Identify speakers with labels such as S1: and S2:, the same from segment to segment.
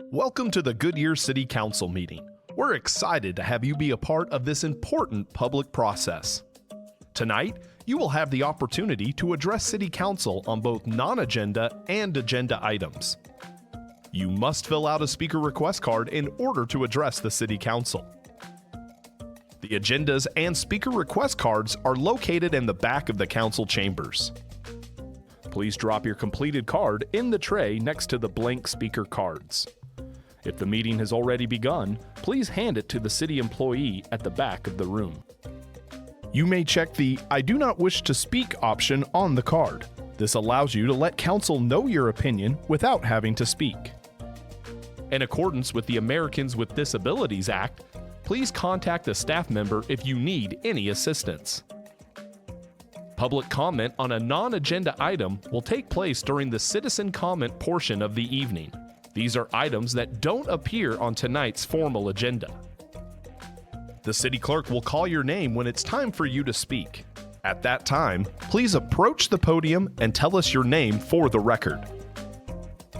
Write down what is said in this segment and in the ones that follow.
S1: Welcome to the Goodyear City Council meeting. We're excited to have you be a part of this important public process. Tonight, you will have the opportunity to address City Council on both non-agenda and agenda items. You must fill out a speaker request card in order to address the City Council. The agendas and speaker request cards are located in the back of the council chambers. Please drop your completed card in the tray next to the blank speaker cards. If the meeting has already begun, please hand it to the city employee at the back of the room. You may check the "I do not wish to speak" option on the card. This allows you to let council know your opinion without having to speak. In accordance with the Americans with Disabilities Act, please contact a staff member if you need any assistance. Public comment on a non-agenda item will take place during the citizen comment portion of the evening. These are items that don't appear on tonight's formal agenda. The city clerk will call your name when it's time for you to speak. At that time, please approach the podium and tell us your name for the record.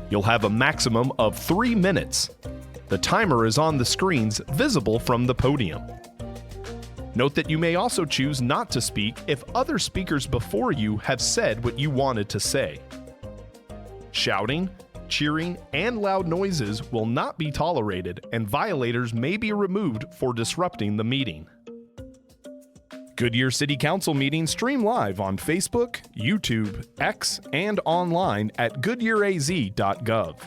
S1: You'll have a maximum of 3 minutes. The timer is on the screens visible from the podium. Note that you may also choose not to speak if other speakers before you have said what you wanted to say. Shouting, cheering, and loud noises will not be tolerated, and violators may be removed for disrupting the meeting. Goodyear City Council meetings stream live on Facebook, YouTube, X, and online at goodyearaz.gov.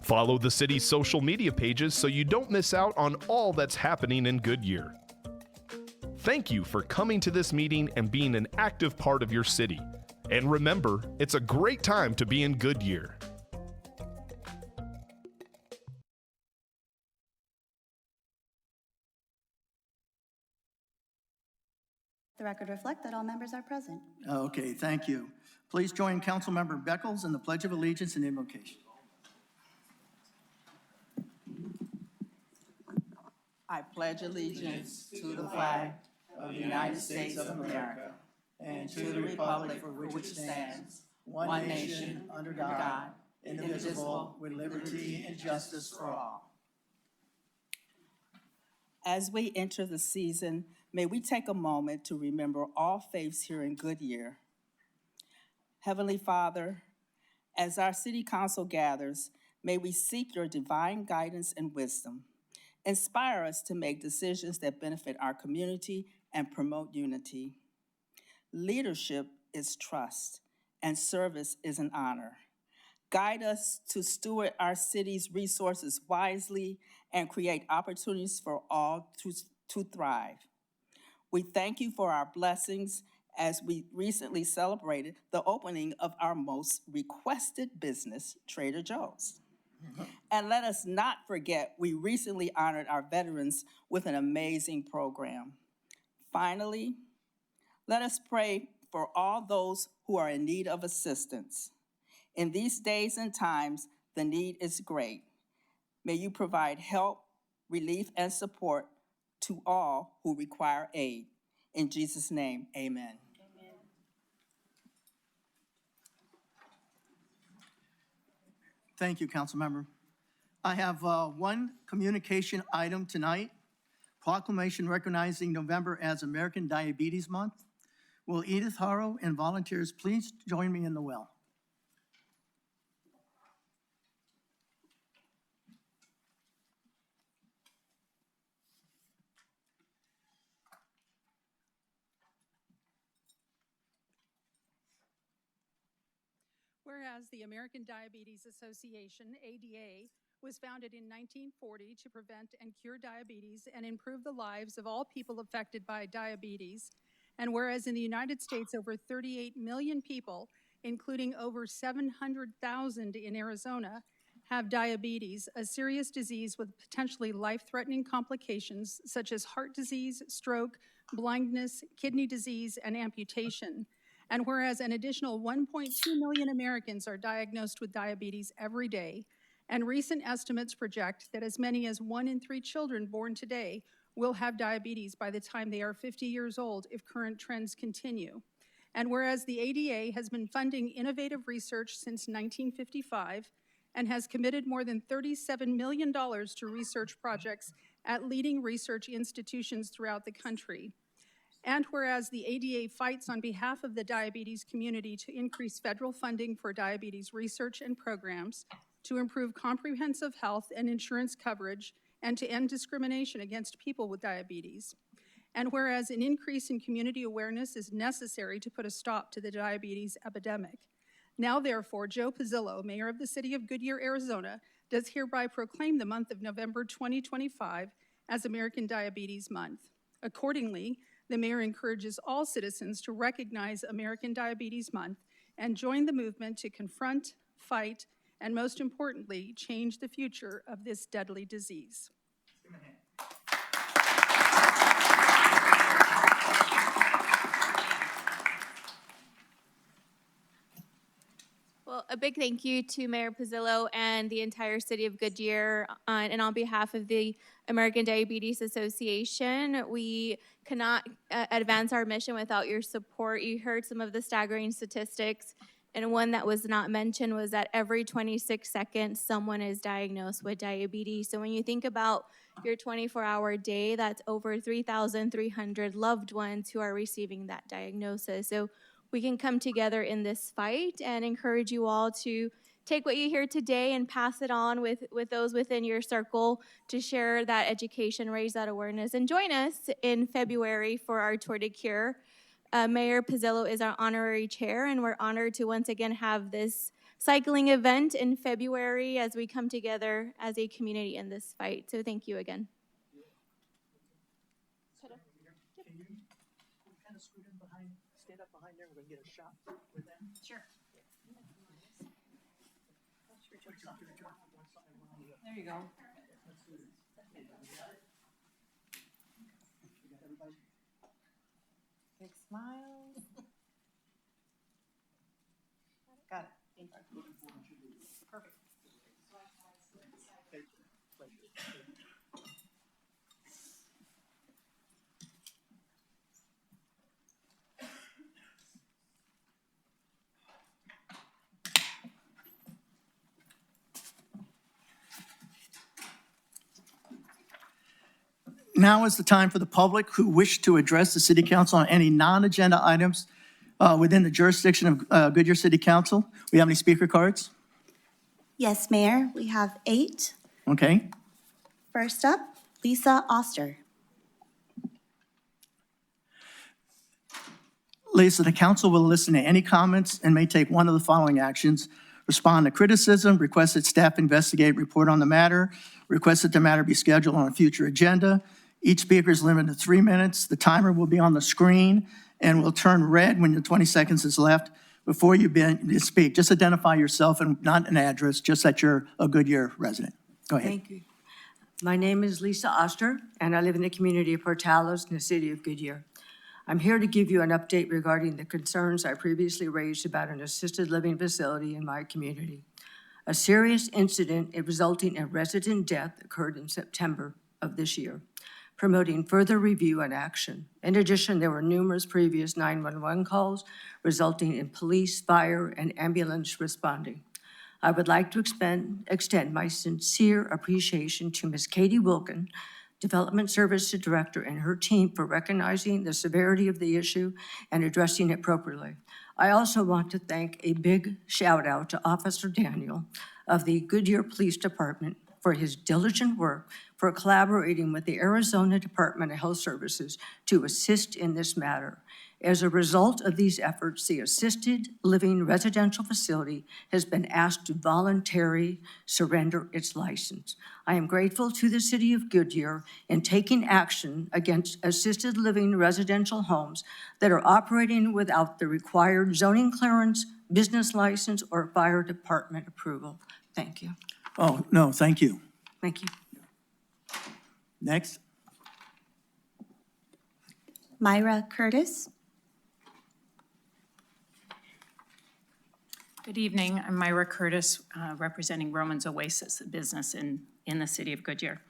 S1: Follow the city's social media pages so you don't miss out on all that's happening in Goodyear. Thank you for coming to this meeting and being an active part of your city. And remember, it's a great time to be in Goodyear.
S2: The record reflect that all members are present.
S3: Okay, thank you. Please join Councilmember Beckles in the Pledge of Allegiance and invocation.
S4: I pledge allegiance to the flag of the United States of America and to the republic for which it stands, one nation, under God, indivisible, with liberty and justice for all. As we enter the season, may we take a moment to remember all faiths here in Goodyear. Heavenly Father, as our City Council gathers, may we seek your divine guidance and wisdom. Inspire us to make decisions that benefit our community and promote unity. Leadership is trust, and service is an honor. Guide us to steward our city's resources wisely and create opportunities for all to thrive. We thank you for our blessings as we recently celebrated the opening of our most requested business, Trader Joe's. And let us not forget, we recently honored our veterans with an amazing program. Finally, let us pray for all those who are in need of assistance. In these days and times, the need is great. May you provide help, relief, and support to all who require aid. In Jesus' name, amen.
S3: Thank you, Councilmember. I have one communication item tonight. Proclamation recognizing November as American Diabetes Month. Will Edith Haro and volunteers please join me in the well?
S5: Whereas the American Diabetes Association, ADA, was founded in 1940 to prevent and cure diabetes and improve the lives of all people affected by diabetes, and whereas in the United States over 38 million people, including over 700,000 in Arizona, have diabetes, a serious disease with potentially life-threatening complications such as heart disease, stroke, blindness, kidney disease, and amputation. And whereas an additional 1.2 million Americans are diagnosed with diabetes every day, and recent estimates project that as many as 1 in 3 children born today will have diabetes by the time they are 50 years old if current trends continue. And whereas the ADA has been funding innovative research since 1955, and has committed more than $37 million to research projects at leading research institutions throughout the country. And whereas the ADA fights on behalf of the diabetes community to increase federal funding for diabetes research and programs, to improve comprehensive health and insurance coverage, and to end discrimination against people with diabetes. And whereas an increase in community awareness is necessary to put a stop to the diabetes epidemic. Now, therefore, Joe Pizzillo, Mayor of the City of Goodyear, Arizona, does hereby proclaim the month of November 2025 as American Diabetes Month. Accordingly, the Mayor encourages all citizens to recognize American Diabetes Month and join the movement to confront, fight, and most importantly, change the future of this deadly disease.
S6: Well, a big thank you to Mayor Pizzillo and the entire city of Goodyear. And on behalf of the American Diabetes Association, we cannot advance our mission without your support. You heard some of the staggering statistics, and one that was not mentioned was that every 26 seconds, someone is diagnosed with diabetes. So when you think about your 24-hour day, that's over 3,300 loved ones who are receiving that diagnosis. So we can come together in this fight and encourage you all to take what you hear today and pass it on with those within your circle to share that education, raise that awareness, and join us in February for our Tour de Cure. Mayor Pizzillo is our honorary chair, and we're honored to once again have this cycling event in February as we come together as a community in this fight. So thank you again.
S3: Can you kind of scoot in behind, stand up behind there, we're going to get a shot with them? Sure.
S4: There you go. Big smile. Got it. Perfect.
S3: Now is the time for the public who wish to address the city council on any non-agenda items within the jurisdiction of Goodyear City Council. We have any speaker cards?
S2: Yes, Mayor, we have 8.
S3: Okay.
S2: First up, Lisa Oster.
S3: Lisa, the council will listen to any comments and may take one of the following actions: respond to criticism, request that staff investigate, report on the matter, request that the matter be scheduled on a future agenda. Each speaker is limited to 3 minutes. The timer will be on the screen and will turn red when your 20 seconds is left. Before you speak, just identify yourself and not an address, just that you're a Goodyear resident. Go ahead.
S7: Thank you. My name is Lisa Oster, and I live in the community of Portales in the city of Goodyear. I'm here to give you an update regarding the concerns I previously raised about an assisted living facility in my community. A serious incident resulting in resident death occurred in September of this year, promoting further review and action. In addition, there were numerous previous 911 calls resulting in police, fire, and ambulance responding. I would like to extend my sincere appreciation to Ms. Katie Wilkin, Development Services Director, and her team for recognizing the severity of the issue and addressing it appropriately. I also want to thank a big shout out to Officer Daniel of the Goodyear Police Department for his diligent work for collaborating with the Arizona Department of Health Services to assist in this matter. As a result of these efforts, the assisted living residential facility has been asked to voluntarily surrender its license. I am grateful to the city of Goodyear in taking action against assisted living residential homes that are operating without the required zoning clearance, business license, or fire department approval. Thank you.
S3: Oh, no, thank you.
S7: Thank you.
S3: Next.
S2: Myra Curtis.
S8: Good evening. I'm Myra Curtis, representing Roman's Oasis, a business in the city of Goodyear.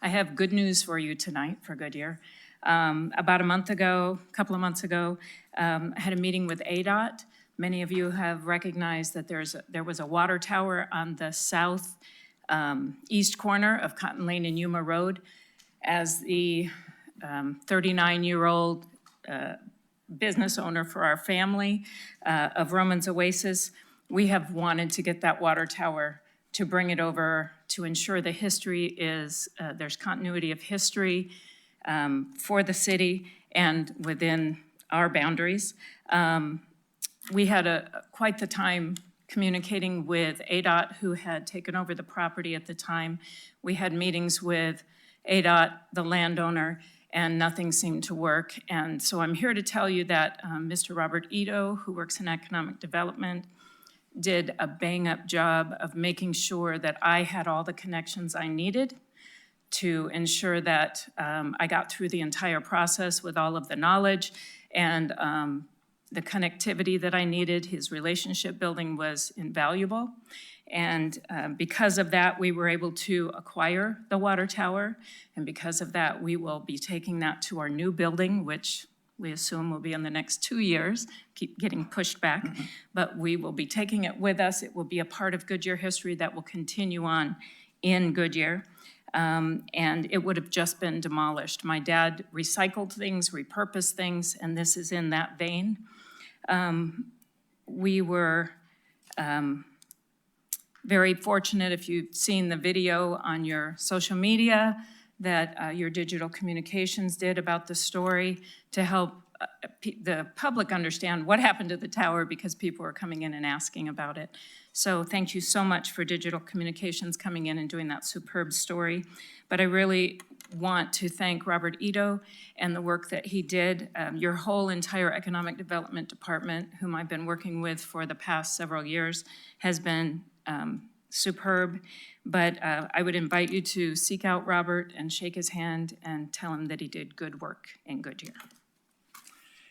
S8: I have good news for you tonight for Goodyear. About a couple of months ago, I had a meeting with ADOT. Many of you have recognized that there was a water tower on the south east corner of Cotton Lane and Yuma Road. As the 39-year-old business owner for our family of Romans Oasis, we have wanted to get that water tower to bring it over to ensure the history is, there's continuity of history for the city and within our boundaries. We had quite the time communicating with ADOT, who had taken over the property at the time. We had meetings with ADOT, the landowner, and nothing seemed to work. And so I'm here to tell you that Mr. Robert Ito, who works in economic development, did a bang-up job of making sure that I had all the connections I needed to ensure that I got through the entire process with all of the knowledge and the connectivity that I needed. His relationship building was invaluable. And because of that, we were able to acquire the water tower. And because of that, we will be taking that to our new building, which we assume will be in the next 2 years, keep getting pushed back. But we will be taking it with us. It will be a part of Goodyear history that will continue on in Goodyear. And it would have just been demolished. My dad recycled things, repurposed things, and this is in that vein. We were very fortunate, if you've seen the video on your social media that your digital communications did about the story, to help the public understand what happened to the tower, because people were coming in and asking about it. So thank you so much for digital communications coming in and doing that superb story. But I really want to thank Robert Ito and the work that he did. Your whole entire economic development department, whom I've been working with for the past several years, has been superb. But I would invite you to seek out Robert and shake his hand and tell him that he did good work in Goodyear.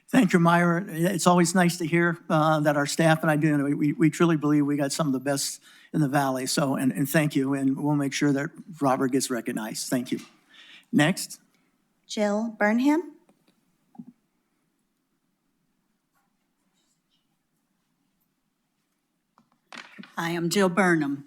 S3: Thank you, Myra. It's always nice to hear that our staff and I do, we truly believe we got some of the best in the valley. So, and thank you, and we'll make sure that Robert gets recognized. Thank you. Next.
S2: Jill Burnham.
S9: Hi, I'm Jill Burnham.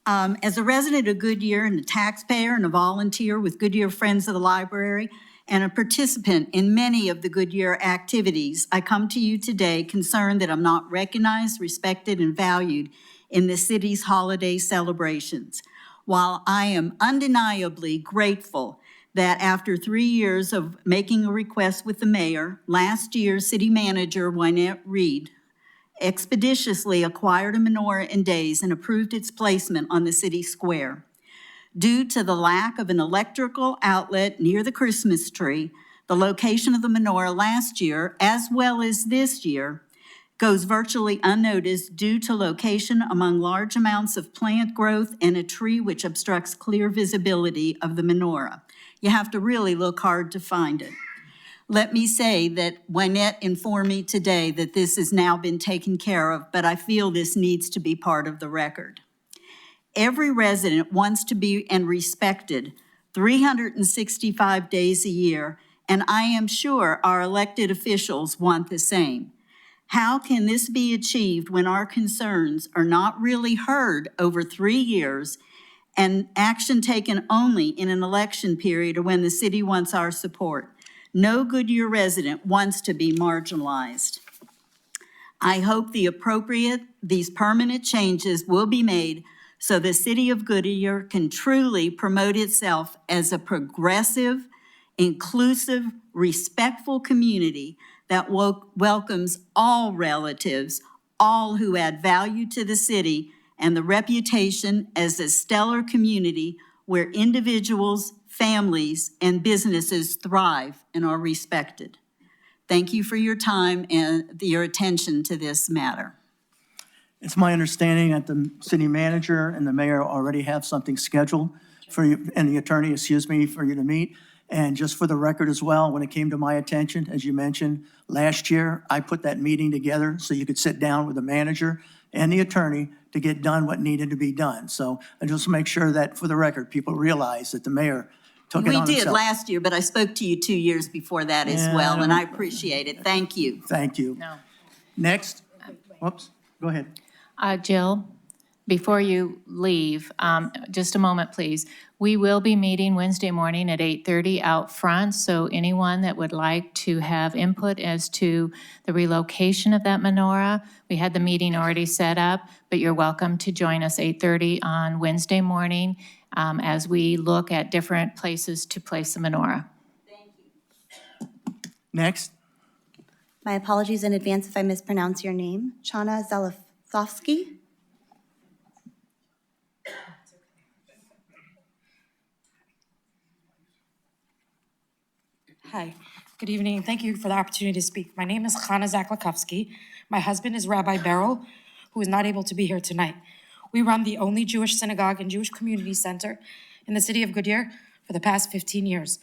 S9: As a resident of Goodyear and a taxpayer and a volunteer with Goodyear Friends of the Library and a participant in many of the Goodyear activities, I come to you today concerned that I'm not recognized, respected, and valued in the city's holiday celebrations. While I am undeniably grateful that after 3 years of making a request with the mayor, last year city manager Wynette Reed expeditiously acquired a menorah in days and approved its placement on the city square. Due to the lack of an electrical outlet near the Christmas tree, the location of the menorah last year, as well as this year, goes virtually unnoticed due to location among large amounts of plant growth and a tree which obstructs clear visibility of the menorah. You have to really look hard to find it. Let me say that Wynette informed me today that this has now been taken care of, but I feel this needs to be part of the record. Every resident wants to be and respected 365 days a year, and I am sure our elected officials want the same. How can this be achieved when our concerns are not really heard over 3 years and action taken only in an election period or when the city wants our support? No Goodyear resident wants to be marginalized. I hope these permanent changes will be made so the city of Goodyear can truly promote itself as a progressive, inclusive, respectful community that welcomes all relatives, all who add value to the city, and the reputation as a stellar community where individuals, families, and businesses thrive and are respected. Thank you for your time and your attention to this matter.
S3: It's my understanding that the city manager and the mayor already have something scheduled for you, and the attorney, for you to meet. And just for the record as well, when it came to my attention, as you mentioned, last year, I put that meeting together so you could sit down with the manager and the attorney to get done what needed to be done. So I just make sure that, for the record, people realize that the mayor took it on himself.
S9: We did last year, but I spoke to you 2 years before that as well, and I appreciate it. Thank you.
S3: Thank you.
S8: No.
S3: Next. Whoops, go ahead.
S8: Jill, before you leave, just a moment, please. We will be meeting Wednesday morning at 8:30 out front, so anyone that would like to have input as to the relocation of that menorah, we had the meeting already set up, but you're welcome to join us 8:30 on Wednesday morning as we look at different places to place the menorah.
S3: Next.
S2: My apologies in advance if I mispronounce your name. Chana Zalafsky.
S10: Hi, good evening. Thank you for the opportunity to speak. My name is Chana Zaklakovsky. My husband is Rabbi Beryl, who is not able to be here tonight. We run the only Jewish synagogue and Jewish community center in the city of Goodyear for the past 15 years.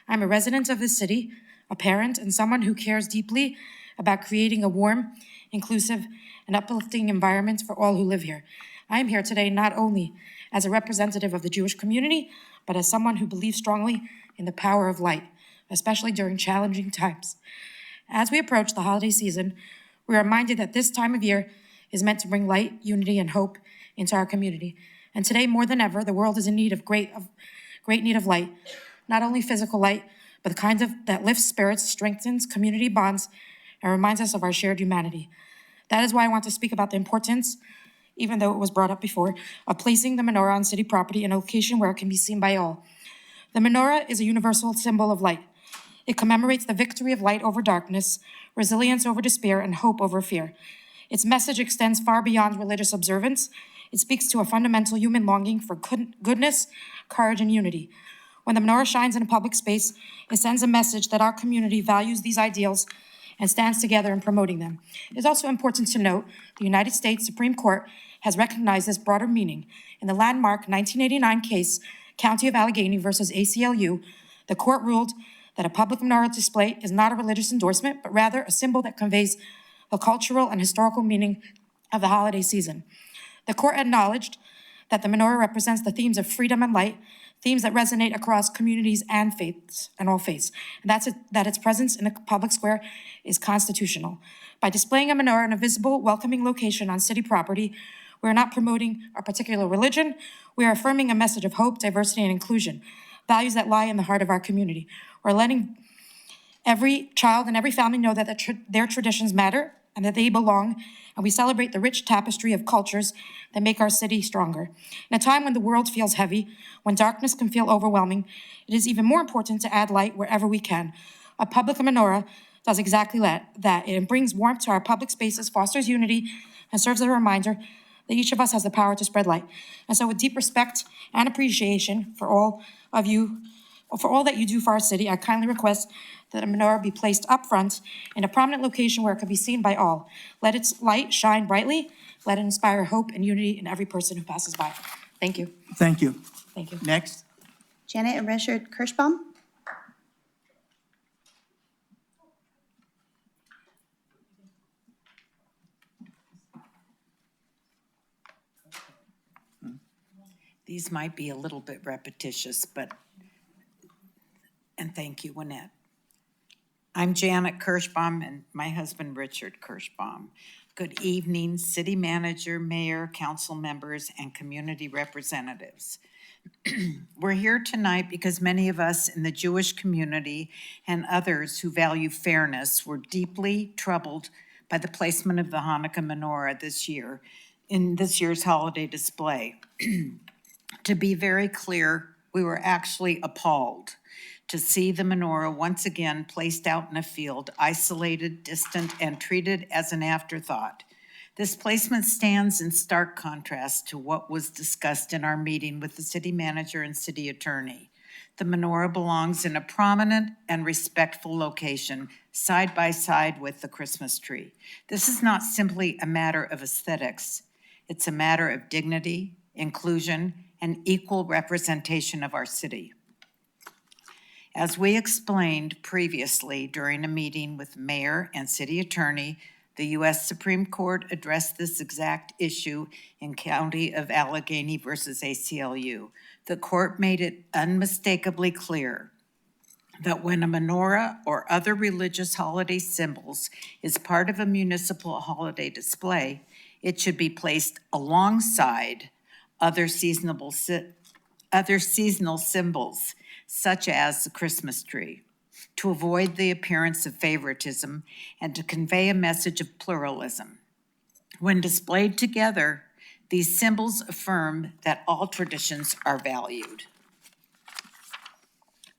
S10: I'm a resident of this city, a parent, and someone who cares deeply about creating a warm, inclusive, and uplifting environment for all who live here. I am here today not only as a representative of the Jewish community, but as someone who believes strongly in the power of light, especially during challenging times. As we approach the holiday season, we are reminded that this time of year is meant to bring light, unity, and hope into our community. And today, more than ever, the world is in need of great need of light, not only physical light, but the kind that lifts spirits, strengthens community bonds, and reminds us of our shared humanity. That is why I want to speak about the importance, even though it was brought up before, of placing the menorah on city property in a location where it can be seen by all. The menorah is a universal symbol of light. It commemorates the victory of light over darkness, resilience over despair, and hope over fear. Its message extends far beyond religious observance. It speaks to a fundamental human longing for goodness, courage, and unity. When the menorah shines in a public space, it sends a message that our community values these ideals and stands together in promoting them. It is also important to note the United States Supreme Court has recognized this broader meaning. In the landmark 1989 case, County of Allegheny versus ACLU, the court ruled that a public menorah display is not a religious endorsement, but rather a symbol that conveys the cultural and historical meaning of the holiday season. The court acknowledged that the menorah represents the themes of freedom and light, themes that resonate across communities and faiths, and all faiths, and that its presence in the public square is constitutional. By displaying a menorah in a visible, welcoming location on city property, we are not promoting a particular religion, we are affirming a message of hope, diversity, and inclusion, values that lie in the heart of our community. We're letting every child and every family know that their traditions matter and that they belong, and we celebrate the rich tapestry of cultures that make our city stronger. In a time when the world feels heavy, when darkness can feel overwhelming, it is even more important to add light wherever we can. A public menorah does exactly that. It brings warmth to our public spaces, fosters unity, and serves as a reminder that each of us has the power to spread light. And so with deep respect and appreciation for all of you, for all that you do for our city, I kindly request that a menorah be placed up front in a prominent location where it can be seen by all. Let its light shine brightly. Let it inspire hope and unity in every person who passes by. Thank you.
S3: Thank you.
S8: Thank you.
S3: Next.
S2: Janet and Richard Kirschbaum.
S11: These might be a little bit repetitious, and thank you, Wynette. I'm Janet Kirschbaum and my husband, Richard Kirschbaum. Good evening, city manager, mayor, council members, and community representatives. We're here tonight because many of us in the Jewish community and others who value fairness were deeply troubled by the placement of the Hanukkah menorah this year in this year's holiday display. To be very clear, we were actually appalled to see the menorah once again placed out in a field, isolated, distant, and treated as an afterthought. This placement stands in stark contrast to what was discussed in our meeting with the city manager and city attorney. The menorah belongs in a prominent and respectful location, side by side with the Christmas tree. This is not simply a matter of aesthetics. It's a matter of dignity, inclusion, and equal representation of our city. As we explained previously during a meeting with mayor and city attorney, the U.S. Supreme Court addressed this exact issue in County of Allegheny versus ACLU. The court made it unmistakably clear that when a menorah or other religious holiday symbols is part of a municipal holiday display, it should be placed alongside other seasonal symbols, such as the Christmas tree, to avoid the appearance of favoritism and to convey a message of pluralism. When displayed together, these symbols affirm that all traditions are valued.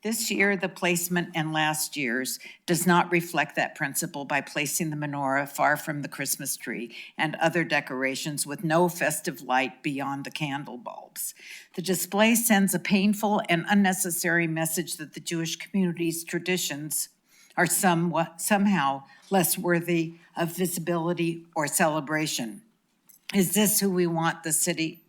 S11: This year, the placement and last year's does not reflect that principle by placing the menorah far from the Christmas tree and other decorations with no festive light beyond the candle bulbs. The display sends a painful and unnecessary message that the Jewish community's traditions are somehow less worthy of visibility or celebration. Is this who we want the city?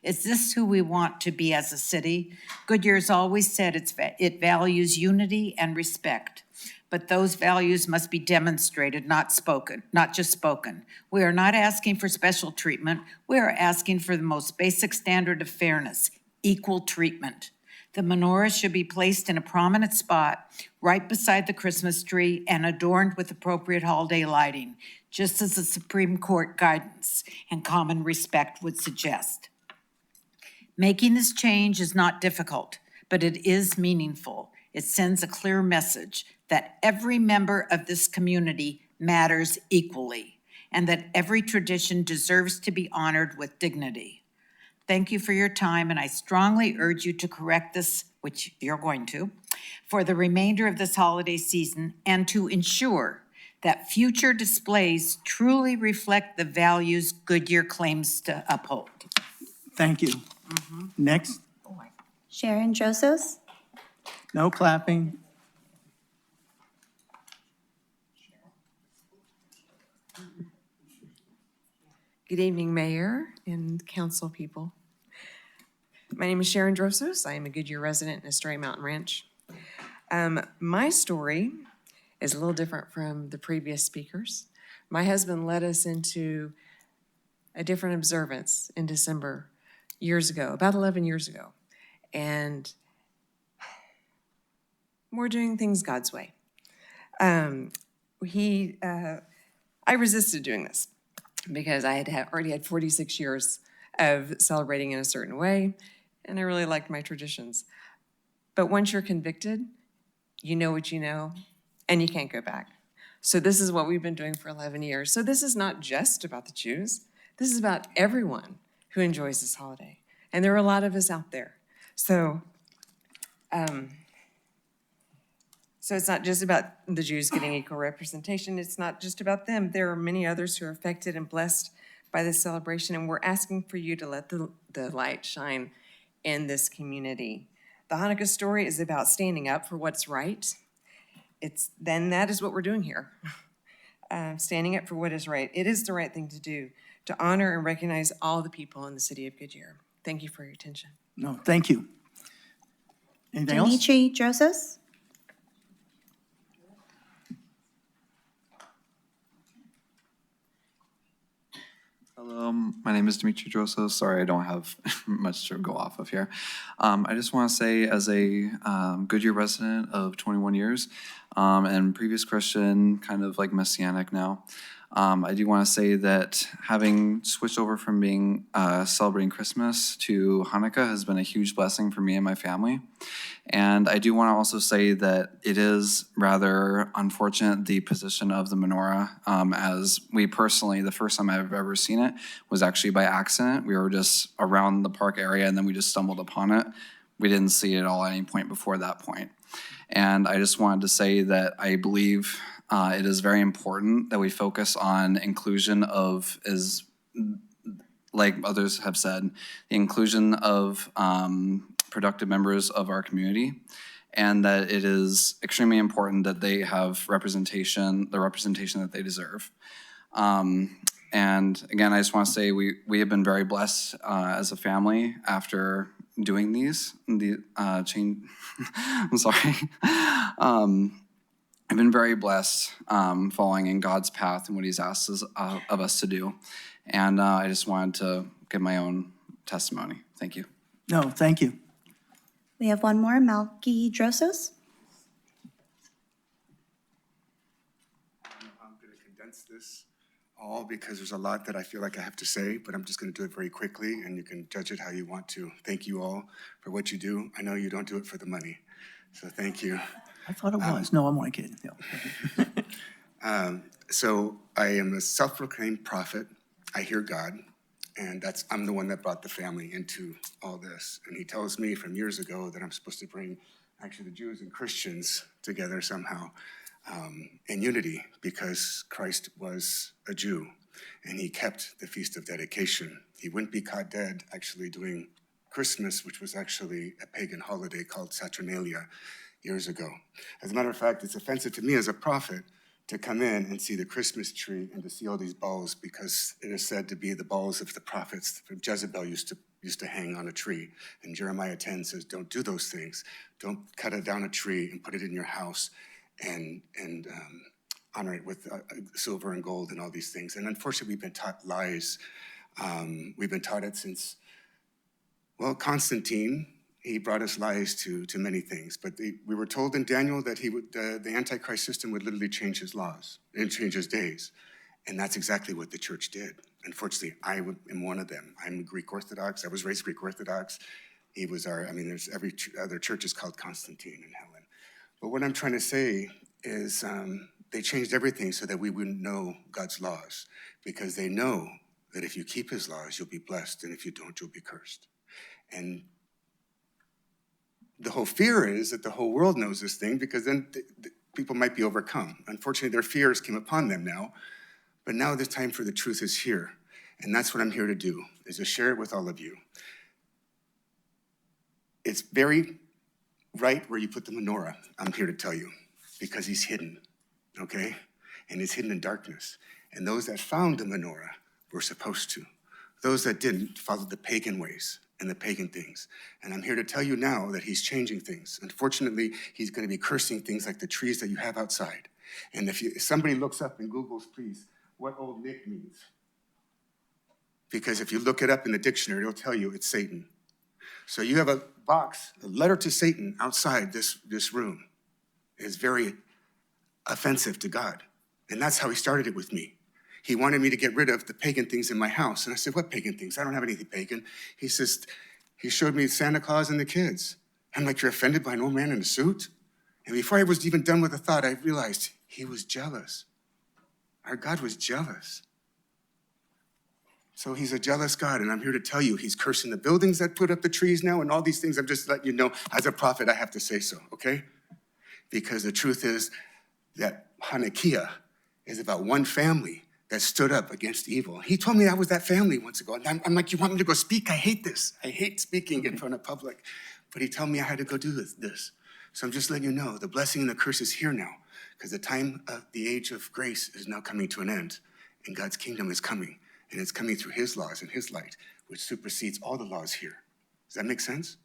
S11: Is this who we want to be as a city? Goodyear's always said it values unity and respect, but those values must be demonstrated, not just spoken. We are not asking for special treatment. We are asking for the most basic standard of fairness, equal treatment. The menorah should be placed in a prominent spot right beside the Christmas tree and adorned with appropriate holiday lighting, just as the Supreme Court guidance and common respect would suggest. Making this change is not difficult, but it is meaningful. It sends a clear message that every member of this community matters equally and that every tradition deserves to be honored with dignity. Thank you for your time, and I strongly urge you to correct this, which you're going to, for the remainder of this holiday season and to ensure that future displays truly reflect the values Goodyear claims to uphold.
S3: Thank you. Next.
S2: Sharon Drosos.
S3: No clapping.
S12: Good evening, Mayor and council people. My name is Sharon Drosos. I am a Goodyear resident in Astoria Mountain Ranch. My story is a little different from the previous speakers. My husband led us into a different observance in December years ago, about 11 years ago. And we're doing things God's way. I resisted doing this because I had already had 46 years of celebrating in a certain way, and I really liked my traditions. But once you're convicted, you know what you know, and you can't go back. So this is what we've been doing for 11 years. So this is not just about the Jews. This is about everyone who enjoys this holiday. And there are a lot of us out there. So it's not just about the Jews getting equal representation. It's not just about them. There are many others who are affected and blessed by this celebration, and we're asking for you to let the light shine in this community. The Hanukkah story is about standing up for what's right. Then that is what we're doing here. Standing up for what is right. It is the right thing to do, to honor and recognize all the people in the city of Goodyear. Thank you for your attention.
S3: No, thank you. Anything else?
S2: Dimitri Drosos.
S13: Hello, my name is Dimitri Drosos. Sorry, I don't have much to go off of here. I just want to say, as a Goodyear resident of 21 years and previous Christian, kind of like Messianic now, I do want to say that having switched over from being celebrating Christmas to Hanukkah has been a huge blessing for me and my family. And I do want to also say that it is rather unfortunate, the position of the menorah, as we personally, the first time I've ever seen it was actually by accident. We were just around the park area and then we just stumbled upon it. We didn't see it at all at any point before that point. And I just wanted to say that I believe it is very important that we focus on inclusion of, is like others have said, the inclusion of productive members of our community, and that it is extremely important that they have representation, the representation that they deserve. And again, I just want to say we have been very blessed as a family after doing change. I'm sorry. I've been very blessed following in God's path and what he's asked of us to do. And I just wanted to give my own testimony. Thank you.
S3: No, thank you.
S2: We have one more, Malky Drosos.
S14: this all because there's a lot that I feel like I have to say, but I'm just going to do it very quickly, and you can judge it how you want to. Thank you all for what you do. I know you don't do it for the money, so thank you.
S3: I thought it was. No, I'm only kidding. No.
S14: So I am a self-proclaimed prophet. I hear God, and I'm the one that brought the family into all this. And he tells me from years ago that I'm supposed to bring actually the Jews and Christians together somehow in unity, because Christ was a Jew and he kept the Feast of Dedication. He wouldn't be caught dead actually doing Christmas, which was actually a pagan holiday called Saturnalia years ago. As a matter of fact, it's offensive to me as a prophet to come in and see the Christmas tree and to see all these balls, because it is said to be the balls of the prophets from Jezebel used to hang on a tree. And Jeremiah 10 says, don't do those things. Don't cut it down a tree and put it in your house and honor it with silver and gold and all these things. And unfortunately, we've been taught lies. We've been taught it since, well, Constantine. He brought us lies to many things, but we were told in Daniel that the Antichrist system would literally change his laws and change his days. And that's exactly what the church did. Unfortunately, I am one of them. I'm Greek Orthodox. I was raised Greek Orthodox. He was there's every other church is called Constantine and Helen. But what I'm trying to say is they changed everything so that we wouldn't know God's laws, because they know that if you keep his laws, you'll be blessed, and if you don't, you'll be cursed. And the whole fear is that the whole world knows this thing, because then people might be overcome. Unfortunately, their fears came upon them now, but now the time for the truth is here. And that's what I'm here to do, is to share it with all of you. It's very right where you put the menorah, I'm here to tell you, because he's hidden, okay? And he's hidden in darkness. And those that found the menorah were supposed to. Those that didn't followed the pagan ways and the pagan things. And I'm here to tell you now that he's changing things. Unfortunately, he's going to be cursing things like the trees that you have outside. And if somebody looks up and Googles, please, what Old Nick means. Because if you look it up in the dictionary, it'll tell you it's Satan. So you have a box, a letter to Satan outside this room. It's very offensive to God. And that's how he started it with me. He wanted me to get rid of the pagan things in my house. And I said, what pagan things? I don't have anything pagan. He says, he showed me Santa Claus and the kids. I'm like, you're offended by an old man in a suit? And before I was even done with the thought, I realized he was jealous. Our God was jealous. So he's a jealous God, and I'm here to tell you, he's cursing the buildings that put up the trees now and all these things. I'm just letting you know, as a prophet, I have to say so, okay? Because the truth is that Hanukkah is about one family that stood up against evil. He told me I was that family once ago. And I'm like, you want me to go speak? I hate this. I hate speaking in front of public. But he told me I had to go do this. So I'm just letting you know, the blessing and the curse is here now, because the time of the age of grace is now coming to an end, and God's kingdom is coming, and it's coming through his laws and his light, which supersedes all the laws here. Does that make sense?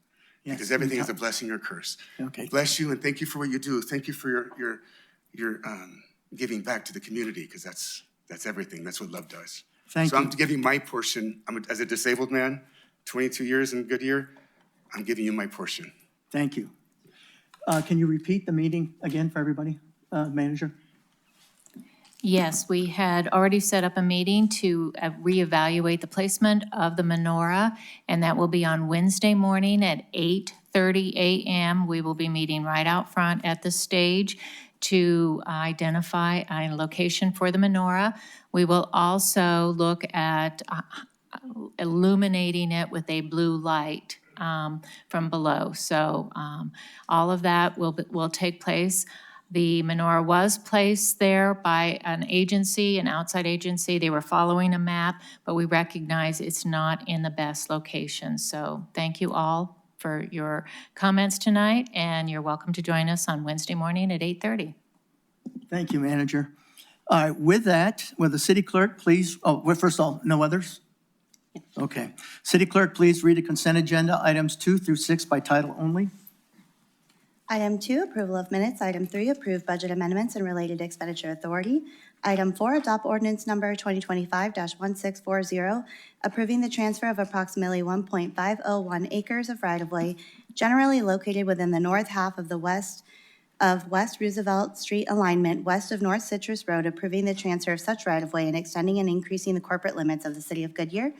S14: Yes. Because everything is a blessing or a curse. Okay. Bless you, and thank you for what you do. Thank you for your giving back to the community, because that's everything. That's what love does.
S3: Thank you.
S14: I'm giving my portion. As a disabled man, 22 years in Goodyear, I'm giving you my portion.
S3: Thank you. Can you repeat the meeting again for everybody, Manager?
S15: Yes, we had already set up a meeting to reevaluate the placement of the menorah, and that will be on Wednesday morning at 8:30 a.m. We will be meeting right out front at the stage to identify a location for the menorah. We will also look at illuminating it with a blue light from below. So all of that will take place. The menorah was placed there by an agency, an outside agency. They were following a map, but we recognize it's not in the best location. So thank you all for your comments tonight, and you're welcome to join us on Wednesday morning at 8:30.
S3: Thank you, Manager. All right, with that, will the city clerk please, first of all, no others? Okay. City clerk, please read the consent agenda, items 2 through 6 by title only.
S2: Item 2, approval of minutes. Item 3, approve budget amendments and related expenditure authority. Item 4, adopt ordinance number 2025-1640, approving the transfer of approximately 1.501 acres of right-of-way generally located within the north half of the west of West Roosevelt Street alignment west of North Citrus Road, approving the transfer of such right-of-way and extending and increasing the corporate limits of the City of Goodyear.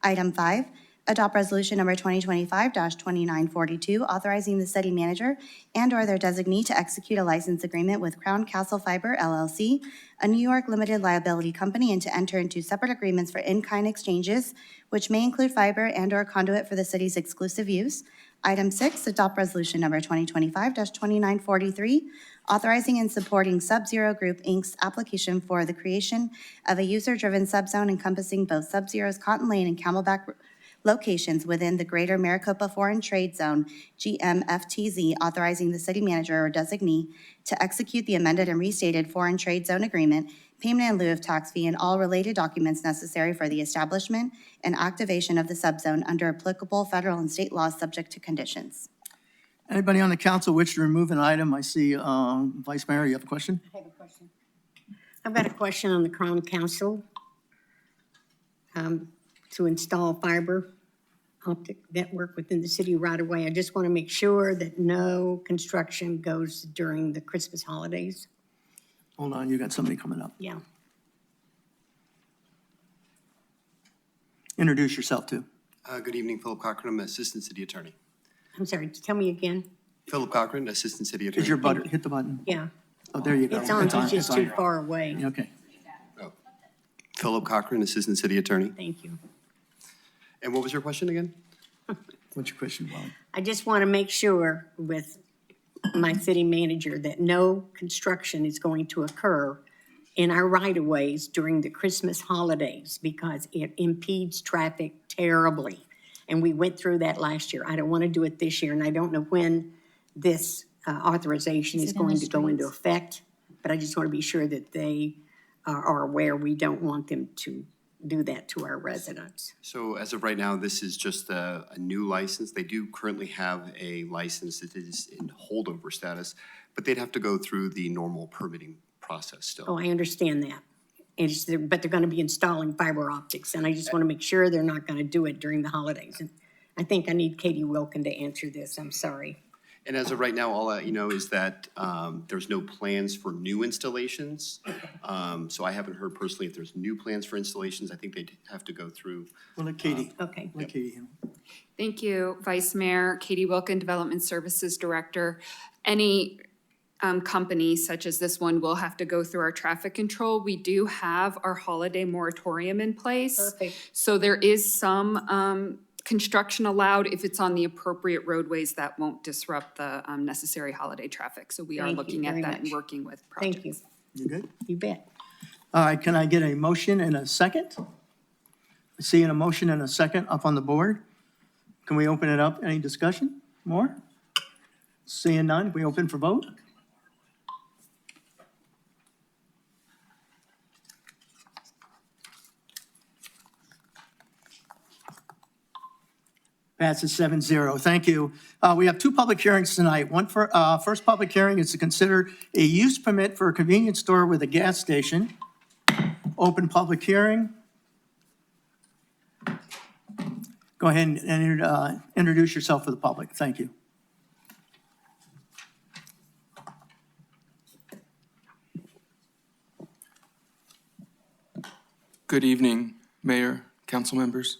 S2: Item 5, adopt resolution number 2025-2942, authorizing the city manager and/or their designee to execute a license agreement with Crown Castle Fiber LLC, a New York limited liability company, and to enter into separate agreements for in-kind exchanges, which may include fiber and/or conduit for the city's exclusive use. Item 6, adopt resolution number 2025-2943, authorizing and supporting Sub-Zero Group, Inc.'s application for the creation of a user-driven subzone encompassing both Sub-Zero's Cotton Lane and Camelback locations within the Greater Maricopa Foreign Trade Zone, GMFTZ, authorizing the city manager or designee to execute the amended and restated Foreign Trade Zone Agreement, payment in lieu of tax fee, and all related documents necessary for the establishment and activation of the subzone under applicable federal and state laws subject to conditions.
S3: Anybody on the council wish to remove an item? I see Vice Mayor, you have a question?
S16: I have a question. I've got a question on the Crown Council to install fiber optic network within the city right away. I just want to make sure that no construction goes during the Christmas holidays.
S3: Hold on, you got somebody coming up.
S16: Yeah.
S3: Introduce yourself, too.
S17: Good evening, Philip Cochran. I'm Assistant City Attorney.
S16: I'm sorry, tell me again.
S17: Philip Cochran, Assistant City Attorney.
S3: Is your button, hit the button.
S16: Yeah.
S3: Oh, there you go.
S16: It's on, it's just
S3: on.
S16: too far away.
S3: Okay.
S17: Philip Cochran, Assistant City Attorney.
S16: Thank you.
S17: And what was your question again?
S3: What's your question, Bob?
S16: I just want to make sure with my city manager that no construction is going to occur in our right-of-ways during the Christmas holidays because it impedes traffic terribly. And we went through that last year. I don't want to do it this year, and I don't know when this authorization is going to go into effect, but I just want to be sure that they are aware we don't want them to do that to our residents.
S17: So as of right now, this is just a new license. They do currently have a license that is in holdover status, but they'd have to go through the normal permitting process still.
S16: Oh, I understand that. But they're going to be installing fiber optics, and I just want to make sure they're not going to do it during the holidays. And I think I need Katie Wilkin to answer this. I'm sorry.
S17: And as of right now, all you know is that there's no plans for new installations. So I haven't heard personally if there's new plans for installations. I think they'd have to go through.
S3: Well, let Katie.
S16: Okay.
S3: Let Katie.
S18: Thank you, Vice Mayor. Katie Wilkin, Development Services Director. Any company such as this one will have to go through our traffic control. We do have our holiday moratorium in place.
S16: Perfect.
S18: So there is some construction allowed if it's on the appropriate roadways that won't disrupt the necessary holiday traffic. So we are
S16: Thank you
S18: looking at
S16: very
S18: that
S16: much.
S18: and working with projects.
S16: Thank you.
S3: You good?
S16: You bet.
S3: All right, can I get a motion and a second? Seeing a motion and a second up on the board. Can we open it up? Any discussion? More? Seeing none, we open for vote? Passes 7-0. Thank you. We have two public hearings tonight. One for, first public hearing is to consider a use permit for a convenience store with a gas station. Open public hearing. Go ahead and introduce yourself for the public. Thank you.
S19: Good evening, Mayor, council members.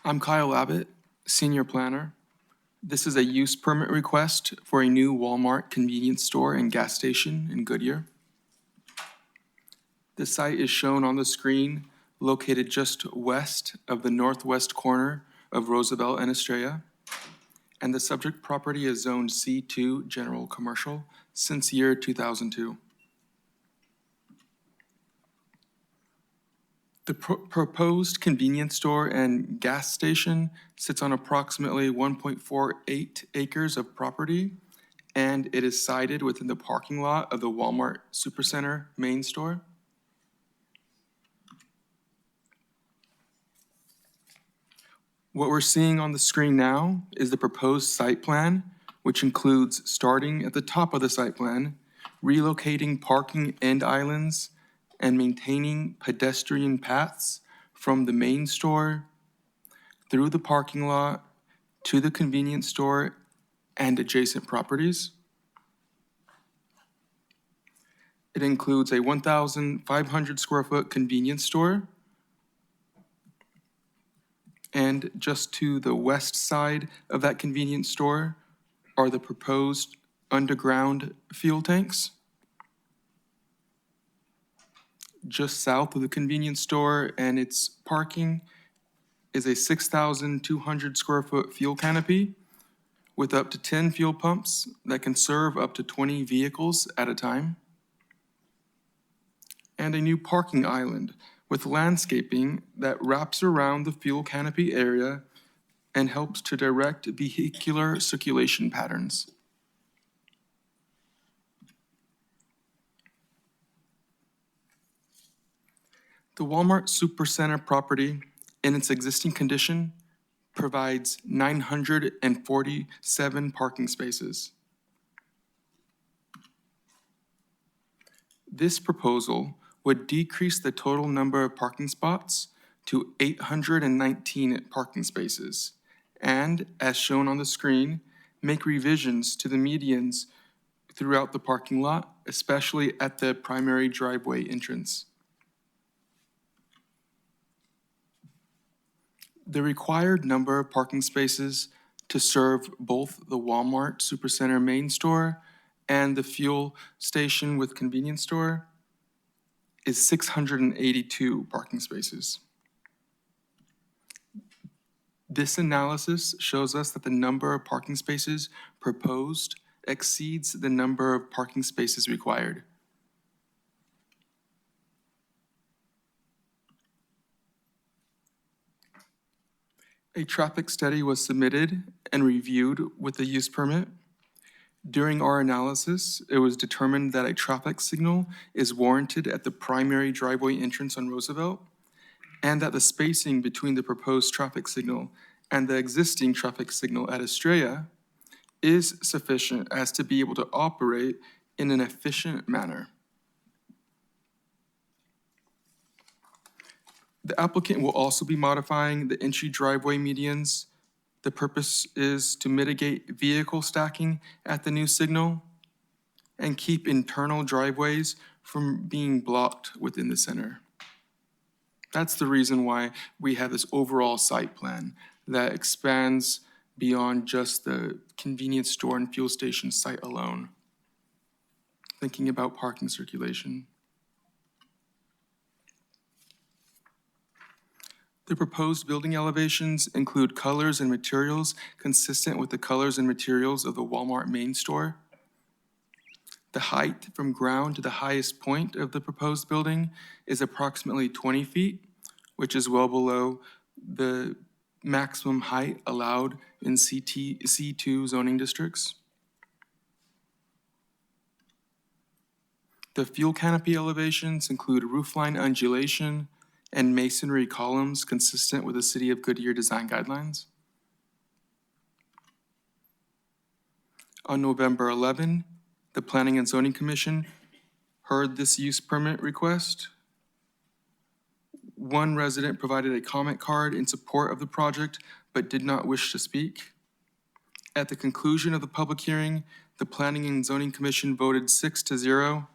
S19: I'm Kyle Abbott, Senior Planner. This is a use permit request for a new Walmart convenience store and gas station in Goodyear. The site is shown on the screen, located just west of the northwest corner of Roosevelt and Estrella. And the subject property is zoned C2 General Commercial since year 2002. The proposed convenience store and gas station sits on approximately 1.48 acres of property, and it is sited within the parking lot of the Walmart Supercenter main store. What we're seeing on the screen now is the proposed site plan, which includes starting at the top of the site plan, relocating parking end islands, and maintaining pedestrian paths from the main store, through the parking lot, to the convenience store and adjacent properties. It includes a 1,500 square foot convenience store. And just to the west side of that convenience store are the proposed underground fuel tanks. Just south of the convenience store and its parking is a 6,200 square foot fuel canopy with up to 10 fuel pumps that can serve up to 20 vehicles at a time. And a new parking island with landscaping that wraps around the fuel canopy area and helps to direct vehicular circulation patterns. The Walmart Supercenter property, in its existing condition, provides 947 parking spaces. This proposal would decrease the total number of parking spots to 819 parking spaces, and, as shown on the screen, make revisions to the medians throughout the parking lot, especially at the primary driveway entrance. The required number of parking spaces to serve both the Walmart Supercenter main store and the fuel station with convenience store is 682 parking spaces. This analysis shows us that the number of parking spaces proposed exceeds the number of parking spaces required. A traffic study was submitted and reviewed with the use permit. During our analysis, it was determined that a traffic signal is warranted at the primary driveway entrance on Roosevelt, and that the spacing between the proposed traffic signal and the existing traffic signal at Estrella is sufficient as to be able to operate in an efficient manner. The applicant will also be modifying the entry driveway medians. The purpose is to mitigate vehicle stacking at the new signal and keep internal driveways from being blocked within the center. That's the reason why we have this overall site plan that expands beyond just the convenience store and fuel station site alone, thinking about parking circulation. The proposed building elevations include colors and materials consistent with the colors and materials of the Walmart main store. The height from ground to the highest point of the proposed building is approximately 20 feet, which is well below the maximum height allowed in C2 zoning districts. The fuel canopy elevations include roofline undulation and masonry columns consistent with the City of Goodyear design guidelines. On November 11, the Planning and Zoning Commission heard this use permit request. One resident provided a comment card in support of the project but did not wish to speak. At the conclusion of the public hearing, the Planning and Zoning Commission voted 6-0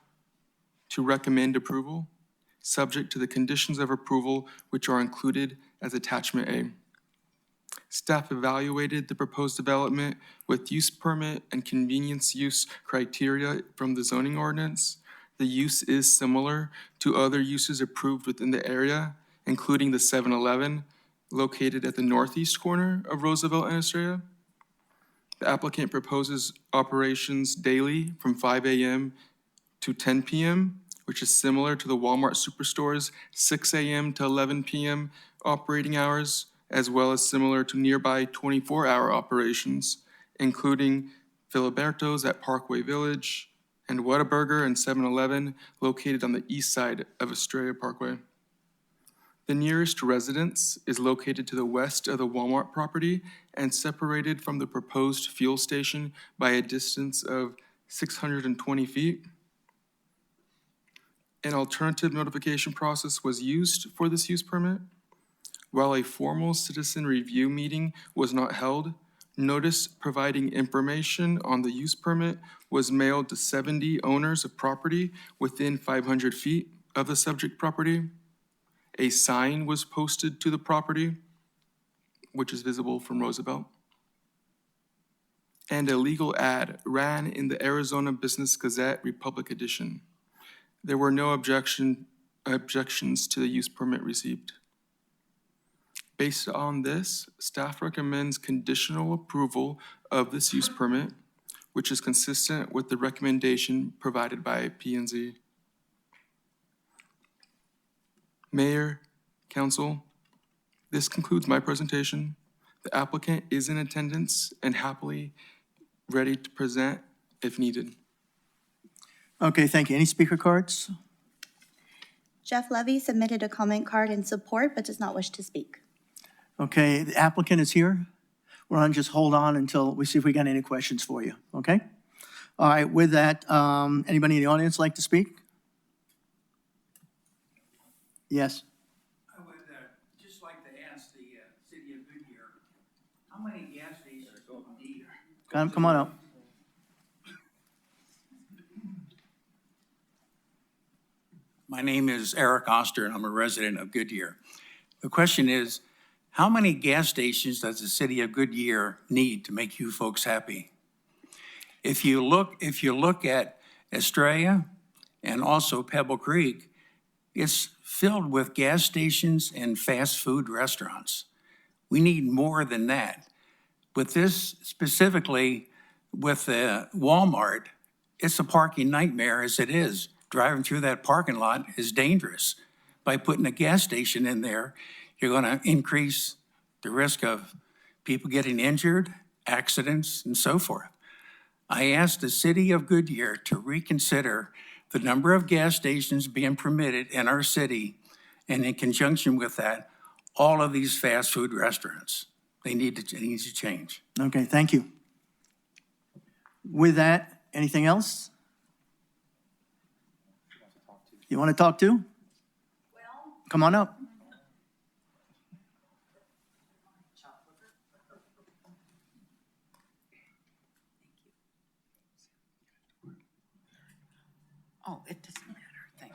S19: to recommend approval, subject to the conditions of approval which are included as Attachment A. Staff evaluated the proposed development with use permit and convenience use criteria from the zoning ordinance. The use is similar to other uses approved within the area, including the 7-Eleven located at the northeast corner of Roosevelt and Estrella. The applicant proposes operations daily from 5 a.m. to 10 p.m., which is similar to the Walmart Superstore's 6 a.m. to 11 p.m. operating hours, as well as similar to nearby 24-hour operations, including Filiberto's at Parkway Village and Whataburger and 7-Eleven located on the east side of Estrella Parkway. The nearest residence is located to the west of the Walmart property and separated from the proposed fuel station by a distance of 620 feet. An alternative notification process was used for this use permit. While a formal citizen review meeting was not held, notice providing information on the use permit was mailed to 70 owners of property within 500 feet of the subject property. A sign was posted to the property, which is visible from Roosevelt. And a legal ad ran in the Arizona Business Gazette Republic Edition. There were no objections to the use permit received. Based on this, staff recommends conditional approval of this use permit, which is consistent with the recommendation provided by P&Z. Mayor, Council, this concludes my presentation. The applicant is in attendance and happily ready to present if needed.
S3: Okay, thank you. Any speaker cards?
S2: Jeff Levy submitted a comment card in support but does not wish to speak.
S3: Okay, the applicant is here. We're going to just hold on until we see if we got any questions for you, okay? All right, with that, anybody in the audience like to speak? Yes.
S20: I would just like to ask the city of Goodyear, how many gas stations do we need?
S3: Come on up.
S20: My name is Eric Oster, and I'm a resident of Goodyear. The question is, how many gas stations does the city of Goodyear need to make you folks happy? If you look at Estrella and also Pebble Creek, it's filled with gas stations and fast food restaurants. We need more than that. With this specifically, with Walmart, it's a parking nightmare as it is. Driving through that parking lot is dangerous. By putting a gas station in there, you're going to increase the risk of people getting injured, accidents, and so forth. I asked the city of Goodyear to reconsider the number of gas stations being permitted in our city, and in conjunction with that, all of these fast food restaurants. It needs to change.
S3: Okay, thank you. With that, anything else? You want to talk to? Come on up.
S11: Oh, it doesn't matter, thank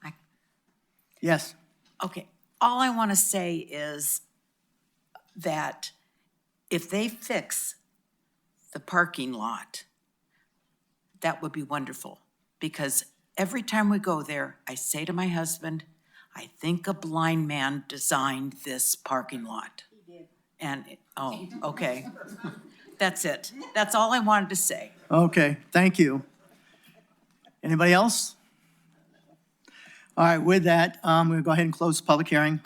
S11: you.
S3: Yes.
S11: Okay, all I want to say is that if they fix the parking lot, that would be wonderful. Because every time we go there, I say to my husband, I think a blind man designed this parking lot. He did. And, oh, okay. That's it. That's all I wanted to say.
S3: Okay, thank you. Anybody else? All right, with that, I'm going to go ahead and close the public hearing.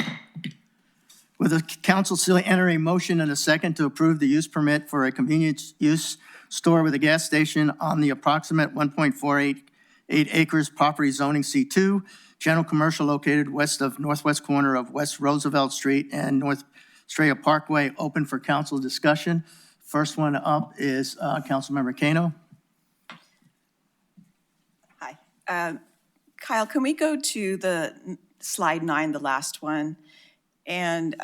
S3: With the council still enter a motion and a second to approve the use permit for a convenience use store with a gas station on the approximate 1.488 acres property zoning C2, general commercial located west of northwest corner of West Roosevelt Street and North Estrella Parkway, open for council discussion. First one up is Councilmember Kano.
S21: Kyle, can we go to the slide 9, the last one? And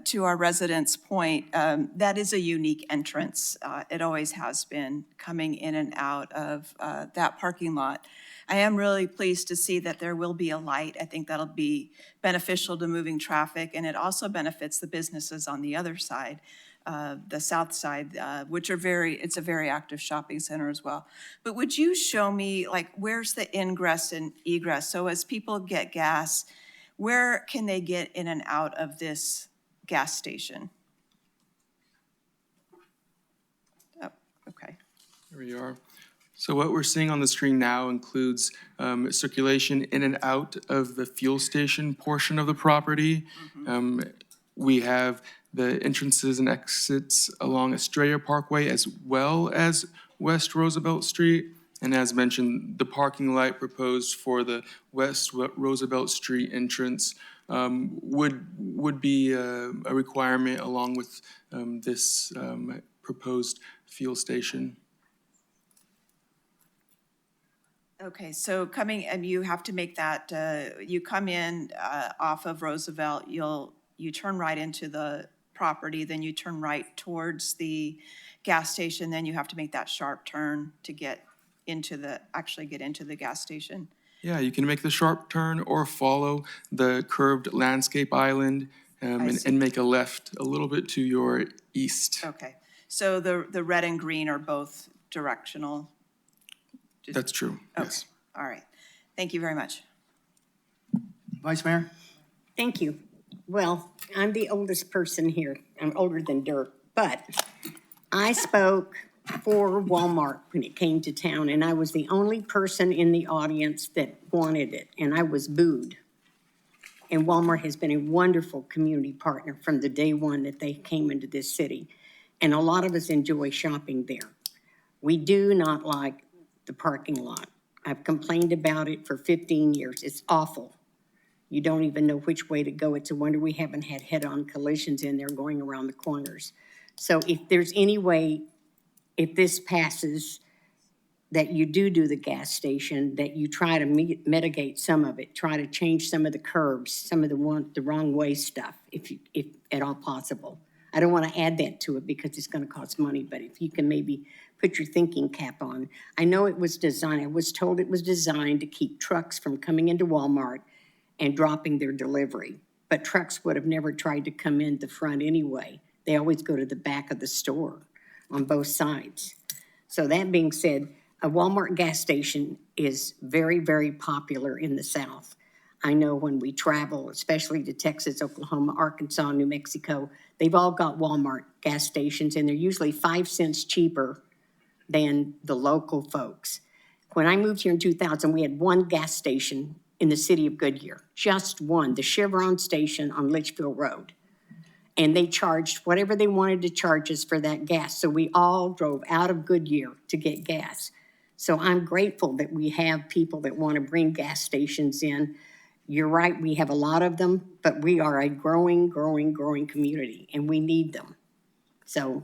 S21: to our residents' point, that is a unique entrance. It always has been, coming in and out of that parking lot. I am really pleased to see that there will be a light. I think that'll be beneficial to moving traffic, and it also benefits the businesses on the other side, the south side, which are it's a very active shopping center as well. But would you show me, like, where's the ingress and egress? So as people get gas, where can they get in and out of this gas station? Oh, okay.
S19: Here we are. So what we're seeing on the screen now includes circulation in and out of the fuel station portion of the property. We have the entrances and exits along Estrella Parkway as well as West Roosevelt Street. And as mentioned, the parking lot proposed for the West Roosevelt Street entrance would be a requirement along with this proposed fuel station.
S21: Okay, so coming, and you have to make that, you come in off of Roosevelt, you'll you turn right into the property, then you turn right towards the gas station, then you have to make that sharp turn to get into the, actually get into the gas station.
S19: Yeah, you can make the sharp turn or follow the curved landscape island and make a left a little bit to your east.
S21: Okay, so the red and green are both directional?
S19: That's true,
S21: Okay,
S19: yes.
S21: all right. Thank you very much.
S3: Vice Mayor?
S16: Thank you. Well, I'm the oldest person here. I'm older than Dirk, but I spoke for Walmart when it came to town, and I was the only person in the audience that wanted it, and I was booed. And Walmart has been a wonderful community partner from the day one that they came into this city. And a lot of us enjoy shopping there. We do not like the parking lot. I've complained about it for 15 years. It's awful. You don't even know which way to go. It's a wonder we haven't had head-on collisions in there going around the corners. So if there's any way, if this passes, that you do the gas station, that you try to mitigate some of it, try to change some of the curbs, some of the wrong way stuff, if at all possible. I don't want to add that to it because it's going to cost money, but if you can maybe put your thinking cap on. I know it was designed, I was told it was designed to keep trucks from coming into Walmart and dropping their delivery. But trucks would have never tried to come in the front anyway. They always go to the back of the store on both sides. So that being said, a Walmart gas station is very, very popular in the South. I know when we travel, especially to Texas, Oklahoma, Arkansas, New Mexico, they've all got Walmart gas stations, and they're usually 5 cents cheaper than the local folks. When I moved here in 2000, we had one gas station in the city of Goodyear, just one, the Chevron station on Litchfield Road. And they charged whatever they wanted to charge us for that gas. So we all drove out of Goodyear to get gas. So I'm grateful that we have people that want to bring gas stations in. You're right, we have a lot of them, but we are a growing community, and we need them. So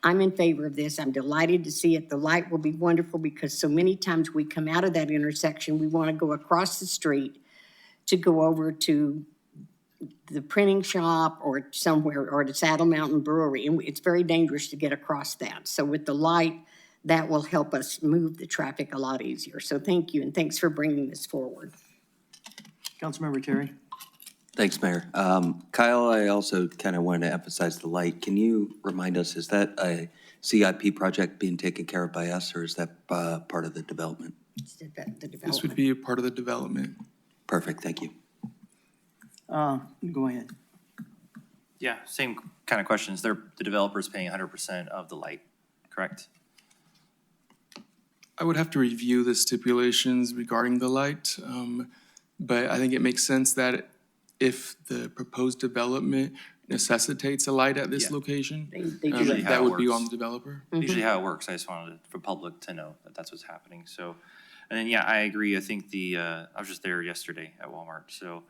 S16: I'm in favor of this. I'm delighted to see it. The light will be wonderful because so many times we come out of that intersection, we want to go across the street to go over to the printing shop or somewhere, or the Saddle Mountain Brewery, and it's very dangerous to get across that. So with the light, that will help us move the traffic a lot easier. So thank you, and thanks for bringing this forward.
S3: Councilmember Terry?
S1: Thanks, Mayor. Kyle, I also kind of wanted to emphasize the light. Can you remind us, is that a CIP project being taken care of by us, or is that part of the development?
S16: The development.
S19: This would be a part of the development.
S1: Perfect, thank you.
S3: Go ahead.
S22: Yeah, same kind of questions. The developer's paying 100% of the light, correct?
S19: I would have to review the stipulations regarding the light, but I think it makes sense that if the proposed development necessitates a light at this location, that would be on the developer.
S22: Usually how it works. I just wanted for public to know that that's what's happening. So, and then, yeah, I agree. I think I was just there yesterday at Walmart. So,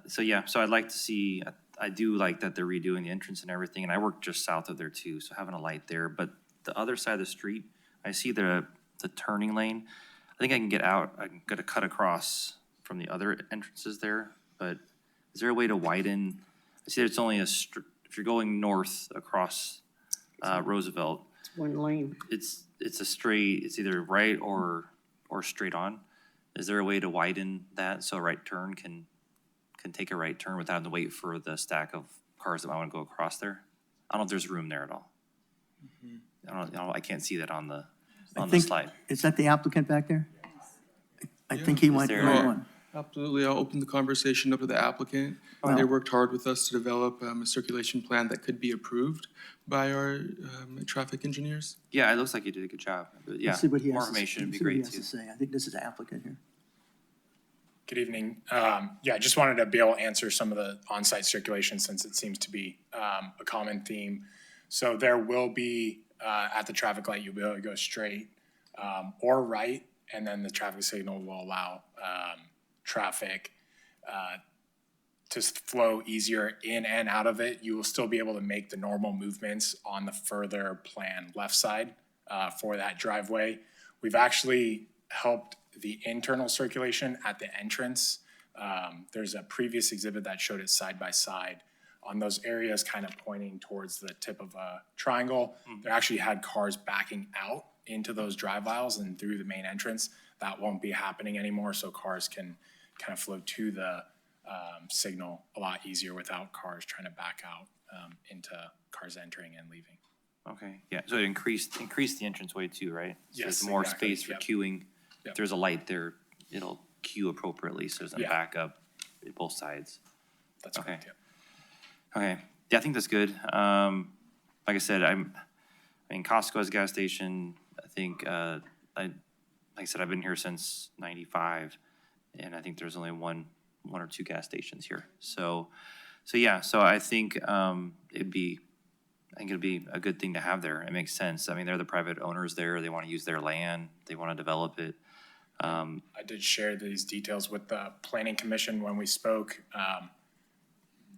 S22: so I'd like to see, I do like that they're redoing the entrance and everything. And I work just south of there too. So having a light there, but the other side of the street, I see the turning lane. I think I can get out. I'm gonna cut across from the other entrances there, but is there a way to widen? I see it's only if you're going north across Roosevelt.
S16: It's one lane.
S22: It's a straight, it's either right or straight on. Is there a way to widen that so a right turn can take a right turn without having to wait for the stack of cars that might want to go across there? I don't know if there's room there at all. I can't see that on the slide.
S3: Is that the applicant back there? I think he went.
S19: Absolutely, I'll open the conversation up to the applicant. They worked hard with us to develop a circulation plan that could be approved by our traffic engineers.
S22: Yeah, it looks like you did a good job. But yeah,
S3: Let's see what he has
S22: more
S3: to-
S22: information would be
S3: see what he
S22: great
S3: has
S22: too.
S3: to say. I think this is the applicant here.
S23: Good evening. Yeah, I just wanted to be able to answer some of the on-site circulation since it seems to be a common theme. So there will be, at the traffic light, you'll be able to go straight or right, and then the traffic signal will allow traffic to flow easier in and out of it. You will still be able to make the normal movements on the further planned left side for that driveway. We've actually helped the internal circulation at the entrance There's a previous exhibit that showed it side by side. On those areas kind of pointing towards the tip of a triangle, there actually had cars backing out into those drive aisles and through the main entrance. That won't be happening anymore, so cars can kind of flow to the signal a lot easier without cars trying to back out into cars entering and leaving.
S22: Okay, yeah, so it increased the entranceway too, right? So
S23: Yes,
S22: there's more
S23: exactly,
S22: space for
S23: yep.
S22: queuing.
S23: Yep.
S22: If there's a light there, it'll queue appropriately, so it doesn't
S23: Yeah.
S22: back up at both sides.
S23: That's
S22: Okay.
S23: correct, yep.
S22: Okay, yeah, I think that's good. Like I said, I mean, Costco has a gas station. I think, like I said, I've been here since '95, and I think there's only one or two gas stations here. So yeah, so I think it'd be a good thing to have there. It makes sense. I mean, they're the private owners there. They want to use their land. They want to develop it.
S23: I did share these details with the Planning Commission when we spoke.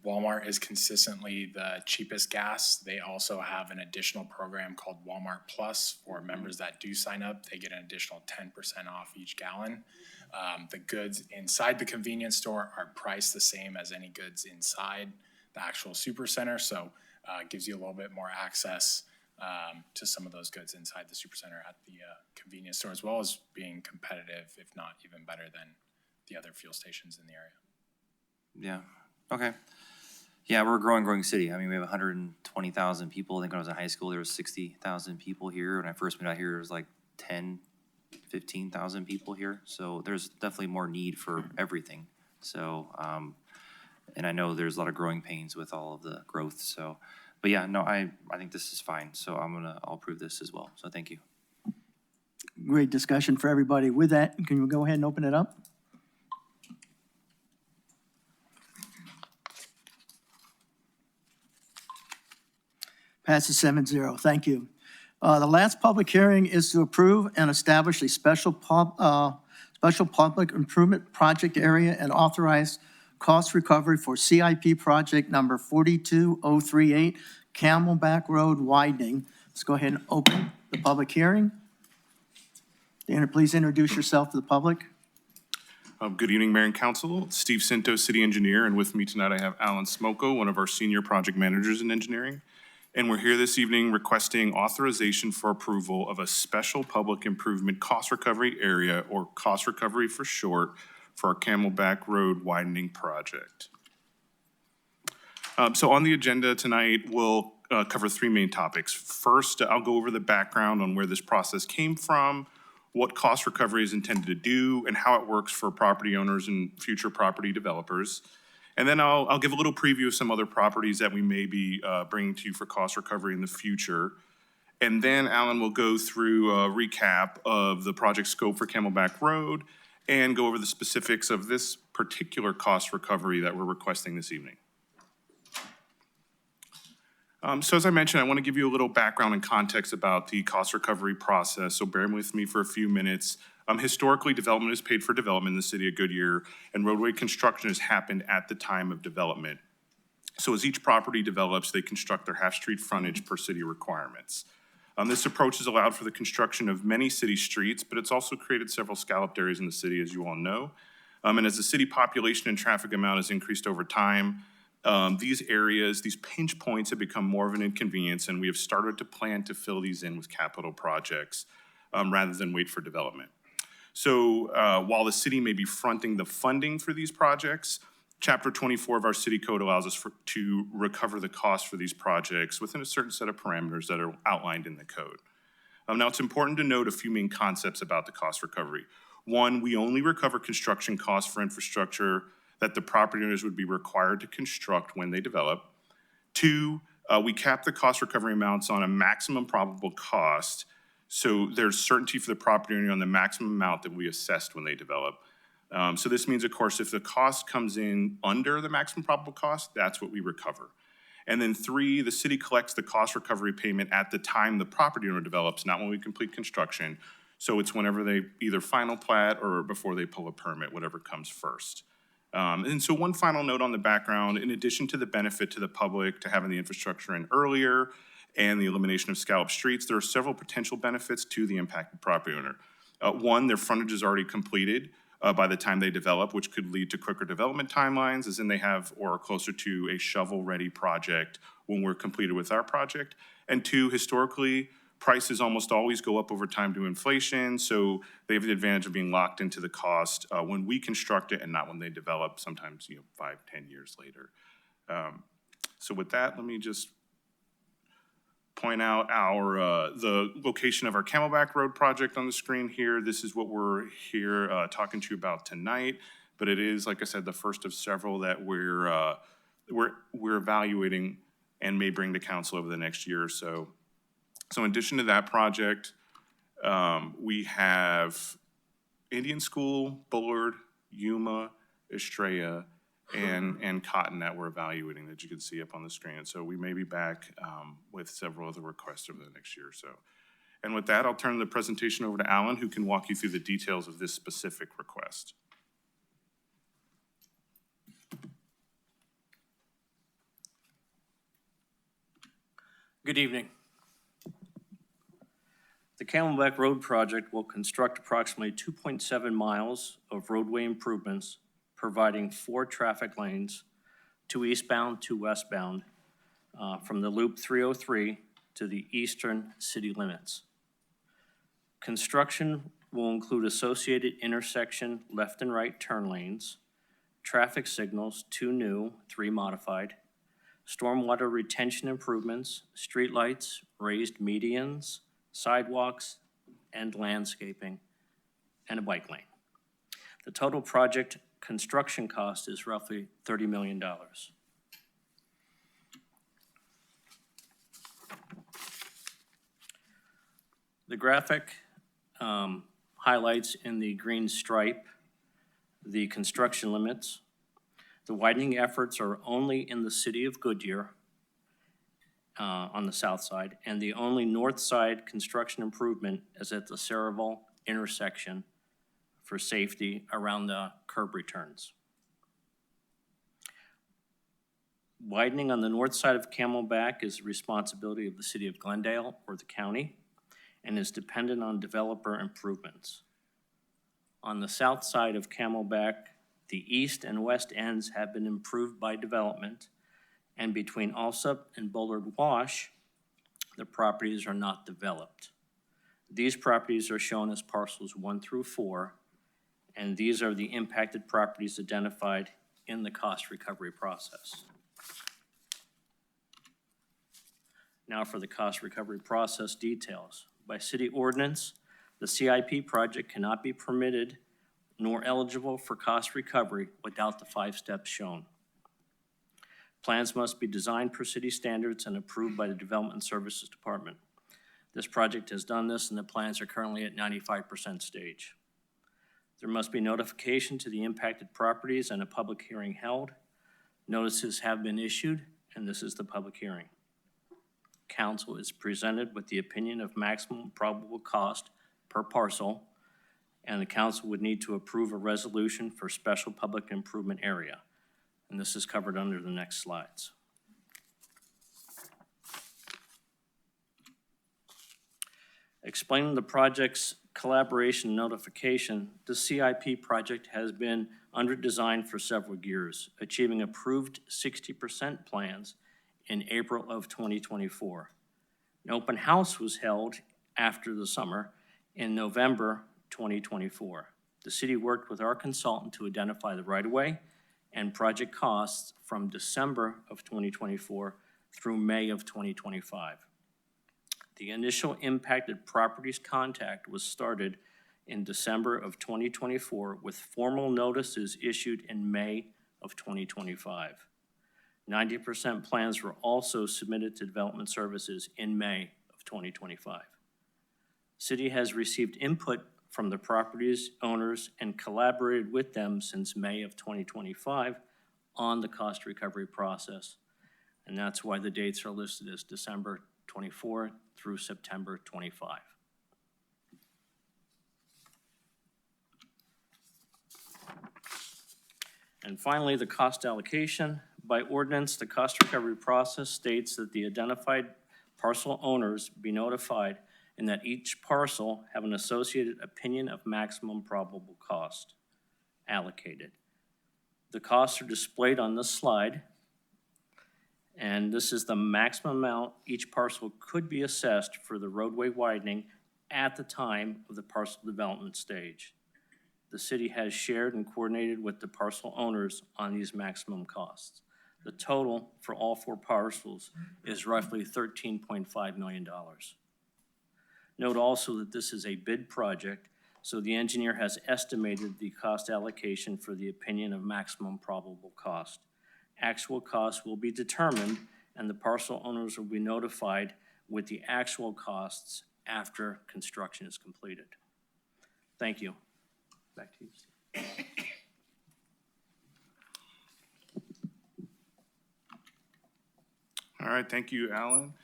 S23: Walmart is consistently the cheapest gas. They also have an additional program called Walmart Plus for members that do sign up. They get an additional 10% off each gallon. The goods inside the convenience store are priced the same as any goods inside the actual supercenter, so it gives you a little bit more access to some of those goods inside the supercenter at the convenience store, as well as being competitive, if not even better than the other fuel stations in the area.
S22: Yeah, okay. Yeah, we're a growing city. I mean, we have 120,000 people. I think when I was in high school, there was 60,000 people here. When I first moved out here, there was like 15,000 people here. So there's definitely more need for everything. So, and I know there's a lot of growing pains with all of the growth. So, but yeah, no, I think this is fine. So I'll approve this as well. So thank you.
S3: Great discussion for everybody. With that, can we go ahead and open it up? Passes 7-0. Thank you. The last public hearing is to approve and establish a special public improvement project area and authorize cost recovery for CIP project number 42038, Camelback Road widening. Let's go ahead and open the public hearing. Dana, please introduce yourself to the public.
S4: Good evening, Mayor and Council. Steve Cinto, City Engineer, and with me tonight I have Alan Smoko, one of our Senior Project Managers in Engineering. And we're here this evening requesting authorization for approval of a special public improvement cost recovery area, or cost recovery for short, for our Camelback Road widening project. So on the agenda tonight, we'll cover three main topics. First, I'll go over the background on where this process came from, what cost recovery is intended to do, and how it works for property owners and future property developers. And then I'll give a little preview of some other properties that we may be bringing to you for cost recovery in the future. And then Alan will go through a recap of the project scope for Camelback Road and go over the specifics of this particular cost recovery that we're requesting this evening. So as I mentioned, I want to give you a little background and context about the cost recovery process, so bear with me for a few minutes. Historically, development is paid for development in the city of Goodyear, and roadway construction has happened at the time of development. So as each property develops, they construct their half-street frontage per city requirements. This approach has allowed for the construction of many city streets, but it's also created several scalloped areas in the city, as you all know. And as the city population and traffic amount has increased over time, these areas, these pinch points have become more of an inconvenience, and we have started to plan to fill these in with capital projects rather than wait for development. So while the city may be fronting the funding for these projects, Chapter 24 of our city code allows us to recover the cost for these projects within a certain set of parameters that are outlined in the code. Now, it's important to note a few main concepts about the cost recovery. One, we only recover construction costs for infrastructure that the property owners would be required to construct when they develop. Two, we cap the cost recovery amounts on a maximum probable cost, so there's certainty for the property owner on the maximum amount that we assessed when they develop. So this means, of course, if the cost comes in under the maximum probable cost, that's what we recover. And then three, the city collects the cost recovery payment at the time the property owner develops, not when we complete construction. So it's whenever they either final plat or before they pull a permit, whatever comes first. And so one final note on the background, in addition to the benefit to the public to having the infrastructure in earlier and the elimination of scalloped streets, there are several potential benefits to the impacted property owner. One, their frontage is already completed. by the time they develop, which could lead to quicker development timelines, as in they have or are closer to a shovel-ready project when we're completed with our project. And two, historically, prices almost always go up over time due to inflation, so they have the advantage of being locked into the cost when we construct it and not when they develop, sometimes 5-10 years later. So with that, let me just point out the location of our Camelback Road project on the screen here. This is what we're here talking to you about tonight, but it is, like I said, the first of several that we're evaluating and may bring to council over the next year or so. So in addition to that project, we have Indian School, Bullard, Yuma, Estrella, and Cotton that we're evaluating that you can see up on the screen. And so we may be back with several other requests over the next year or so. And with that, I'll turn the presentation over to Alan, who can walk you through the details of this specific request.
S5: Good evening. The Camelback Road project will construct approximately 2.7 miles of roadway improvements, providing 4 traffic lanes, 2 eastbound, 2 westbound, from the Loop 303 to the eastern city limits. Construction will include associated intersection left and right turn lanes, traffic signals, 2 new, 3 modified, stormwater retention improvements, streetlights, raised medians, sidewalks, and landscaping, and a bike lane. The total project construction cost is roughly $30 million. The graphic highlights in the green stripe the construction limits. The widening efforts are only in the city of Goodyear on the south side, and the only north side construction improvement is at the Saraval intersection for safety around the curb returns. Widening on the north side of Camelback is the responsibility of the city of Glendale or the county and is dependent on developer improvements. On the south side of Camelback, the east and west ends have been improved by development, and between Alsop and Bullard Wash, the properties are not developed. These properties are shown as parcels 1 through 4, and these are the impacted properties identified in the cost recovery process. Now for the cost recovery process details. By city ordinance, the CIP project cannot be permitted nor eligible for cost recovery without the 5 steps shown. Plans must be designed per city standards and approved by the Development Services Department. This project has done this, and the plans are currently at 95% stage. There must be notification to the impacted properties and a public hearing held. Notices have been issued, and this is the public hearing. Council is presented with the opinion of maximum probable cost per parcel, and the council would need to approve a resolution for special public improvement area. And this is covered under the next slides. Explaining the project's collaboration notification, the CIP project has been under design for several years, achieving approved 60% plans in April of 2024. An open house was held after the summer in November 2024. The city worked with our consultant to identify the right-of-way and project costs from December of 2024 through May of 2025. The initial impacted properties contact was started in December of 2024 with formal notices issued in May of 2025. 90% plans were also submitted to Development Services in May of 2025. City has received input from the properties owners and collaborated with them since May of 2025 on the cost recovery process. And that's why the dates are listed as December 24 through September 25. And finally, the cost allocation. By ordinance, the cost recovery process states that the identified parcel owners be notified and that each parcel have an associated opinion of maximum probable cost. allocated. The costs are displayed on this slide, and this is the maximum amount each parcel could be assessed for the roadway widening at the time of the parcel development stage. The city has shared and coordinated with the parcel owners on these maximum costs. The total for all 4 parcels is roughly $13.5 million. Note also that this is a bid project, so the engineer has estimated the cost allocation for the opinion of maximum probable cost. Actual costs will be determined, and the parcel owners will be notified with the actual costs after construction is completed. Thank you. Back to you, Steve.
S4: All right, thank you, Alan.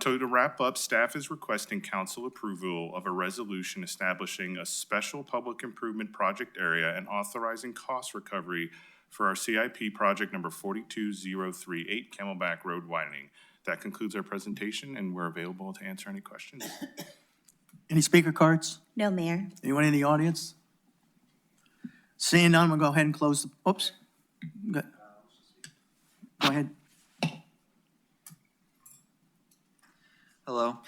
S4: To wrap up, staff is requesting council approval of a resolution establishing a special public improvement project area and authorizing cost recovery for our CIP project number 42038 Camelback Road widening. That concludes our presentation, and we're available to answer any questions.
S3: Any speaker cards?
S2: No, Mayor.
S3: Anyone in the audience? Seeing none, we'll go ahead and close the, oops. Go ahead.
S13: Hello.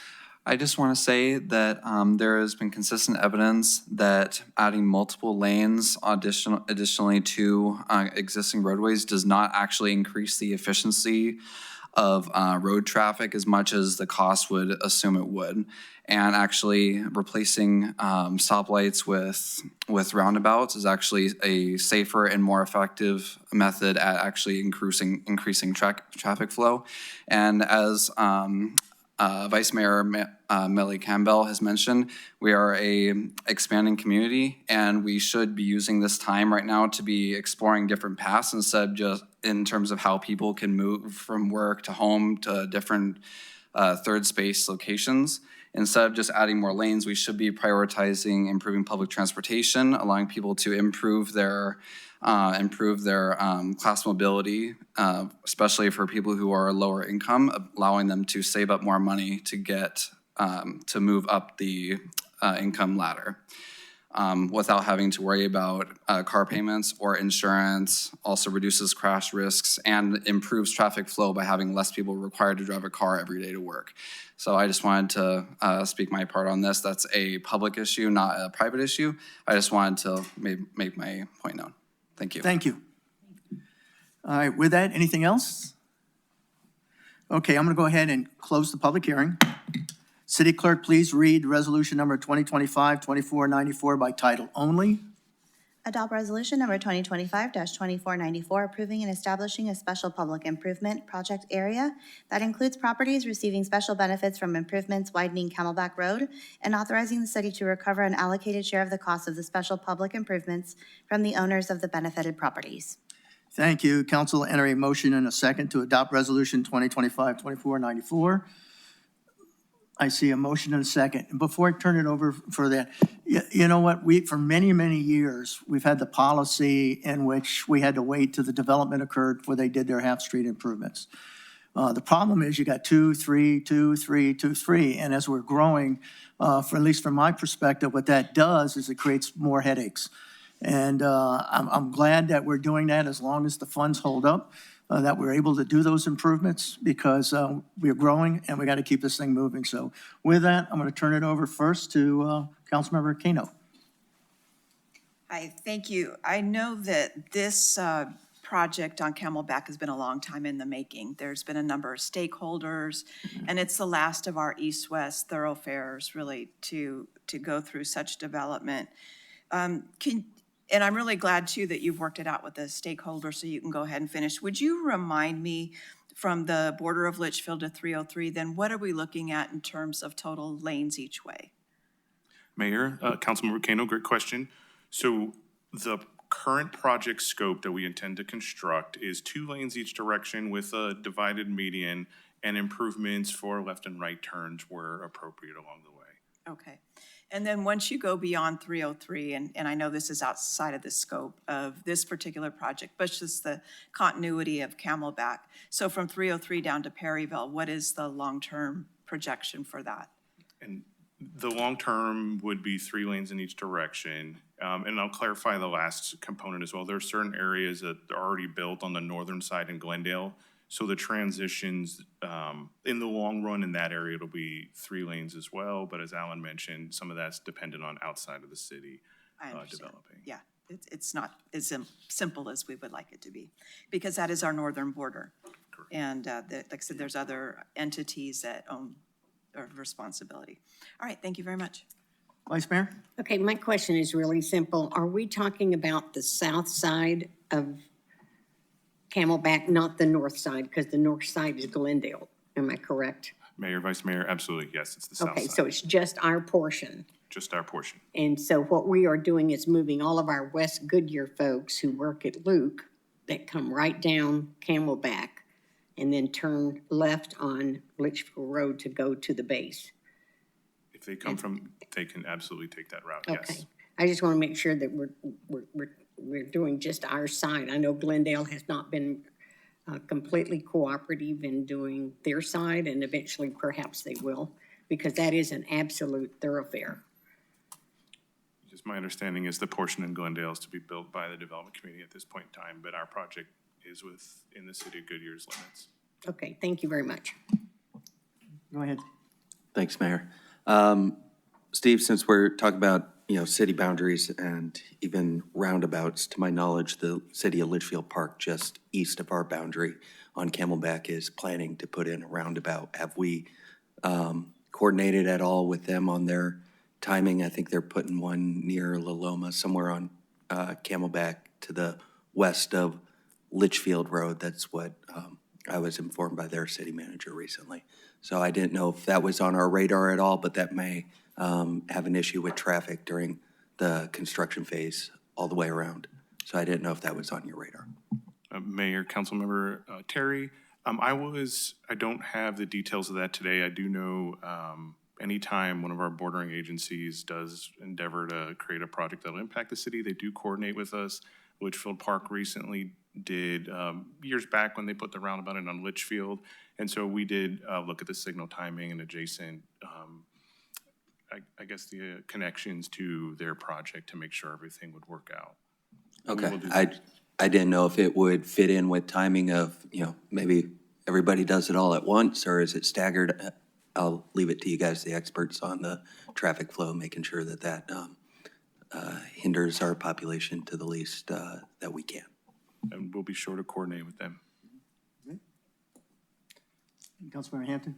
S13: I just want to say that there has been consistent evidence that adding multiple lanes additionally to existing roadways does not actually increase the efficiency of road traffic as much as the cost would assume it would. And actually replacing stoplights with roundabouts is actually a safer and more effective method at actually increasing traffic flow. And as Vice Mayor Melly Campbell has mentioned, we are a expanding community, and we should be using this time right now to be exploring different paths instead of just in terms of how people can move from work to home to different third space locations. Instead of just adding more lanes, we should be prioritizing improving public transportation, allowing people to improve their class mobility, especially for people who are lower income, allowing them to save up more money to get to move up the income ladder without having to worry about car payments or insurance. Also reduces crash risks and improves traffic flow by having less people required to drive a car every day to work. So I just wanted to speak my part on this. That's a public issue, not a private issue. I just wanted to make my point known. Thank you.
S3: Thank you. All right, with that, anything else? Okay, I'm going to go ahead and close the public hearing. City Clerk, please read resolution number 2025-2494 by title only.
S2: Adopt resolution number 2025-2494, approving and establishing a special public improvement project area that includes properties receiving special benefits from improvements widening Camelback Road, and authorizing the city to recover an allocated share of the cost of the special public improvements from the owners of the benefited properties.
S3: Thank you. Council, enter a motion and a second to adopt resolution 2025-2494. I see a motion and a second. And before I turn it over for that, you know what? For many, many years, we've had the policy in which we had to wait till the development occurred before they did their half-street improvements. The problem is you got 2, 3, 2, 3, 2, 3. And as we're growing, at least from my perspective, what that does is it creates more headaches. And I'm glad that we're doing that as long as the funds hold up. That we're able to do those improvements because we're growing and we got to keep this thing moving. So with that, I'm going to turn it over first to Councilmember Kano.
S21: Hi, thank you. I know that this project on Camelback has been a long time in the making. There's been a number of stakeholders, and it's the last of our east-west thoroughfares really to go through such development. And I'm really glad, too, that you've worked it out with the stakeholders so you can go ahead and finish. Would you remind me, from the border of Litchfield to 303, then what are we looking at in terms of total lanes each way?
S4: Mayor, Councilmember Kano, great question. So the current project scope that we intend to construct is 2 lanes each direction with a divided median and improvements for left and right turns where appropriate along the way.
S21: Okay. And then once you go beyond 303, and I know this is outside of the scope of this particular project, but just the continuity of Camelback. So from 303 down to Perryville, what is the long-term projection for that?
S4: And the long term would be 3 lanes in each direction. And I'll clarify the last component as well. There are certain areas that are already built on the northern side in Glendale. So the transitions, in the long run in that area, it'll be 3 lanes as well. But as Alan mentioned, some of that's dependent on outside of the city
S21: I understand.
S4: developing.
S21: Yeah, it's not as simple as we would like it to be, because that is our northern border. And like I said, there's other entities that own or responsibility. All right, thank you very much.
S3: Vice Mayor?
S16: Okay, my question is really simple. Are we talking about the south side of Camelback, not the north side? Because the north side is Glendale. Am I correct?
S4: Mayor, Vice Mayor, absolutely, yes, it's the south
S16: Okay,
S4: side.
S16: so it's just our portion.
S4: Just our portion.
S16: And so what we are doing is moving all of our West Goodyear folks who work at Luke that come right down Camelback and then turn left on Litchfield Road to go to the base.
S4: If they come from, they can absolutely take that route,
S16: Okay.
S4: yes.
S16: I just want to make sure that we're doing just our side. I know Glendale has not been completely cooperative in doing their side, and eventually perhaps they will, because that is an absolute thoroughfare.
S4: Just my understanding is the portion in Glendale is to be built by the development committee at this point in time, but our project is within the city of Goodyear's limits.
S16: Okay, thank you very much.
S3: Go ahead.
S1: Thanks, Mayor. Steve, since we're talking about, city boundaries and even roundabouts, to my knowledge, the city of Litchfield Park, just east of our boundary on Camelback, is planning to put in a roundabout. Have we coordinated at all with them on their timing? I think they're putting one near La Loma, somewhere on Camelback to the west of Litchfield Road. That's what I was informed by their city manager recently. So I didn't know if that was on our radar at all, but that may have an issue with traffic during the construction phase all the way around. So I didn't know if that was on your radar.
S4: Mayor, Councilmember Terry, I don't have the details of that today. I do know anytime one of our bordering agencies does endeavor to create a project that'll impact the city, they do coordinate with us. Litchfield Park recently did years back when they put the roundabout in on Litchfield. And so we did look at the signal timing and adjacent, I guess, the connections to their project to make sure everything would work out. And we
S1: Okay,
S4: will do that.
S1: I didn't know if it would fit in with timing of, maybe everybody does it all at once, or is it staggered? I'll leave it to you guys, the experts on the traffic flow, making sure that that hinders our population to the least that we can.
S4: And we'll be sure to coordinate with them.
S3: Councilmember Hampton?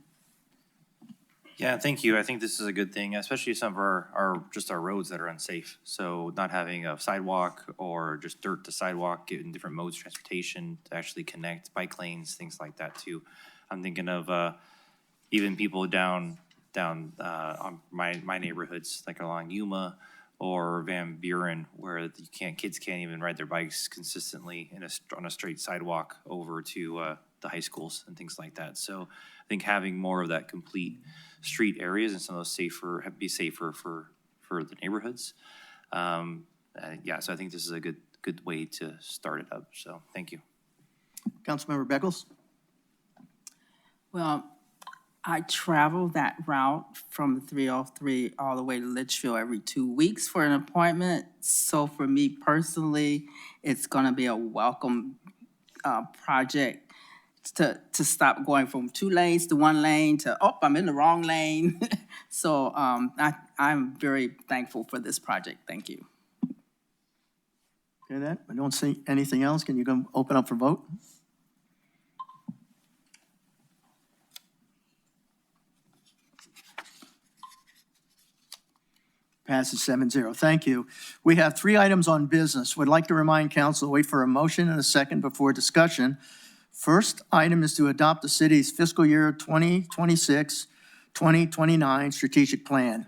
S22: Yeah, thank you. I think this is a good thing, especially some of our roads that are unsafe. So not having a sidewalk or just dirt to sidewalk, getting different modes of transportation to actually connect, bike lanes, things like that too. I'm thinking of even people down on my neighborhoods, like along Yuma or Van Buren, where kids can't even ride their bikes consistently on a straight sidewalk over to the high schools and things like that. So I think having more of that complete street areas and some of those be safer for the neighborhoods. Yeah, so I think this is a good way to start it up. So thank you.
S3: Councilmember Beckles?
S6: Well, I travel that route from 303 all the way to Litchfield every 2 weeks for an appointment. So for me personally, it's going to be a welcome project to stop going from 2 lanes to 1 lane to, I'm in the wrong lane. So I'm very thankful for this project. Thank you.
S3: Hear that? I don't see anything else. Can you go open up for vote? Passes 7-0. Thank you. We have 3 items on business. Would like to remind council to wait for a motion and a second before discussion. First item is to adopt the city's fiscal year 2026-2029 strategic plan.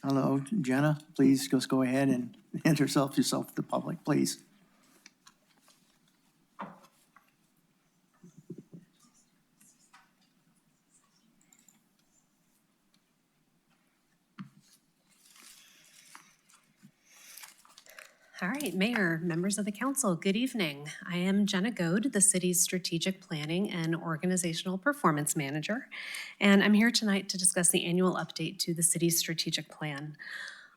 S3: Hello, Jenna. Please just go ahead and introduce yourself to the public, please.
S7: All right, Mayor, members of the council, good evening. I am Jenna Goad, the city's strategic planning and organizational performance manager, and I'm here tonight to discuss the annual update to the city's strategic plan.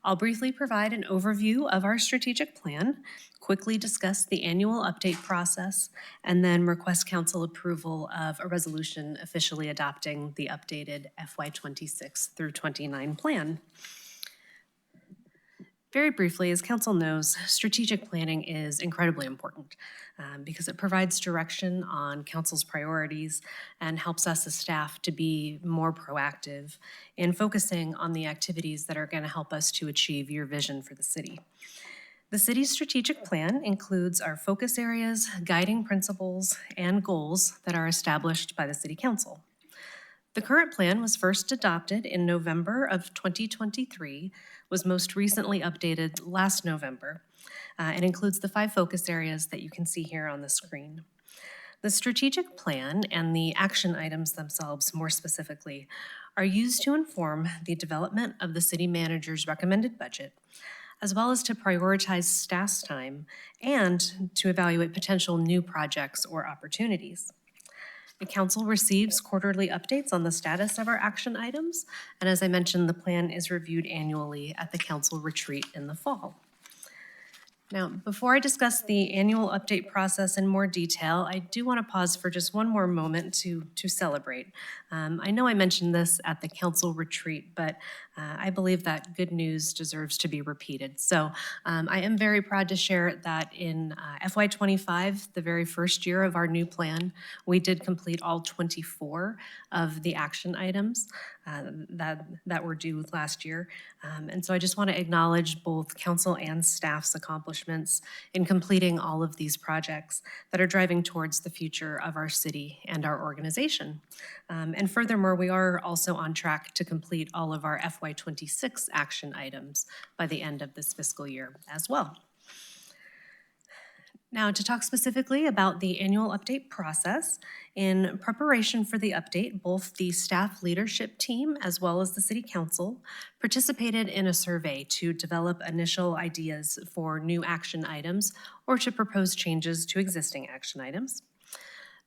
S7: I'll briefly provide an overview of our strategic plan, quickly discuss the annual update process, and then request council approval of a resolution officially adopting the updated FY26 through 29 plan. Very briefly, as council knows, strategic planning is incredibly important because it provides direction on council's priorities and helps us as staff to be more proactive in focusing on the activities that are going to help us to achieve your vision for the city. The city's strategic plan includes our focus areas, guiding principles, and goals that are established by the city council. The current plan was first adopted in November of 2023, was most recently updated last November, and includes the 5 focus areas that you can see here on the screen. The strategic plan and the action items themselves, more specifically, are used to inform the development of the city manager's recommended budget, as well as to prioritize staff's time and to evaluate potential new projects or opportunities. The council receives quarterly updates on the status of our action items, and as I mentioned, the plan is reviewed annually at the council retreat in the fall. Now, before I discuss the annual update process in more detail, I do want to pause for just one more moment to celebrate. I know I mentioned this at the council retreat, but I believe that good news deserves to be repeated. So I am very proud to share that in FY25, the very first year of our new plan, we did complete all 24 of the action items that were due last year. And so I just want to acknowledge both council and staff's accomplishments in completing all of these projects that are driving towards the future of our city and our organization. And furthermore, we are also on track to complete all of our FY26 action items by the end of this fiscal year as well. Now, to talk specifically about the annual update process, in preparation for the update, both the staff leadership team as well as the city council participated in a survey to develop initial ideas for new action items or to propose changes to existing action items.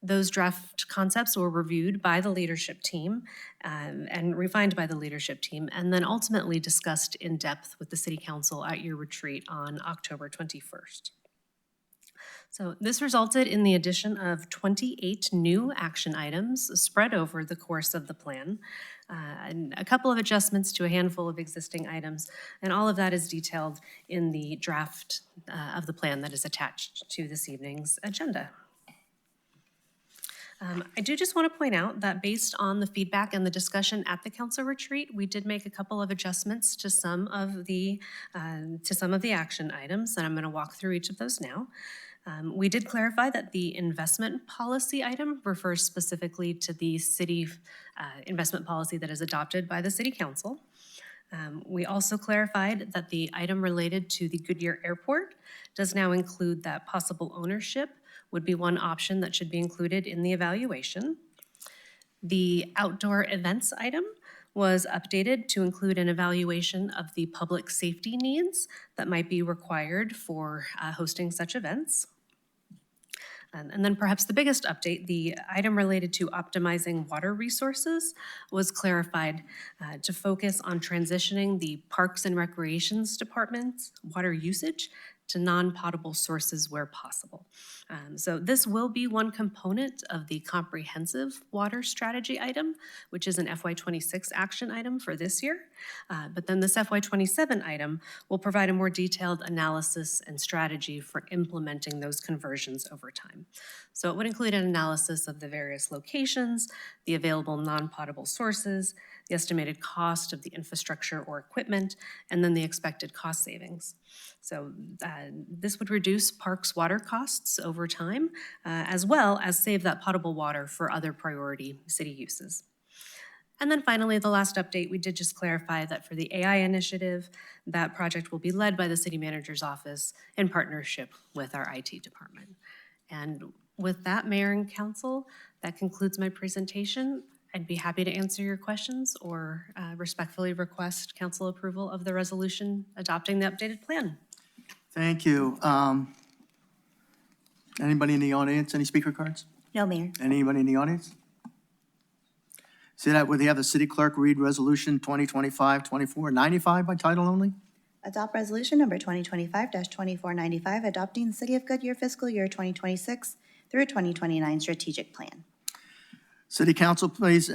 S7: Those draft concepts were reviewed by the leadership team and refined by the leadership team, and then ultimately discussed in depth with the city council at your retreat on October 21st. So this resulted in the addition of 28 new action items spread over the course of the plan, and a couple of adjustments to a handful of existing items, and all of that is detailed in the draft of the plan that is attached to this evening's agenda. I do just want to point out that based on the feedback and the discussion at the council retreat, we did make a couple of adjustments to some of the action items, and I'm going to walk through each of those now. We did clarify that the investment policy item refers specifically to the city investment policy that is adopted by the city council. We also clarified that the item related to the Goodyear Airport does now include that possible ownership would be one option that should be included in the evaluation. The outdoor events item was updated to include an evaluation of the public safety needs that might be required for hosting such events. And then perhaps the biggest update, the item related to optimizing water resources was clarified to focus on transitioning the Parks and Recreations Department's water usage to non-potable sources where possible. So this will be one component of the comprehensive water strategy item, which is an FY26 action item for this year. But then this FY27 item will provide a more detailed analysis and strategy for implementing those conversions over time. So it would include an analysis of the various locations, the available non-potable sources, the estimated cost of the infrastructure or equipment, and then the expected cost savings. So this would reduce parks' water costs over time, as well as save that potable water for other priority city uses. And then finally, the last update, we did just clarify that for the AI initiative, that project will be led by the city manager's office in partnership with our IT department. And with that, Mayor and Council, that concludes my presentation. I'd be happy to answer your questions or respectfully request council approval of the resolution adopting the updated plan.
S3: Thank you. Anybody in the audience, any speaker cards?
S2: No, Mayor.
S3: Anybody in the audience? See that, would they have the city clerk read Resolution 2025-2495 by title only?
S2: Adopt resolution number 2025-2495, adopting the City of Goodyear fiscal year 2026 through 2029 strategic plan.
S3: City Council, please,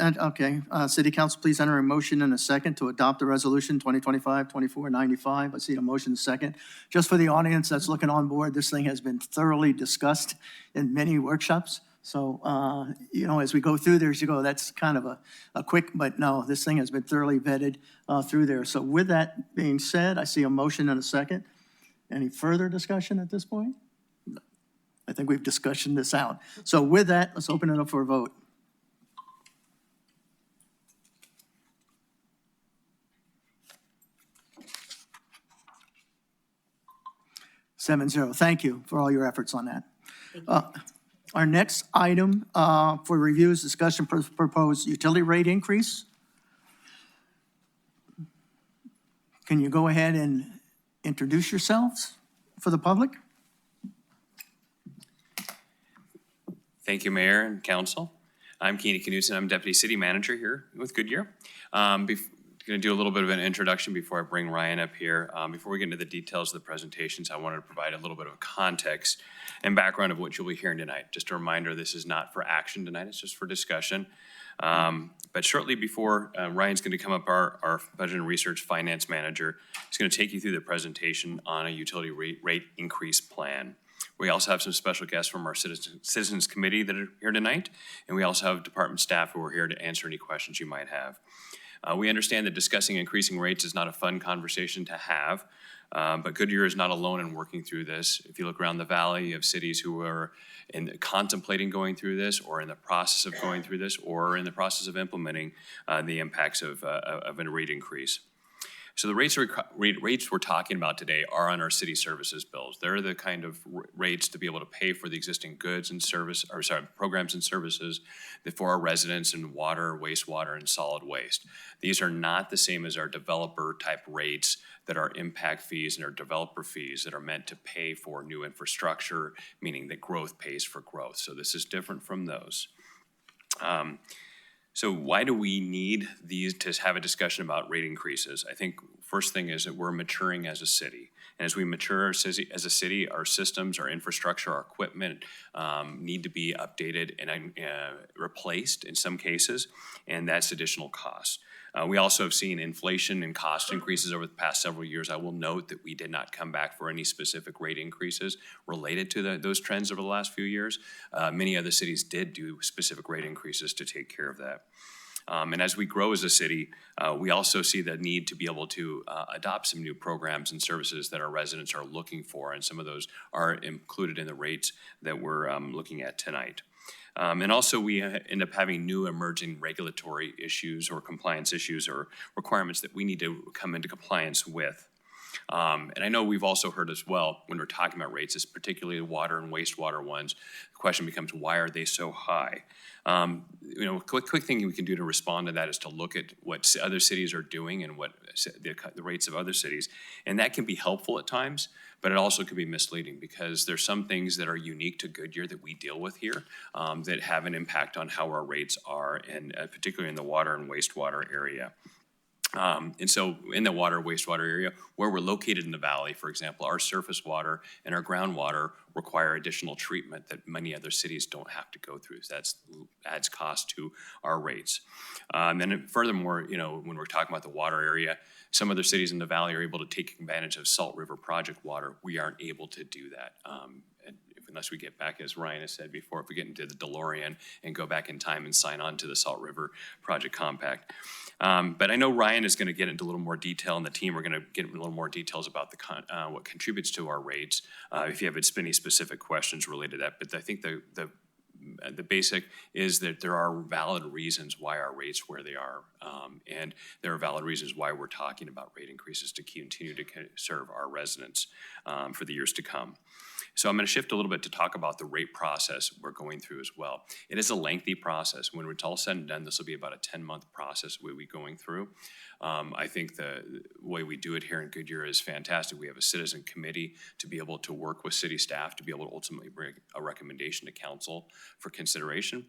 S3: City Council, please enter a motion and a second to adopt the resolution 2025-2495. I see a motion second. Just for the audience that's looking on board, this thing has been thoroughly discussed in many workshops. So, as we go through there, as you go, that's kind of a quick, but no, this thing has been thoroughly vetted through there. So with that being said, I see a motion and a second. Any further discussion at this point? No. I think we've discussed this out. So with that, let's open it up for a vote. 7-0. Thank you for all your efforts on that. Our next item for review is discussion proposed utility rate increase. Can you go ahead and introduce yourselves for the public?
S8: Thank you, Mayor and Council. I'm Keeney Knudsen. I'm Deputy City Manager here with Goodyear. Going to do a little bit of an introduction before I bring Ryan up here. Before we get into the details of the presentations, I wanted to provide a little bit of context and background of what you'll be hearing tonight. Just a reminder, this is not for action tonight, it's just for discussion. But shortly before, Ryan's going to come up, our Budget and Research Finance Manager is going to take you through the presentation on a utility rate increase plan. We also have some special guests from our Citizens Committee that are here tonight, and we also have department staff who are here to answer any questions you might have. We understand that discussing increasing rates is not a fun conversation to have, but Goodyear is not alone in working through this. If you look around the valley, you have cities who are contemplating going through this, or in the process of going through this, or in the process of implementing the impacts of a rate increase. So the rates we're talking about today are on our city services bills. They're the kind of rates to be able to pay for the existing goods and programs and services for our residents in water, wastewater, and solid waste. These are not the same as our developer type rates that are impact fees and our developer fees that are meant to pay for new infrastructure, meaning that growth pays for growth. So this is different from those. So why do we need these to have a discussion about rate increases? I think first thing is that we're maturing as a city. And as we mature as a city, our systems, our infrastructure, our equipment need to be updated and replaced in some cases, and that's additional costs. We also have seen inflation and cost increases over the past several years. I will note that we did not come back for any specific rate increases related to those trends over the last few years. Many other cities did do specific rate increases to take care of that. And as we grow as a city, we also see the need to be able to adopt some new programs and services that our residents are looking for, and some of those are included in the rates that we're looking at tonight. And also we end up having new emerging regulatory issues or compliance issues or requirements that we need to come into compliance with. And I know we've also heard as well, when we're talking about rates, particularly water and wastewater ones, the question becomes, why are they so high? Quick thing we can do to respond to that is to look at what other cities are doing and what the rates of other cities. And that can be helpful at times, but it also can be misleading because there's some things that are unique to Goodyear that we deal with here that have an impact on how our rates are, and particularly in the water and wastewater area. And so in the water wastewater area, where we're located in the valley, for example, our surface water and our groundwater require additional treatment that many other cities don't have to go through. So that adds cost to our rates. And then furthermore, when we're talking about the water area, some other cities in the valley are able to take advantage of Salt River Project water. We aren't able to do that. Unless we get back, as Ryan has said before, if we get into the DeLorean and go back in time and sign on to the Salt River Project Compact. But I know Ryan is going to get into a little more detail, and the team are going to get into a little more details about what contributes to our rates, if you have any specific questions related to that. But I think the basic is that there are valid reasons why our rates where they are, and there are valid reasons why we're talking about rate increases to continue to serve our residents for the years to come. So I'm going to shift a little bit to talk about the rate process we're going through as well. It is a lengthy process. When it's all said and done, this will be about a 10-month process we'll be going through. I think the way we do it here in Goodyear is fantastic. We have a citizen committee to be able to work with city staff to be able to ultimately bring a recommendation to council for consideration.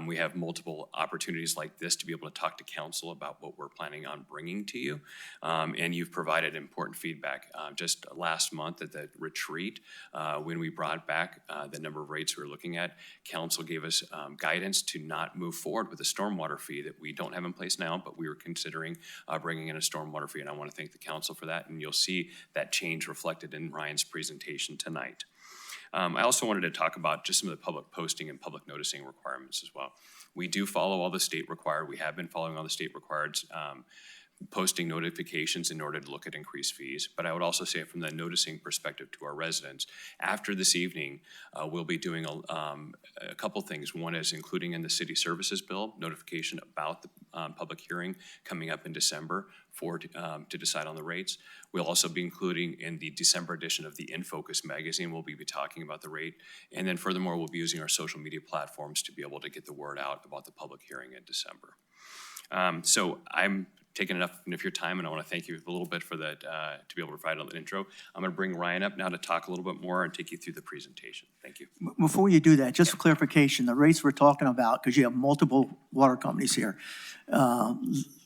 S8: We have multiple opportunities like this to be able to talk to council about what we're planning on bringing to you. And you've provided important feedback. Just last month at the retreat, when we brought back the number of rates we were looking at, council gave us guidance to not move forward with a stormwater fee that we don't have in place now, but we were considering bringing in a stormwater fee, and I want to thank the council for that, and you'll see that change reflected in Ryan's presentation tonight. I also wanted to talk about just some of the public posting and public noticing requirements as well. We do follow all the state required, we have been following all the state required posting notifications in order to look at increased fees. But I would also say from the noticing perspective to our residents, after this evening, we'll be doing a couple things. One is including in the city services bill notification about the public hearing coming up in December to decide on the rates. We'll also be including in the December edition of the In Focus magazine, we'll be talking about the rate. And then furthermore, we'll be using our social media platforms to be able to get the word out about the public hearing in December. So I'm taking enough of your time, and I want to thank you a little bit for that, to be able to provide an intro. I'm going to bring Ryan up now to talk a little bit more and take you through the presentation. Thank you.
S3: Before you do that, just for clarification, the rates we're talking about, because you have multiple water companies here,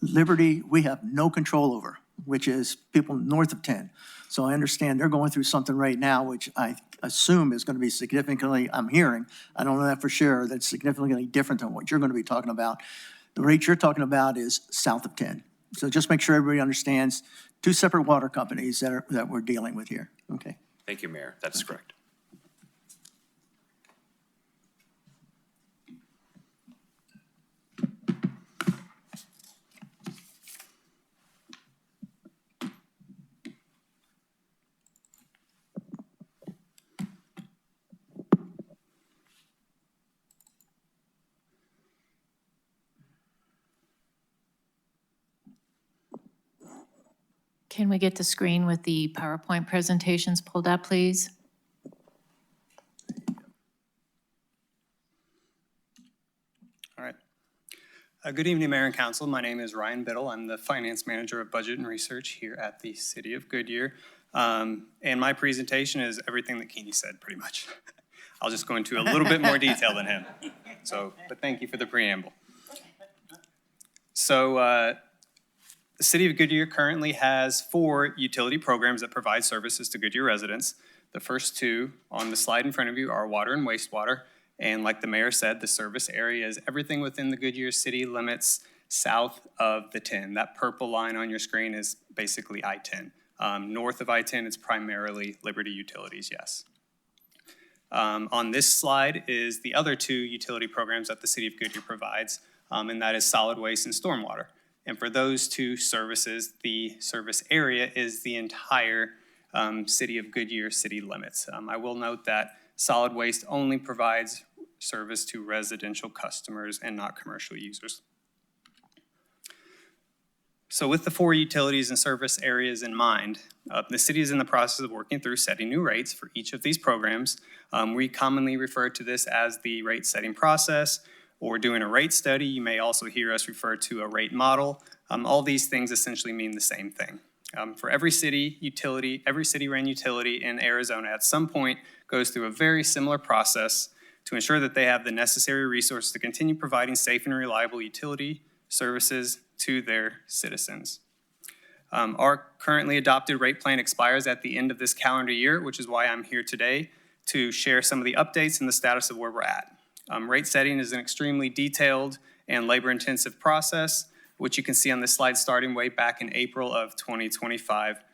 S3: Liberty, we have no control over, which is people north of 10. So I understand they're going through something right now, which I assume is going to be significantly, I'm hearing, I don't know that for sure, that's significantly different than what you're going to be talking about. The rate you're talking about is south of 10. So just make sure everybody understands, two separate water companies that we're dealing with here. Okay.
S8: Thank you, Mayor. That's correct.
S15: Can we get the screen with the PowerPoint presentations pulled up, please?
S9: All right. Good evening, Mayor and Council. My name is Ryan Biddle. I'm the Finance Manager of Budget and Research here at the City of Goodyear. And my presentation is everything that Keeney said, pretty much. I'll just go into a little bit more detail than him. But thank you for the preamble. So, the City of Goodyear currently has 4 utility programs that provide services to Goodyear residents. The first 2 on the slide in front of you are water and wastewater. And like the mayor said, the service area is everything within the Goodyear city limits south of the 10. That purple line on your screen is basically I-10. North of I-10, it's primarily Liberty Utilities, yes. On this slide is the other 2 utility programs that the City of Goodyear provides, and that is solid waste and stormwater. And for those 2 services, the service area is the entire City of Goodyear city limits. I will note that solid waste only provides service to residential customers and not commercial users. So with the 4 utilities and service areas in mind, the city is in the process of working through setting new rates for each of these programs. We commonly refer to this as the rate setting process, or doing a rate study. You may also hear us refer to a rate model. All these things essentially mean the same thing. For every city utility, every city-run utility in Arizona at some point goes through a very similar process to ensure that they have the necessary resources to continue providing safe and reliable utility services to their citizens. Our currently adopted rate plan expires at the end of this calendar year, which is why I'm here today to share some of the updates and the status of where we're at. Rate setting is an extremely detailed and labor-intensive process, which you can see on this slide starting way back in April of 2025.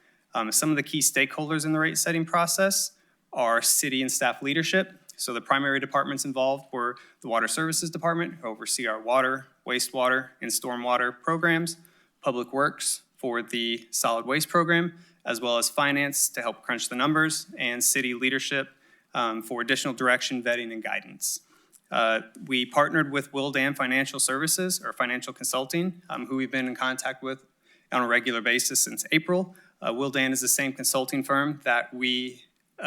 S9: Some of the key stakeholders in the rate setting process are city and staff leadership. So the primary departments involved were the Water Services Department, who oversee our water, wastewater, and stormwater programs, Public Works for the solid waste program, as well as finance to help crunch the numbers, and city leadership for additional direction, vetting, and guidance. We partnered with Willdan Financial Services, or Financial Consulting, who we've been in contact with on a regular basis since April. Willdan is the same consulting firm that we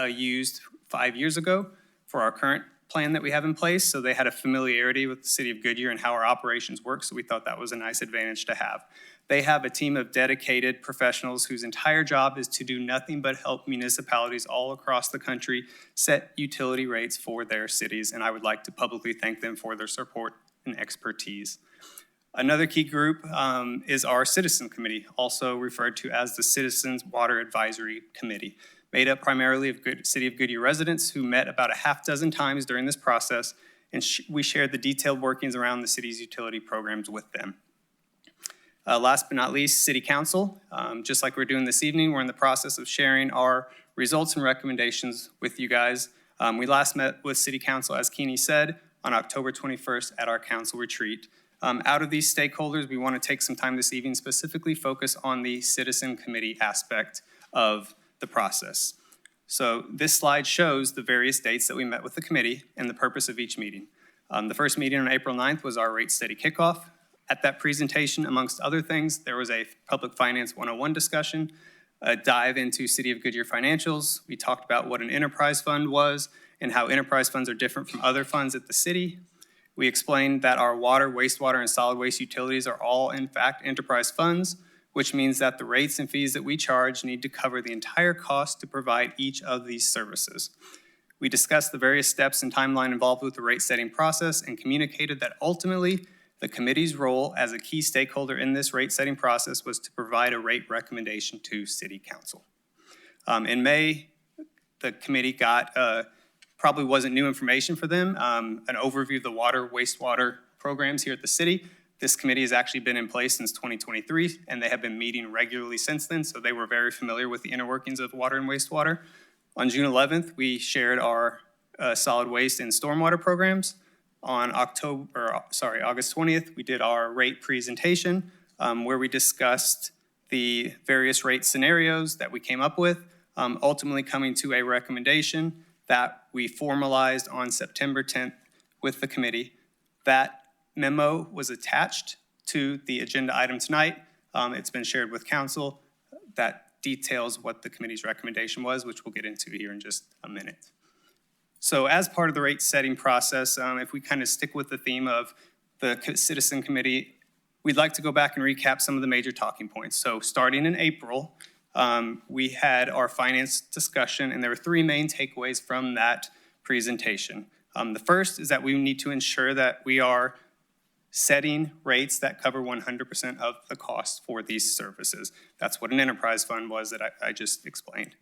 S9: used 5 years ago for our current plan that we have in place, so they had a familiarity with the city of Goodyear and how our operations work, so we thought that was a nice advantage to have. They have a team of dedicated professionals whose entire job is to do nothing but help municipalities all across the country set utility rates for their cities, and I would like to publicly thank them for their support and expertise. Another key group is our Citizen Committee, also referred to as the Citizens Water Advisory Committee, made up primarily of City of Goodyear residents who met about a half dozen times during this process, and we shared the detailed workings around the city's utility programs with them. Last but not least, City Council. Just like we're doing this evening, we're in the process of sharing our results and recommendations with you guys. We last met with City Council, as Keeney said, on October 21st at our council retreat. Out of these stakeholders, we want to take some time this evening, specifically focus on the Citizen Committee aspect of the process. So this slide shows the various dates that we met with the committee and the purpose of each meeting. The first meeting on April 9th was our rate study kickoff. At that presentation, amongst other things, there was a Public Finance 101 discussion, a dive into City of Goodyear financials. We talked about what an enterprise fund was and how enterprise funds are different from other funds at the city. We explained that our water, wastewater, and solid waste utilities are all, in fact, enterprise funds, which means that the rates and fees that we charge need to cover the entire cost to provide each of these services. We discussed the various steps and timeline involved with the rate setting process and communicated that ultimately the committee's role as a key stakeholder in this rate setting process was to provide a rate recommendation to City Council. In May, the committee got, probably wasn't new information for them, an overview of the water, wastewater programs here at the city. This committee has actually been in place since 2023, and they have been meeting regularly since then, so they were very familiar with the inner workings of water and wastewater. On June 11th, we shared our solid waste and stormwater programs. On August 20th, we did our rate presentation where we discussed the various rate scenarios that we came up with, ultimately coming to a recommendation that we formalized on September 10th with the committee. That memo was attached to the agenda item tonight. It's been shared with council. That details what the committee's recommendation was, which we'll get into here in just a minute. So as part of the rate setting process, if we kind of stick with the theme of the Citizen Committee, we'd like to go back and recap some of the major talking points. So starting in April, we had our finance discussion, and there were three main takeaways from that presentation. The first is that we need to ensure that we are setting rates that cover 100% of the cost for these services. That's what an enterprise fund was that I just explained.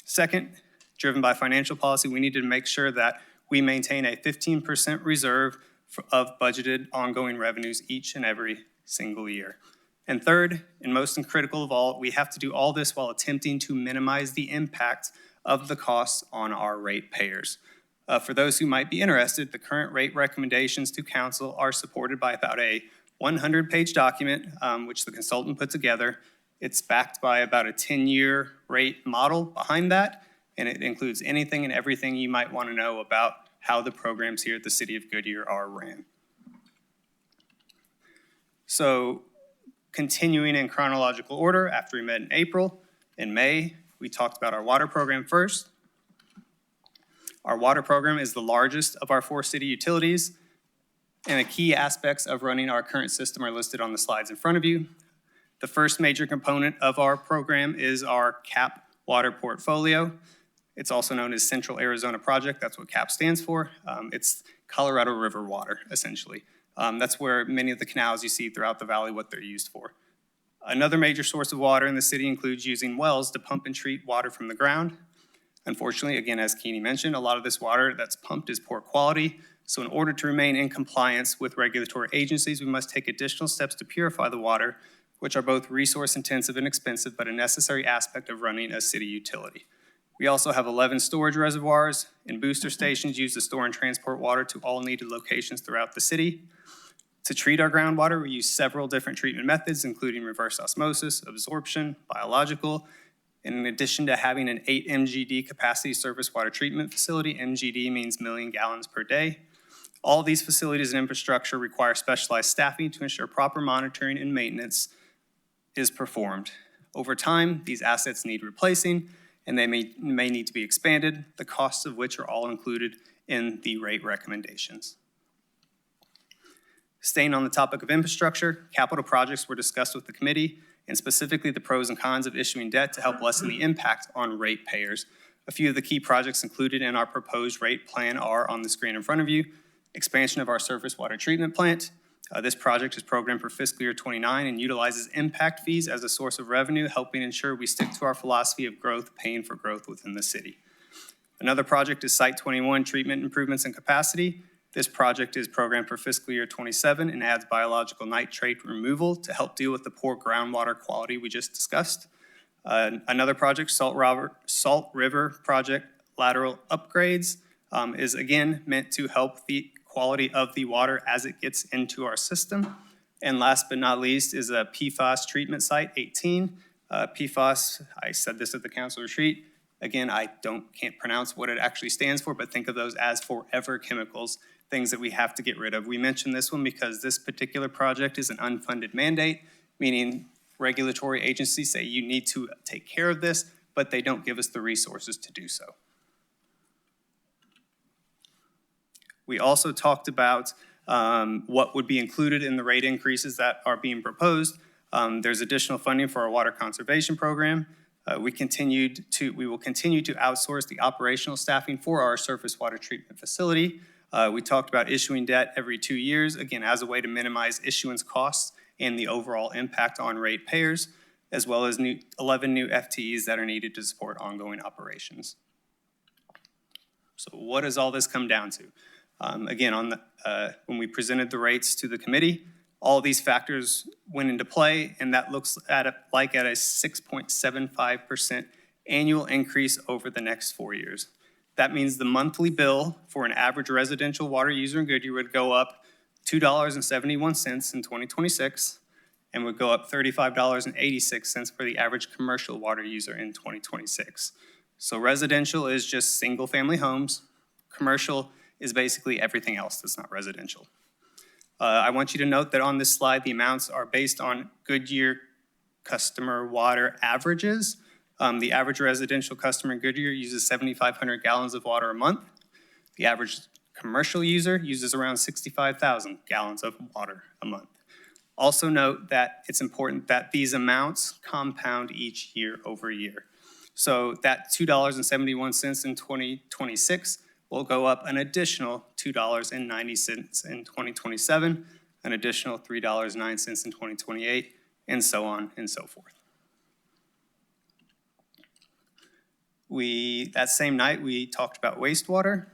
S9: Second, driven by financial policy, we need to make sure that we maintain a 15% reserve of budgeted ongoing revenues each and every single year. And third, and most critical of all, we have to do all this while attempting to minimize the impact of the costs on our ratepayers. For those who might be interested, the current rate recommendations to council are supported by about a 100-page document, which the consultant put together. It's backed by about a 10-year rate model behind that, and it includes anything and everything you might want to know about how the programs here at the City of Goodyear are ran. So continuing in chronological order, after we met in April, in May, we talked about our water program first. Our water program is the largest of our 4 city utilities, and the key aspects of running our current system are listed on the slides in front of you. The first major component of our program is our CAP water portfolio. It's also known as Central Arizona Project. That's what CAP stands for. It's Colorado River water, essentially. That's where many of the canals you see throughout the valley, what they're used for. Another major source of water in the city includes using wells to pump and treat water from the ground. Unfortunately, again, as Keeney mentioned, a lot of this water that's pumped is poor quality. So in order to remain in compliance with regulatory agencies, we must take additional steps to purify the water, which are both resource intensive and expensive, but a necessary aspect of running a city utility. We also have 11 storage reservoirs and booster stations used to store and transport water to all needed locations throughout the city. To treat our groundwater, we use several different treatment methods, including reverse osmosis, absorption, biological, and in addition to having an 8 MGD capacity surface water treatment facility, MGD means million gallons per day. All these facilities and infrastructure require specialized staffing to ensure proper monitoring and maintenance is performed. Over time, these assets need replacing, and they may need to be expanded, the costs of which are all included in the rate recommendations. Staying on the topic of infrastructure, capital projects were discussed with the committee, and specifically the pros and cons of issuing debt to help lessen the impact on ratepayers. A few of the key projects included in our proposed rate plan are on the screen in front of you. Expansion of our surface water treatment plant. This project is programmed for fiscal year '29 and utilizes impact fees as a source of revenue, helping ensure we stick to our philosophy of growth, paying for growth within the city. Another project is Site 21 treatment improvements and capacity. This project is programmed for fiscal year '27 and adds biological nitrate removal to help deal with the poor groundwater quality we just discussed. Another project, Salt River Project lateral upgrades, is again meant to help the quality of the water as it gets into our system. And last but not least is a PFAS treatment site 18. PFAS, I said this at the council retreat. Again, I can't pronounce what it actually stands for, but think of those as forever chemicals, things that we have to get rid of. We mentioned this one because this particular project is an unfunded mandate, meaning regulatory agencies say you need to take care of this, but they don't give us the resources to do so. We also talked about what would be included in the rate increases that are being proposed. There's additional funding for our water conservation program. We will continue to outsource the operational staffing for our surface water treatment facility. We talked about issuing debt every 2 years, again, as a way to minimize issuance costs and the overall impact on ratepayers, as well as 11 new FTEs that are needed to support ongoing operations. So what does all this come down to? Again, when we presented the rates to the committee, all these factors went into play, and that looks at a 6.75% annual increase over the next 4 years. That means the monthly bill for an average residential water user in Goodyear would go up $2.71 in 2026, and would go up $35.86 for the average commercial water user in 2026. So residential is just single-family homes. Commercial is basically everything else that's not residential. I want you to note that on this slide, the amounts are based on Goodyear customer water averages. The average residential customer in Goodyear uses 7,500 gallons of water a month. The average commercial user uses around 65,000 gallons of water a month. Also note that it's important that these amounts compound each year over year. So that $2.71 in 2026 will go up an additional $2.90 in 2027, an additional $3.09 in 2028, and so on and so forth. That same night, we talked about wastewater.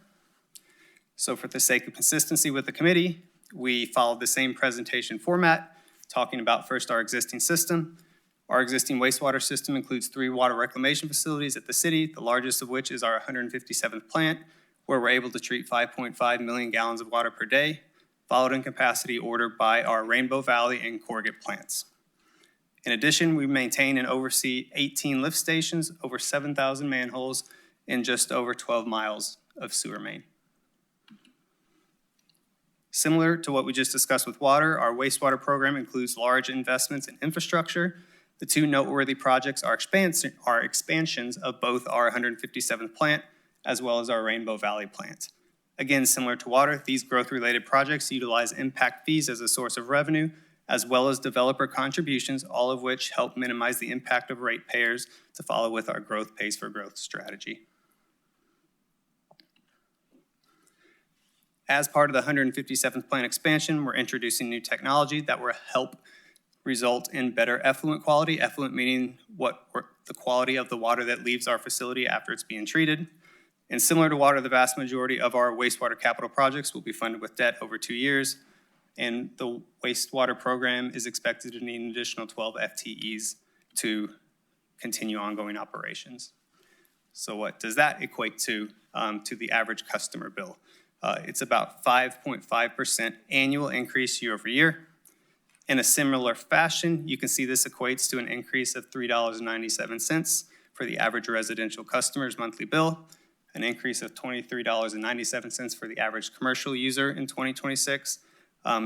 S9: So for the sake of consistency with the committee, we followed the same presentation format, talking about first our existing system. Our existing wastewater system includes 3 water reclamation facilities at the city, the largest of which is our 157th plant, where we're able to treat 5.5 million gallons of water per day, followed in capacity ordered by our Rainbow Valley and Corrugate plants. In addition, we maintain and oversee 18 lift stations, over 7,000 manholes, and just over 12 miles of sewer main. Similar to what we just discussed with water, our wastewater program includes large investments in infrastructure. The 2 noteworthy projects are expansions of both our 157th plant as well as our Rainbow Valley plant. Again, similar to water, these growth-related projects utilize impact fees as a source of revenue, as well as developer contributions, all of which help minimize the impact of ratepayers to follow with our growth pays for growth strategy. As part of the 157th plant expansion, we're introducing new technology that will help result in better effluent quality. Effluent meaning the quality of the water that leaves our facility after it's being treated. And similar to water, the vast majority of our wastewater capital projects will be funded with debt over 2 years. And the wastewater program is expected to need an additional 12 FTEs to continue ongoing operations. So what does that equate to the average customer bill? It's about 5.5% annual increase year over year. In a similar fashion, you can see this equates to an increase of $3.97 for the average residential customer's monthly bill, an increase of $23.97 for the average commercial user in 2026.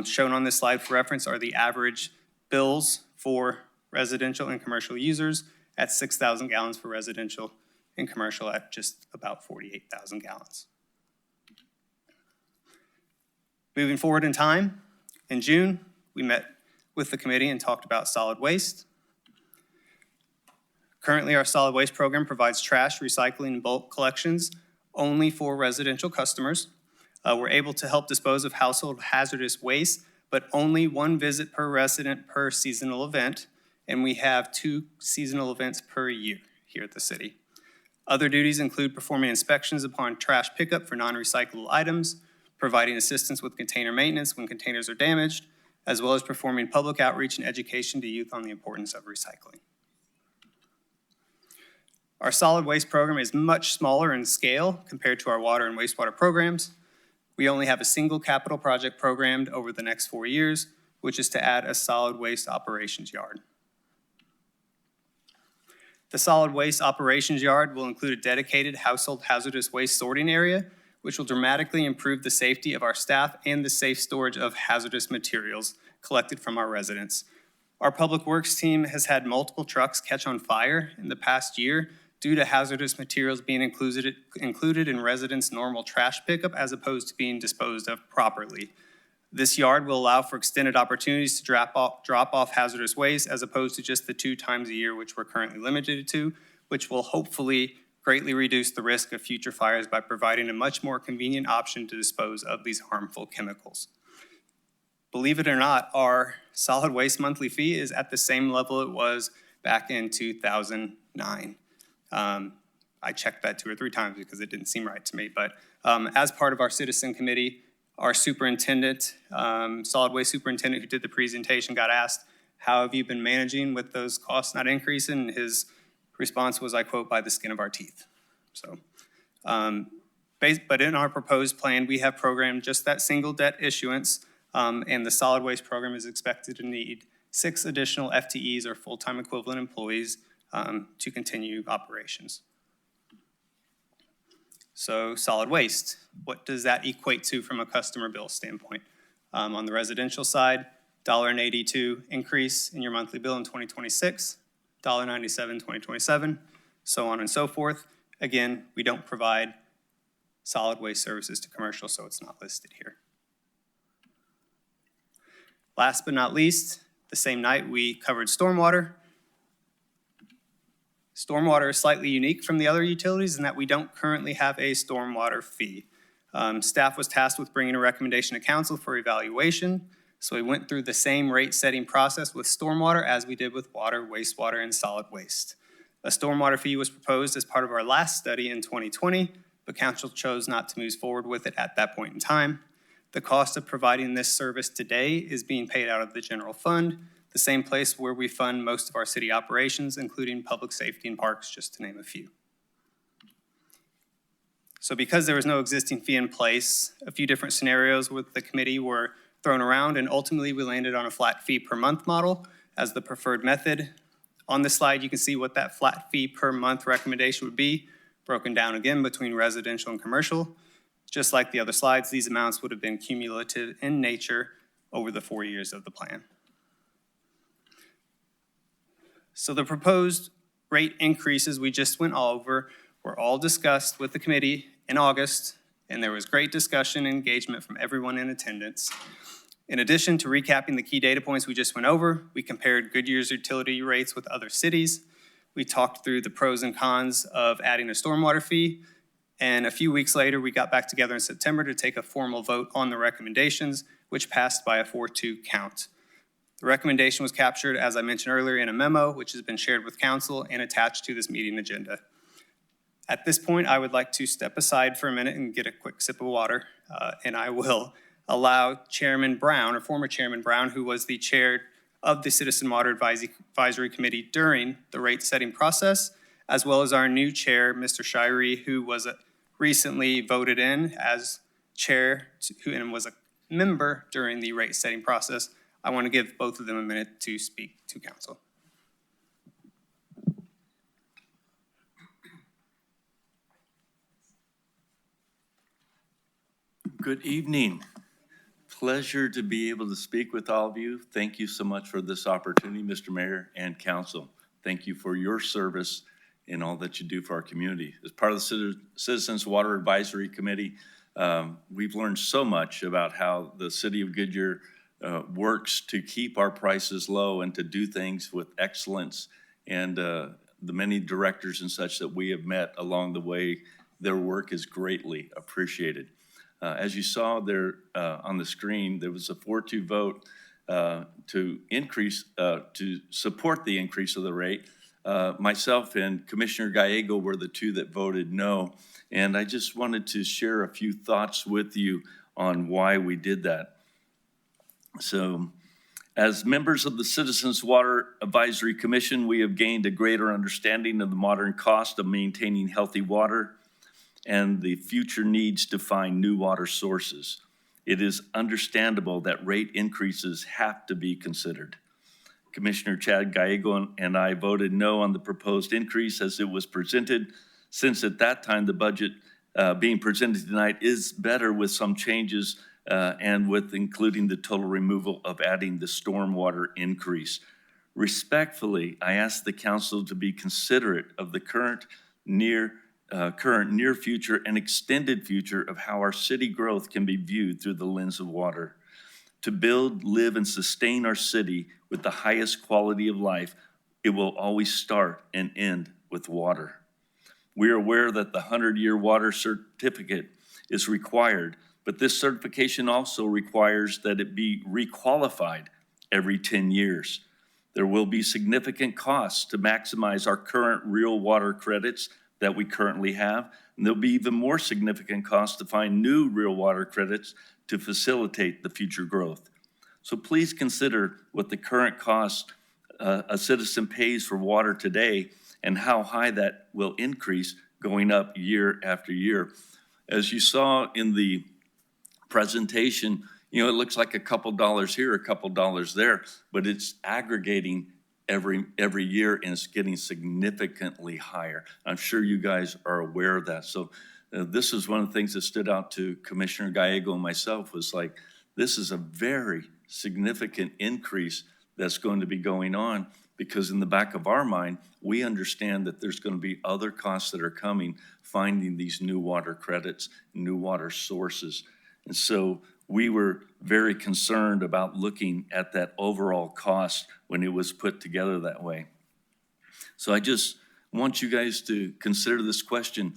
S9: Shown on this slide for reference are the average bills for residential and commercial users at 6,000 gallons for residential and commercial at just about 48,000 gallons. Moving forward in time, in June, we met with the committee and talked about solid waste. Currently, our solid waste program provides trash, recycling, and bulk collections only for residential customers. We're able to help dispose of household hazardous waste, but only one visit per resident per seasonal event, and we have 2 seasonal events per year here at the city. Other duties include performing inspections upon trash pickup for non-recyclable items, providing assistance with container maintenance when containers are damaged, as well as performing public outreach and education to youth on the importance of recycling. Our solid waste program is much smaller in scale compared to our water and wastewater programs. We only have a single capital project programmed over the next 4 years, which is to add a solid waste operations yard. The solid waste operations yard will include a dedicated household hazardous waste sorting area, which will dramatically improve the safety of our staff and the safe storage of hazardous materials collected from our residents. Our Public Works team has had multiple trucks catch on fire in the past year due to hazardous materials being included in residents' normal trash pickup as opposed to being disposed of properly. This yard will allow for extended opportunities to drop off hazardous waste as opposed to just the 2 times a year which we're currently limited to, which will hopefully greatly reduce the risk of future fires by providing a much more convenient option to dispose of these harmful chemicals. Believe it or not, our solid waste monthly fee is at the same level it was back in 2009. I checked that 2 or 3 times because it didn't seem right to me, but as part of our citizen committee, our superintendent, solid waste superintendent who did the presentation got asked, how have you been managing with those costs not increasing? And his response was, I quote, by the skin of our teeth. So, but in our proposed plan, we have programmed just that single debt issuance, and the solid waste program is expected to need 6 additional FTEs or full-time equivalent employees to continue operations. So solid waste, what does that equate to from a customer bill standpoint? On the residential side, $1.82 increase in your monthly bill in 2026, $1.97 in 2027, so on and so forth. Again, we don't provide solid waste services to commercial, so it's not listed here. Last but not least, the same night we covered stormwater. Stormwater is slightly unique from the other utilities in that we don't currently have a stormwater fee. Staff was tasked with bringing a recommendation to council for evaluation, so we went through the same rate-setting process with stormwater as we did with water, wastewater, and solid waste. A stormwater fee was proposed as part of our last study in 2020, but council chose not to move forward with it at that point in time. The cost of providing this service today is being paid out of the general fund, the same place where we fund most of our city operations, including public safety and parks, just to name a few. So because there was no existing fee in place, a few different scenarios with the committee were thrown around, and ultimately we landed on a flat fee per month model as the preferred method. On this slide, you can see what that flat fee per month recommendation would be, broken down again between residential and commercial. Just like the other slides, these amounts would have been cumulative in nature over the 4 years of the plan. So the proposed rate increases we just went over were all discussed with the committee in August, and there was great discussion and engagement from everyone in attendance. In addition to recapping the key data points we just went over, we compared Goodyear's utility rates with other cities. We talked through the pros and cons of adding a stormwater fee, and a few weeks later, we got back together in September to take a formal vote on the recommendations, which passed by a 4-2 count. The recommendation was captured, as I mentioned earlier, in a memo, which has been shared with council and attached to this meeting agenda. At this point, I would like to step aside for a minute and get a quick sip of water, and I will allow Chairman Brown, or former Chairman Brown, who was the chair of the Citizen Water Advisory Committee during the rate setting process, as well as our new chair, Mr. Shirey, who was recently voted in as chair and was a member during the rate setting process. I want to give both of them a minute to speak to council.
S10: Good evening. Pleasure to be able to speak with all of you. Thank you so much for this opportunity, Mr. Mayor and council. Thank you for your service and all that you do for our community. As part of the Citizens Water Advisory Committee, We've learned so much about how the city of Goodyear works to keep our prices low and to do things with excellence. And the many directors and such that we have met along the way, their work is greatly appreciated. As you saw there on the screen, there was a 4-2 vote to support the increase of the rate. Myself and Commissioner Gallego were the two that voted no. And I just wanted to share a few thoughts with you on why we did that. So, as members of the Citizens Water Advisory Commission, we have gained a greater understanding of the modern cost of maintaining healthy water and the future needs to find new water sources. It is understandable that rate increases have to be considered. Commissioner Chad Gallego and I voted no on the proposed increase as it was presented, since at that time the budget being presented tonight is better with some changes and with including the total removal of adding the stormwater increase. Respectfully, I ask the council to be considerate of the current, near future, and extended future of how our city growth can be viewed through the lens of water. To build, live, and sustain our city with the highest quality of life, it will always start and end with water. We are aware that the 100-year water certificate is required, but this certification also requires that it be requalified every 10 years. There will be significant costs to maximize our current real water credits that we currently have, and there'll be even more significant costs to find new real water credits to facilitate the future growth. So please consider what the current cost a citizen pays for water today and how high that will increase going up year after year. As you saw in the presentation, it looks like a couple dollars here, a couple dollars there, but it's aggregating every year, and it's getting significantly higher. I'm sure you guys are aware of that. So this is one of the things that stood out to Commissioner Gallego and myself, was like, this is a very significant increase that's going to be going on, because in the back of our mind, we understand that there's going to be other costs that are coming, finding these new water credits, new water sources. And so we were very concerned about looking at that overall cost when it was put together that way. So I just want you guys to consider this question.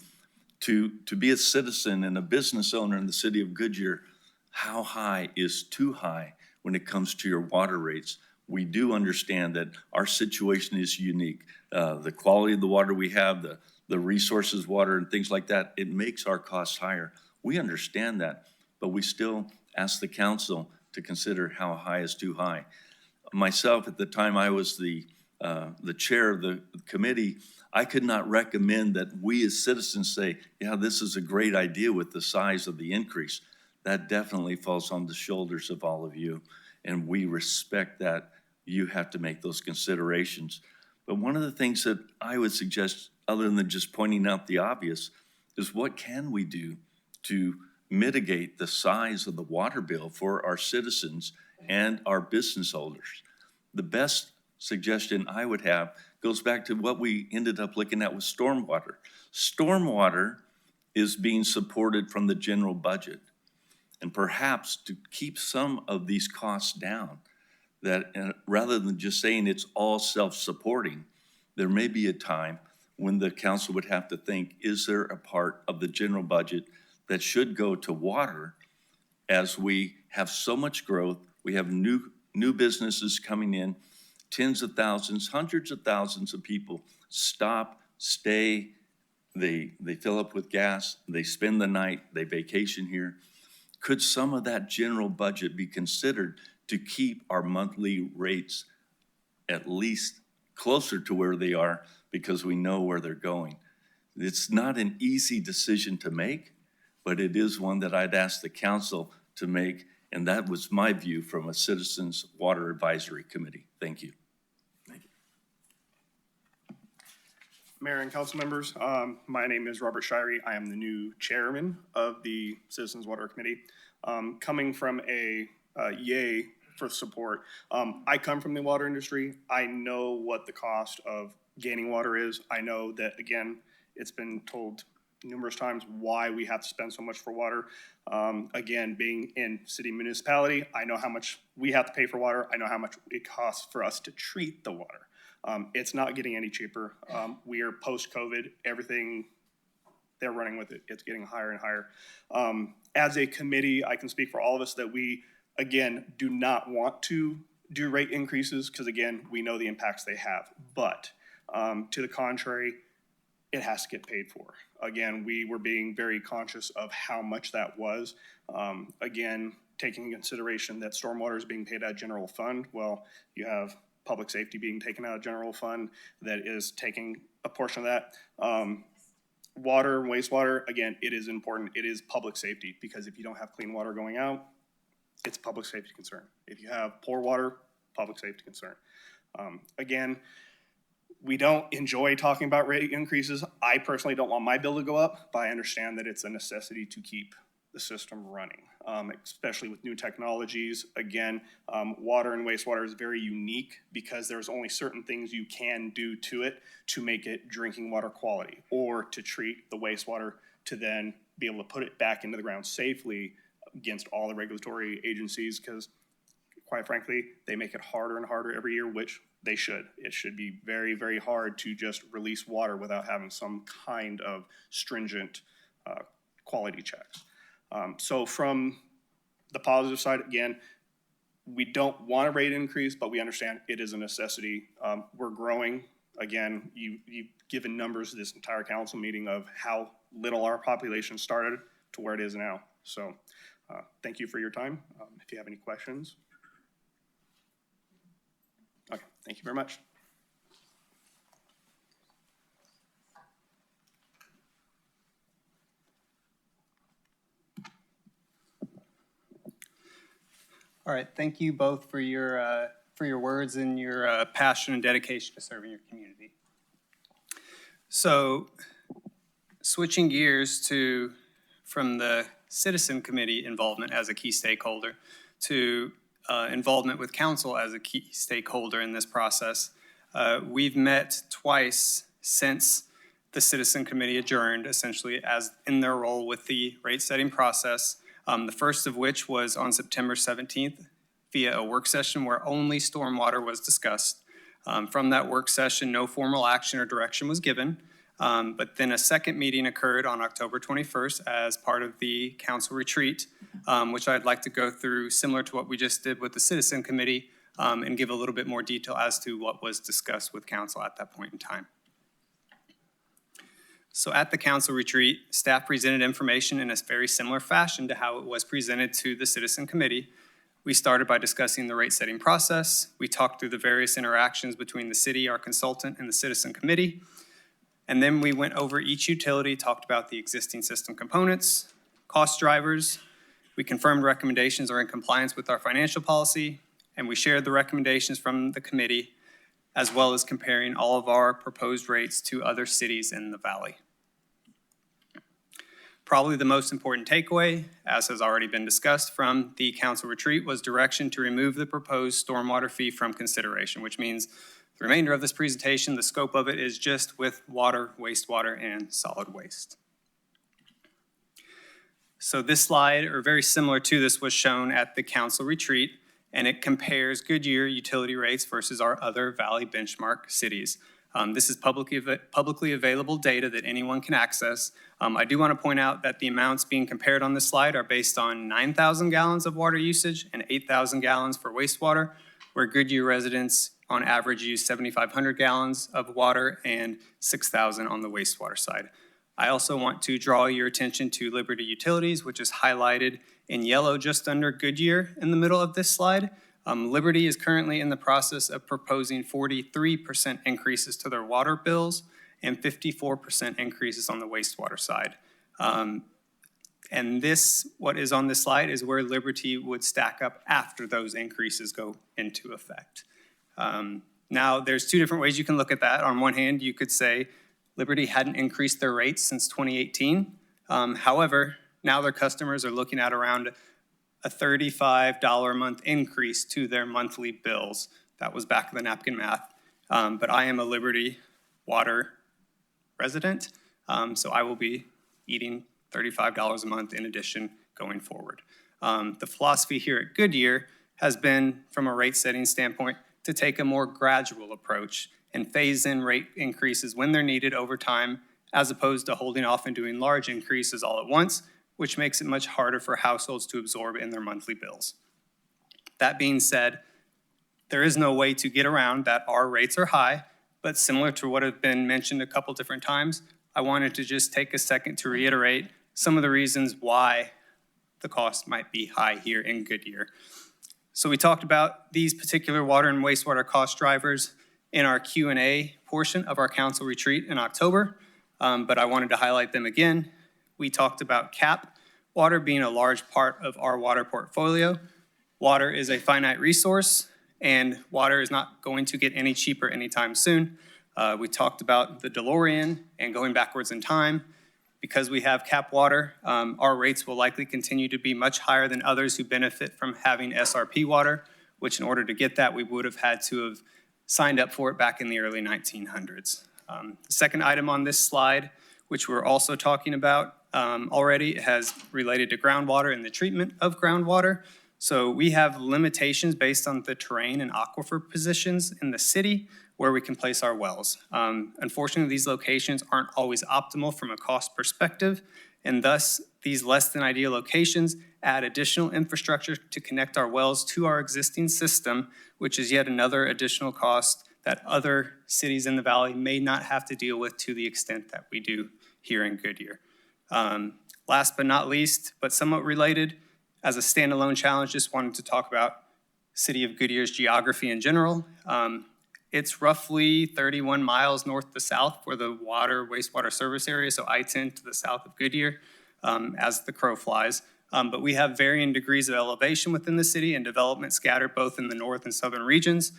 S10: To be a citizen and a business owner in the city of Goodyear, how high is too high when it comes to your water rates? We do understand that our situation is unique. The quality of the water we have, the resources, water, and things like that, it makes our costs higher. We understand that, but we still ask the council to consider how high is too high. Myself, at the time I was the chair of the committee, I could not recommend that we as citizens say, yeah, this is a great idea with the size of the increase. That definitely falls on the shoulders of all of you, and we respect that. You have to make those considerations. But one of the things that I would suggest, other than just pointing out the obvious, is what can we do to mitigate the size of the water bill for our citizens and our business owners? The best suggestion I would have goes back to what we ended up looking at with stormwater. Stormwater is being supported from the general budget. And perhaps to keep some of these costs down, that rather than just saying it's all self-supporting, there may be a time when the council would have to think, is there a part of the general budget that should go to water, as we have so much growth, we have new businesses coming in, tens of thousands, hundreds of thousands of people stop, stay, they fill up with gas, they spend the night, they vacation here. Could some of that general budget be considered to keep our monthly rates at least closer to where they are, because we know where they're going? It's not an easy decision to make, but it is one that I'd ask the council to make, and that was my view from a Citizens Water Advisory Committee. Thank you.
S4: Mayor and council members, my name is Robert Shirey. I am the new chairman of the Citizens Water Committee. Coming from a yay for support, I come from the water industry. I know what the cost of gaining water is. I know that, again, it's been told
S12: numerous times why we have to spend so much for water. Again, being in city municipality, I know how much we have to pay for water. I know how much it costs for us to treat the water. It's not getting any cheaper. We are post-COVID, everything they're running with it. It's getting higher and higher. As a committee, I can speak for all of us that we, again, do not want to do rate increases because, again, we know the impacts they have. But to the contrary, it has to get paid for. Again, we were being very conscious of how much that was. Again, taking into consideration that stormwater is being paid out of general fund. Well, you have public safety being taken out of general fund that is taking a portion of that. Water, wastewater, again, it is important. It is public safety because if you don't have clean water going out, it's a public safety concern. If you have poor water, public safety concern. Again, we don't enjoy talking about rate increases. I personally don't want my bill to go up, but I understand that it's a necessity to keep the system running, especially with new technologies. Again, water and wastewater is very unique because there's only certain things you can do to it to make it drinking water quality or to treat the wastewater to then be able to put it back into the ground safely against all the regulatory agencies because quite frankly, they make it harder and harder every year, which they should. It should be very, very hard to just release water without having some kind of stringent quality checks. So from the positive side, again, we don't want a rate increase, but we understand it is a necessity. We're growing. Again, you've given numbers this entire council meeting of how little our population started to where it is now. So thank you for your time. If you have any questions. Okay, thank you very much.
S9: All right, thank you both for your words and your passion and dedication to serving your community. So, switching gears from the citizen committee involvement as a key stakeholder to involvement with council as a key stakeholder in this process. We've met twice since the citizen committee adjourned, essentially as in their role with the rate setting process. The first of which was on September 17th via a work session where only stormwater was discussed. From that work session, no formal action or direction was given. But then a second meeting occurred on October 21st as part of the council retreat, which I'd like to go through similar to what we just did with the citizen committee and give a little bit more detail as to what was discussed with council at that point in time. So at the council retreat, staff presented information in a very similar fashion to how it was presented to the citizen committee. We started by discussing the rate setting process. We talked through the various interactions between the city, our consultant, and the citizen committee. And then we went over each utility, talked about the existing system components, cost drivers. We confirmed recommendations are in compliance with our financial policy, and we shared the recommendations from the committee, as well as comparing all of our proposed rates to other cities in the valley. Probably the most important takeaway, as has already been discussed from the council retreat, was direction to remove the proposed stormwater fee from consideration, which means the remainder of this presentation, the scope of it is just with water, wastewater, and solid waste. So this slide, or very similar to this, was shown at the council retreat, and it compares Goodyear utility rates versus our other Valley benchmark cities. This is publicly available data that anyone can access. I do want to point out that the amounts being compared on this slide are based on 9,000 gallons of water usage and 8,000 gallons for wastewater, where Goodyear residents on average use 7,500 gallons of water and 6,000 on the wastewater side. I also want to draw your attention to Liberty Utilities, which is highlighted in yellow just under Goodyear in the middle of this slide. Liberty is currently in the process of proposing 43% increases to their water bills and 54% increases on the wastewater side. And this, what is on this slide, is where Liberty would stack up after those increases go into effect. Now, there's two different ways you can look at that. On one hand, you could say Liberty hadn't increased their rates since 2018. However, now their customers are looking at around a $35 a month increase to their monthly bills. That was back of the napkin math. But I am a Liberty Water resident, so I will be eating $35 a month in addition going forward. The philosophy here at Goodyear has been, from a rate setting standpoint, to take a more gradual approach and phase in rate increases when they're needed over time, as opposed to holding off and doing large increases all at once, which makes it much harder for households to absorb in their monthly bills. That being said, there is no way to get around that our rates are high, but similar to what have been mentioned a couple different times, I wanted to just take a second to reiterate some of the reasons why the cost might be high here in Goodyear. So we talked about these particular water and wastewater cost drivers in our Q&A portion of our council retreat in October, but I wanted to highlight them again. We talked about CAP, water being a large part of our water portfolio. Water is a finite resource, and water is not going to get any cheaper anytime soon. We talked about the DeLorean and going backwards in time. Because we have CAP water, our rates will likely continue to be much higher than others who benefit from having SRP water, which in order to get that, we would have had to have signed up for it back in the early 1900s. The second item on this slide, which we're also talking about already, has related to groundwater and the treatment of groundwater. So we have limitations based on the terrain and aquifer positions in the city where we can place our wells. Unfortunately, these locations aren't always optimal from a cost perspective, and thus these less than ideal locations add additional infrastructure to connect our wells to our existing system, which is yet another additional cost that other cities in the valley may not have to deal with to the extent that we do here in Goodyear. Last but not least, but somewhat related, as a standalone challenge, just wanted to talk about City of Goodyear's geography in general. It's roughly 31 miles north to south for the water wastewater service area, so I-10 to the south of Goodyear as the crow flies. But we have varying degrees of elevation within the city and development scattered both in the north and southern regions.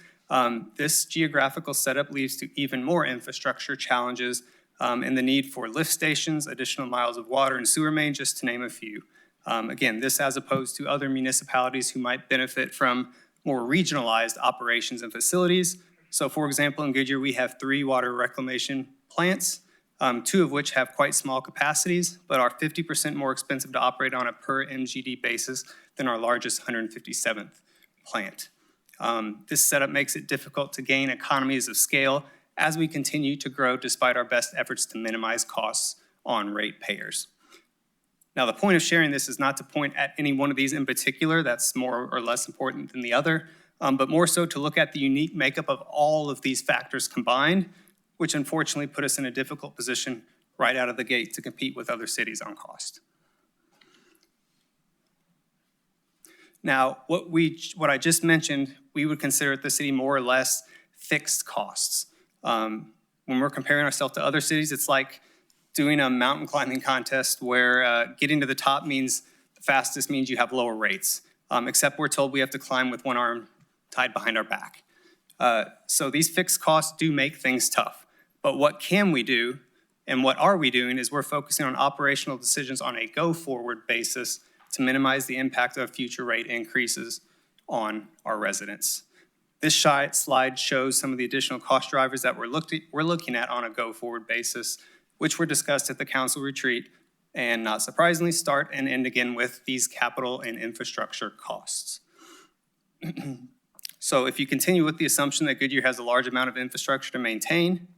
S9: This geographical setup leads to even more infrastructure challenges and the need for lift stations, additional miles of water and sewer main, just to name a few. Again, this as opposed to other municipalities who might benefit from more regionalized operations and facilities. So for example, in Goodyear, we have 3 water reclamation plants, 2 of which have quite small capacities, but are 50% more expensive to operate on a per MGD basis than our largest 157th plant. This setup makes it difficult to gain economies of scale as we continue to grow despite our best efforts to minimize costs on ratepayers. Now, the point of sharing this is not to point at any one of these in particular that's more or less important than the other, but more so to look at the unique makeup of all of these factors combined, which unfortunately put us in a difficult position right out of the gate to compete with other cities on cost. Now, what I just mentioned, we would consider at the city more or less fixed costs. When we're comparing ourselves to other cities, it's like doing a mountain climbing contest where getting to the top means the fastest means you have lower rates, except we're told we have to climb with one arm tied behind our back. So these fixed costs do make things tough. But what can we do and what are we doing is we're focusing on operational decisions on a go-forward basis to minimize the impact of future rate increases on our residents. This slide shows some of the additional cost drivers that we're looking at on a go-forward basis, which were discussed at the council retreat, and not surprisingly, start and end again with these capital and infrastructure costs. So if you continue with the assumption that Goodyear has a large amount of infrastructure to maintain,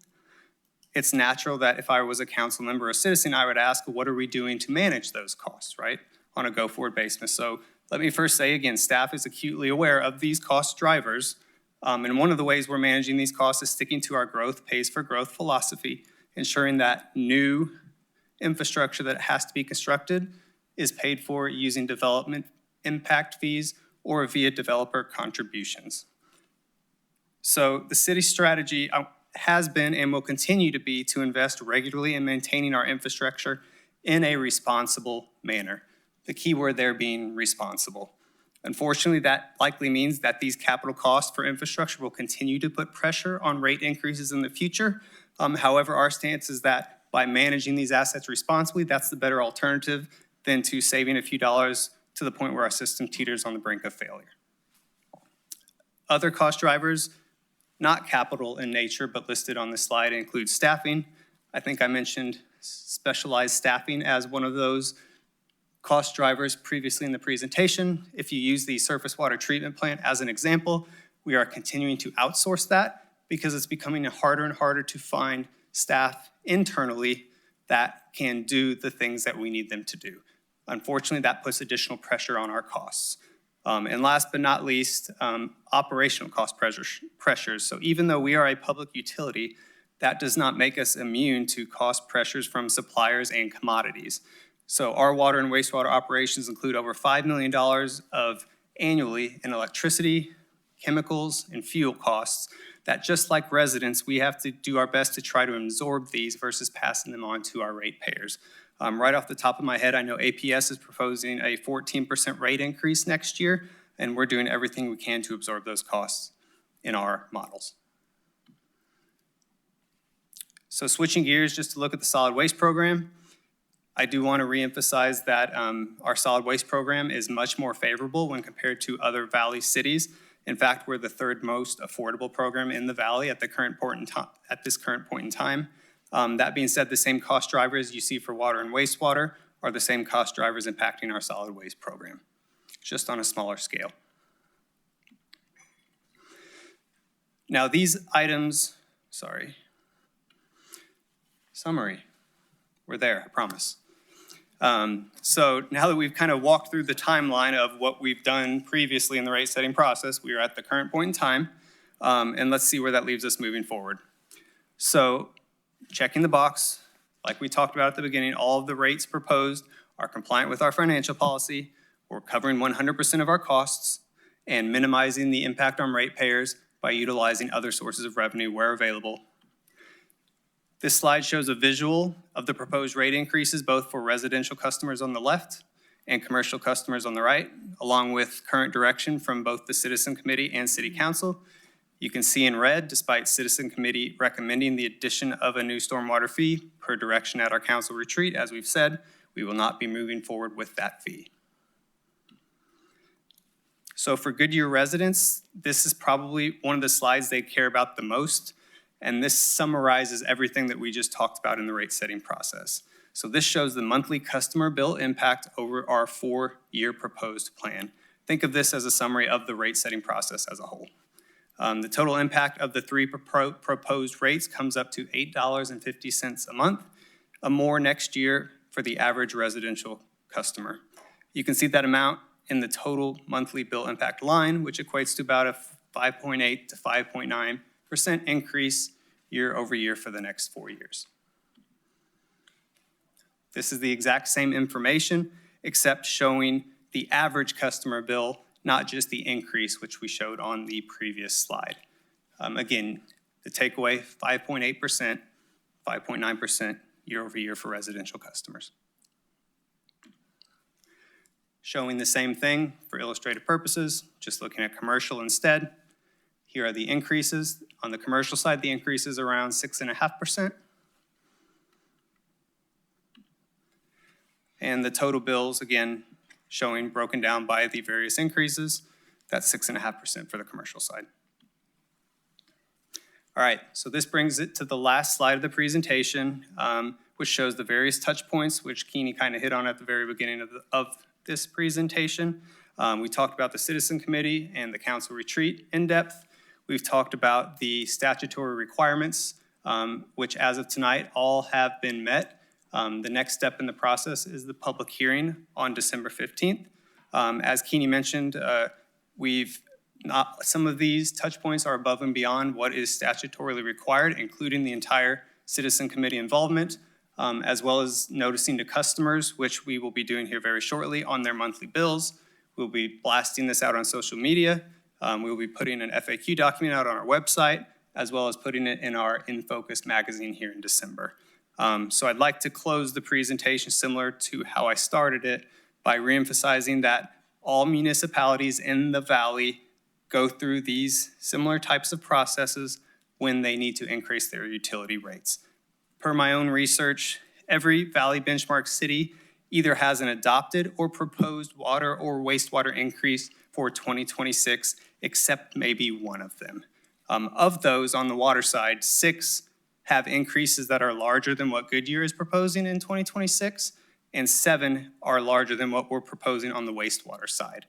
S9: it's natural that if I was a council member or a citizen, I would ask, what are we doing to manage those costs, right, on a go-forward basis? So let me first say again, staff is acutely aware of these cost drivers, and one of the ways we're managing these costs is sticking to our growth pays for growth philosophy, ensuring that new infrastructure that has to be constructed is paid for using development impact fees or via developer contributions. So the city's strategy has been and will continue to be to invest regularly in maintaining our infrastructure in a responsible manner. The key word there being responsible. Unfortunately, that likely means that these capital costs for infrastructure will continue to put pressure on rate increases in the future. However, our stance is that by managing these assets responsibly, that's the better alternative than to saving a few dollars to the point where our system teeters on the brink of failure. Other cost drivers, not capital in nature, but listed on this slide, include staffing. I think I mentioned specialized staffing as one of those cost drivers previously in the presentation. If you use the surface water treatment plant as an example, we are continuing to outsource that because it's becoming harder and harder to find staff internally that can do the things that we need them to do. Unfortunately, that puts additional pressure on our costs. And last but not least, operational cost pressures. So even though we are a public utility, that does not make us immune to cost pressures from suppliers and commodities. So our water and wastewater operations include over $5 million of annually in electricity, chemicals, and fuel costs that, just like residents, we have to do our best to try to absorb these versus passing them on to our ratepayers. Right off the top of my head, I know APS is proposing a 14% rate increase next year, and we're doing everything we can to absorb those costs in our models. So switching gears just to look at the solid waste program, I do want to reemphasize that our solid waste program is much more favorable when compared to other Valley cities. In fact, we're the third most affordable program in the Valley at this current point in time. That being said, the same cost drivers you see for water and wastewater are the same cost drivers impacting our solid waste program, just on a smaller scale. Now these items, summary, we're there, I promise. So now that we've kind of walked through the timeline of what we've done previously in the rate setting process, we are at the current point in time, and let's see where that leaves us moving forward. So checking the box, like we talked about at the beginning, all of the rates proposed are compliant with our financial policy. We're covering 100% of our costs and minimizing the impact on ratepayers by utilizing other sources of revenue where available. This slide shows a visual of the proposed rate increases, both for residential customers on the left and commercial customers on the right, along with current direction from both the Citizen Committee and City Council. You can see in red, despite Citizen Committee recommending the addition of a new stormwater fee per direction at our council retreat, as we've said, we will not be moving forward with that fee. So for Goodyear residents, this is probably one of the slides they care about the most, and this summarizes everything that we just talked about in the rate setting process. So this shows the monthly customer bill impact over our 4-year proposed plan. Think of this as a summary of the rate setting process as a whole. The total impact of the 3 proposed rates comes up to $8.50 a month, more next year for the average residential customer. You can see that amount in the total monthly bill impact line, which equates to about a 5.8 to 5.9% increase year over year for the next 4 years. This is the exact same information, except showing the average customer bill, not just the increase, which we showed on the previous slide. Again, the takeaway, 5.8%, 5.9% year over year for residential customers. Showing the same thing for illustrative purposes, just looking at commercial instead. Here are the increases. On the commercial side, the increase is around 6.5%. And the total bills, again, showing broken down by the various increases. That's 6.5% for the commercial side. All right, so this brings it to the last slide of the presentation, which shows the various touch points, which Keeney kind of hit on at the very beginning of this presentation. We talked about the Citizen Committee and the Council Retreat in depth. We've talked about the statutory requirements, which as of tonight, all have been met. The next step in the process is the public hearing on December 15th. As Keeney mentioned, some of these touch points are above and beyond what is statutorily required, including the entire Citizen Committee involvement, as well as noticing to customers, which we will be doing here very shortly on their monthly bills. We'll be blasting this out on social media. We'll be putting an FAQ document out on our website, as well as putting it in our In Focus magazine here in December. So I'd like to close the presentation similar to how I started it by reemphasizing that all municipalities in the Valley go through these similar types of processes when they need to increase their utility rates. Per my own research, every Valley benchmark city either has an adopted or proposed water or wastewater increase for 2026, except maybe one of them. Of those on the water side, 6 have increases that are larger than what Goodyear is proposing in 2026, and 7 are larger than what we're proposing on the wastewater side.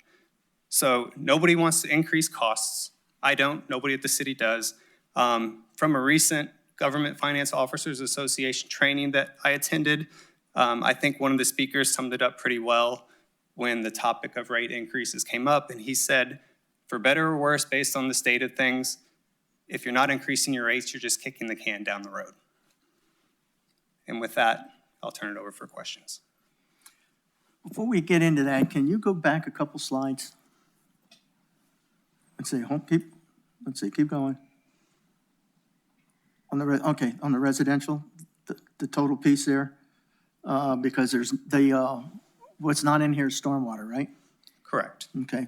S9: So nobody wants to increase costs. I don't, nobody at the city does. From a recent Government Finance Officers Association training that I attended, I think one of the speakers summed it up pretty well when the topic of rate increases came up, and he said, for better or worse, based on the state of things, if you're not increasing your rates, you're just kicking the can down the road. And with that, I'll turn it over for questions.
S3: Before we get into that, can you go back a couple slides? Let's see, keep going. On the residential, the total piece there, because there's what's not in here is stormwater, right?
S9: Correct.
S3: Okay.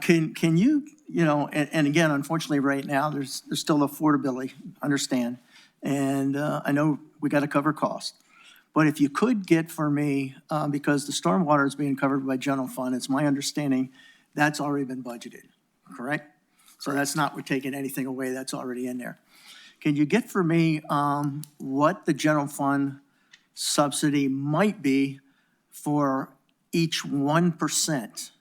S3: Can you, and again, unfortunately, right now, there's still affordability, understand, and I know we got to cover costs. But if you could get for me, because the stormwater is being covered by general fund, it's my understanding that's already been budgeted, correct? So that's not, we're taking anything away, that's already in there. Can you get for me what the general fund subsidy might be for each 1%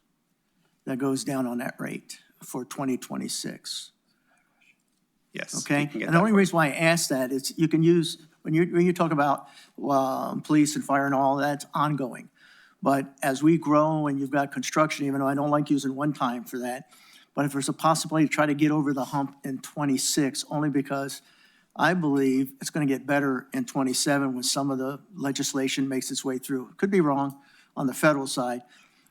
S3: that goes down on that rate for 2026?
S9: Yes.
S3: Okay, and the only reason why I ask that is you can use, when you talk about police and fire and all, that's ongoing. But as we grow and you've got construction, even though I don't like using one time for that, but if there's a possibility to try to get over the hump in 26, only because I believe it's going to get better in 27 when some of the legislation makes its way through. Could be wrong on the federal side,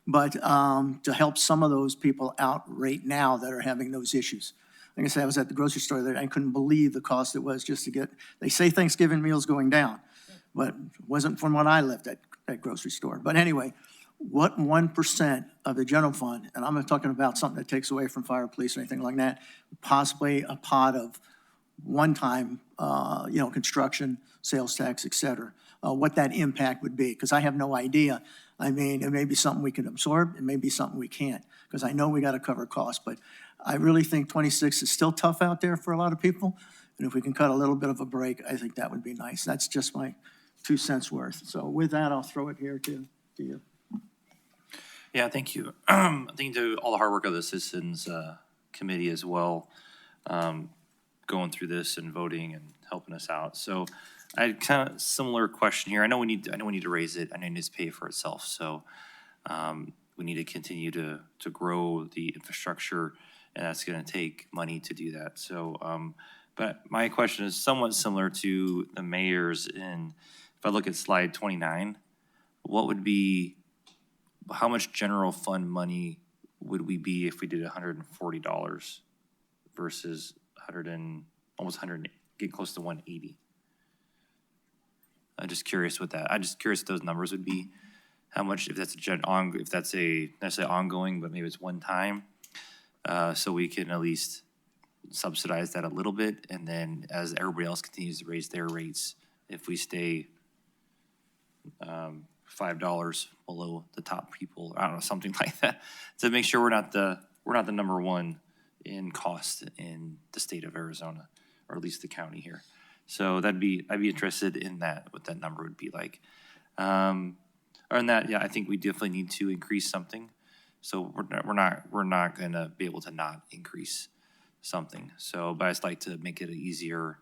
S3: but to help some of those people out right now that are having those issues. Like I said, I was at the grocery store there. I couldn't believe the cost it was just to get, they say Thanksgiving meals going down, but it wasn't from when I left that grocery store. But anyway, what 1% of the general fund, and I'm not talking about something that takes away from fire, police, or anything like that, possibly a pot of one-time, construction, sales tax, et cetera, what that impact would be, because I have no idea. I mean, it may be something we can absorb, it may be something we can't, because I know we got to cover costs, but I really think 26 is still tough out there for a lot of people, and if we can cut a little bit of a break, I think that would be nice. That's just my 2 cents worth. So with that, I'll throw it here to you.
S22: Yeah, thank you. I think to all the hard work of the Citizens Committee as well, going through this and voting and helping us out. So I had kind of similar question here. I know we need to raise it. I know it needs to pay for itself. So we need to continue to grow the infrastructure, and that's going to take money to do that. So, but my question is somewhat similar to the mayor's. In if I look at slide 29, what would be, how much general fund money would we be if we did $140 versus almost 100, getting close to 180? I'm just curious what that. I'm just curious what those numbers would be. How much, if that's if that's a necessarily ongoing, but maybe it's one time, so we can at least subsidize that a little bit, and then as everybody else continues to raise their rates, if we stay $5 below the top people, I don't know, something like that, to make sure we're not the number one in cost in the state of Arizona, or at least the county here. So I'd be interested in that, what that number would be like. Other than that, yeah, I think we definitely need to increase something. So we're not gonna be able to not increase something. So, but I'd just like to make it an easier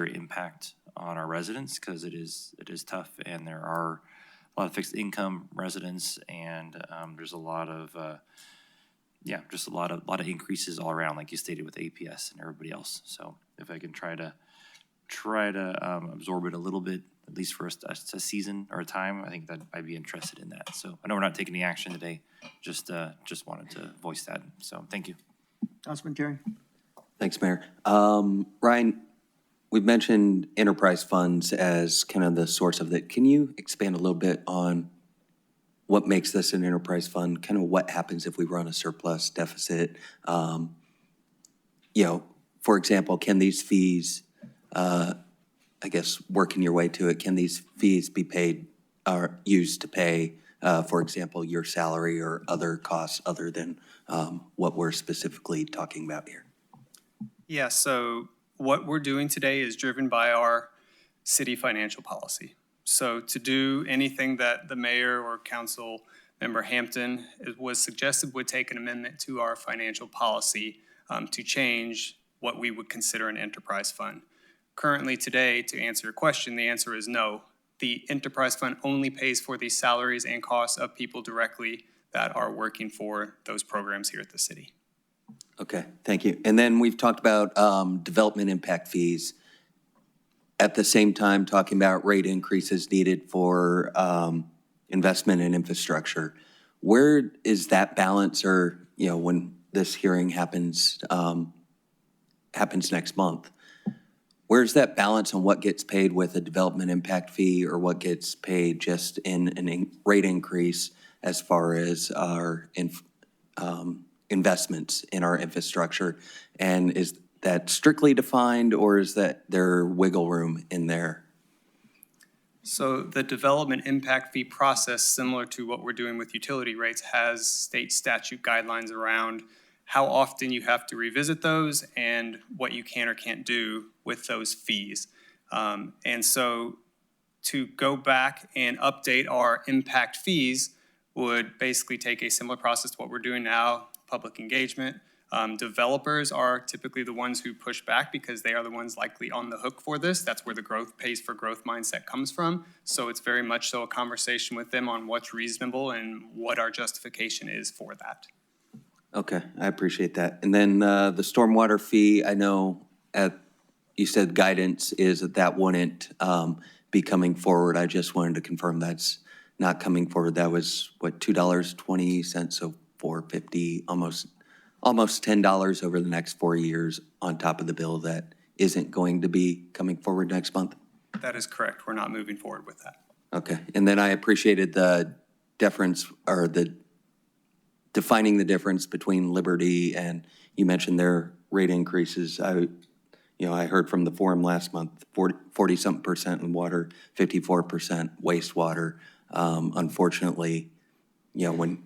S22: impact on our residents, because it is tough, and there are a lot of fixed income residents, and there's a lot of just a lot of increases all around, like you stated with APS and everybody else. So if I can try to absorb it a little bit, at least for a season or a time, I think that I'd be interested in that. So I know we're not taking any action today, just wanted to voice that. So thank you.
S3: Councilman Terry.
S1: Thanks, Mayor. Ryan, we've mentioned enterprise funds as kind of the source of that. Can you expand a little bit on what makes this an enterprise fund? Kind of what happens if we run a surplus deficit? For example, can these fees, I guess, working your way to it, can these fees be paid or used to pay, for example, your salary or other costs other than what we're specifically talking about here?
S9: Yeah, so what we're doing today is driven by our city financial policy. So to do anything that the mayor or council member Hampton was suggested would take an amendment to our financial policy to change what we would consider an enterprise fund. Currently today, to answer your question, the answer is no. The enterprise fund only pays for the salaries and costs of people directly that are working for those programs here at the city.
S1: Okay, thank you. And then we've talked about development impact fees. At the same time, talking about rate increases needed for investment in infrastructure. Where is that balance, or, you know, when this hearing happens next month, where's that balance on what gets paid with a development impact fee or what gets paid just in an rate increase as far as our investments in our infrastructure? And is that strictly defined, or is that there wiggle room in there?
S9: So the development impact fee process, similar to what we're doing with utility rates, has state statute guidelines around how often you have to revisit those and what you can or can't do with those fees. And so to go back and update our impact fees would basically take a similar process to what we're doing now, public engagement. Developers are typically the ones who push back because they are the ones likely on the hook for this. That's where the growth pays for growth mindset comes from. So it's very much so a conversation with them on what's reasonable and what our justification is for that.
S1: Okay, I appreciate that. And then the stormwater fee, I know you said guidance is that wouldn't be coming forward. I just wanted to confirm that's not coming forward. That was, what, $2.20, so $4.50, almost $10 over the next 4 years on top of the bill that isn't going to be coming forward next month?
S9: That is correct. We're not moving forward with that.
S1: Okay, and then I appreciated the deference, or the defining the difference between Liberty, and you mentioned their rate increases. I heard from the forum last month, 40-something% in water, 54% wastewater. Unfortunately, when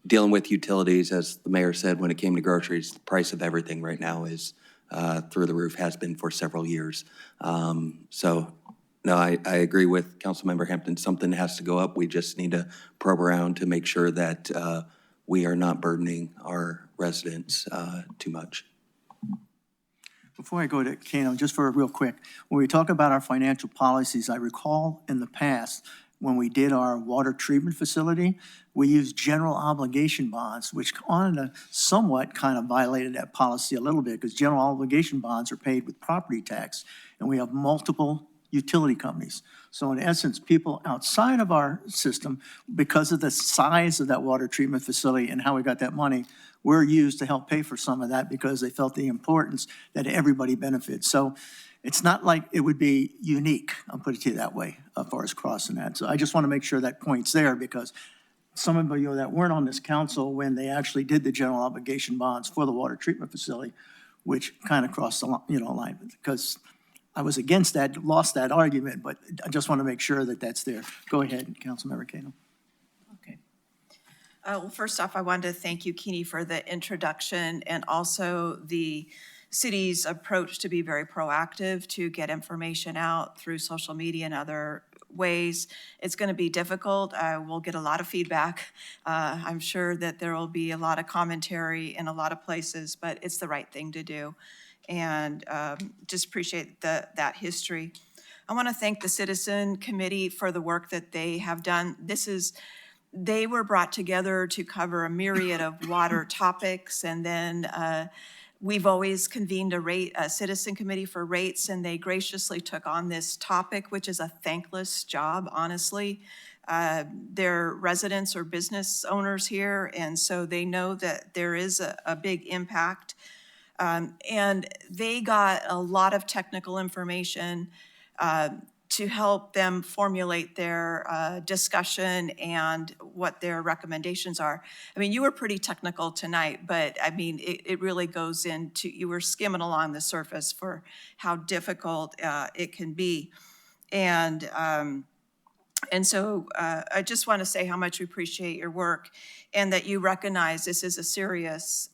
S1: dealing with utilities, as the mayor said, when it came to groceries, the price of everything right now is through the roof, has been for several years. So, no, I agree with Councilmember Hampton. Something has to go up. We just need to probe around to make sure that we are not burdening our residents too much.
S3: Before I go to Kano, just for real quick, when we talk about our financial policies, I recall in the past, when we did our water treatment facility, we used general obligation bonds, which somewhat kind of violated that policy a little bit, because general obligation bonds are paid with property tax, and we have multiple utility companies. So in essence, people outside of our system, because of the size of that water treatment facility and how we got that money, we're used to help pay for some of that because they felt the importance that everybody benefits. So it's not like it would be unique, I'll put it to you that way, as far as crossing that. So I just want to make sure that point's there, because some of you that weren't on this council when they actually did the general obligation bonds for the water treatment facility, which kind of crossed the line, because I was against that, lost that argument, but I just want to make sure that that's there. Go ahead, Councilmember Kano.
S21: Well, first off, I wanted to thank you, Keeney, for the introduction and also the city's approach to be very proactive to get information out through social media and other ways. It's going to be difficult. We'll get a lot of feedback. I'm sure that there will be a lot of commentary in a lot of places, but it's the right thing to do. And just appreciate that history. I want to thank the Citizen Committee for the work that they have done. They were brought together to cover a myriad of water topics, and then we've always convened a Citizen Committee for rates, and they graciously took on this topic, which is a thankless job, honestly. They're residents or business owners here, and so they know that there is a big impact. And they got a lot of technical information to help them formulate their discussion and what their recommendations are. I mean, you were pretty technical tonight, but I mean, it really goes into, you were skimming along the surface for how difficult it can be. And And so I just want to say how much we appreciate your work and that you recognize this is a serious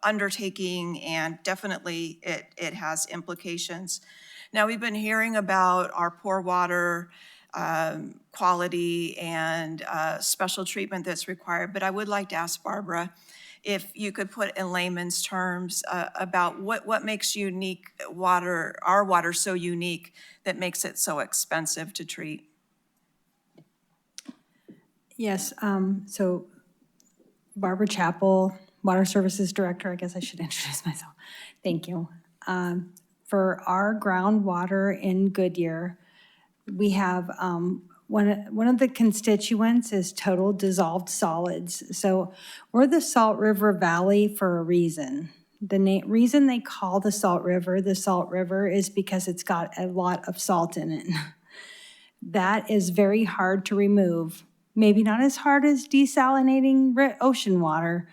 S21: undertaking, and definitely it has implications. Now, we've been hearing about our poor water quality and special treatment that's required, but I would like to ask Barbara if you could put in layman's terms about what makes our water so unique that makes it so expensive to treat.
S14: Yes, so Barbara Chappell, Water Services Director, I guess I should introduce myself. Thank you. For our groundwater in Goodyear, we have, one of the constituents is total dissolved solids. So we're the Salt River Valley for a reason. The reason they call the Salt River is because it's got a lot of salt in it. That is very hard to remove. Maybe not as hard as desalinating ocean water,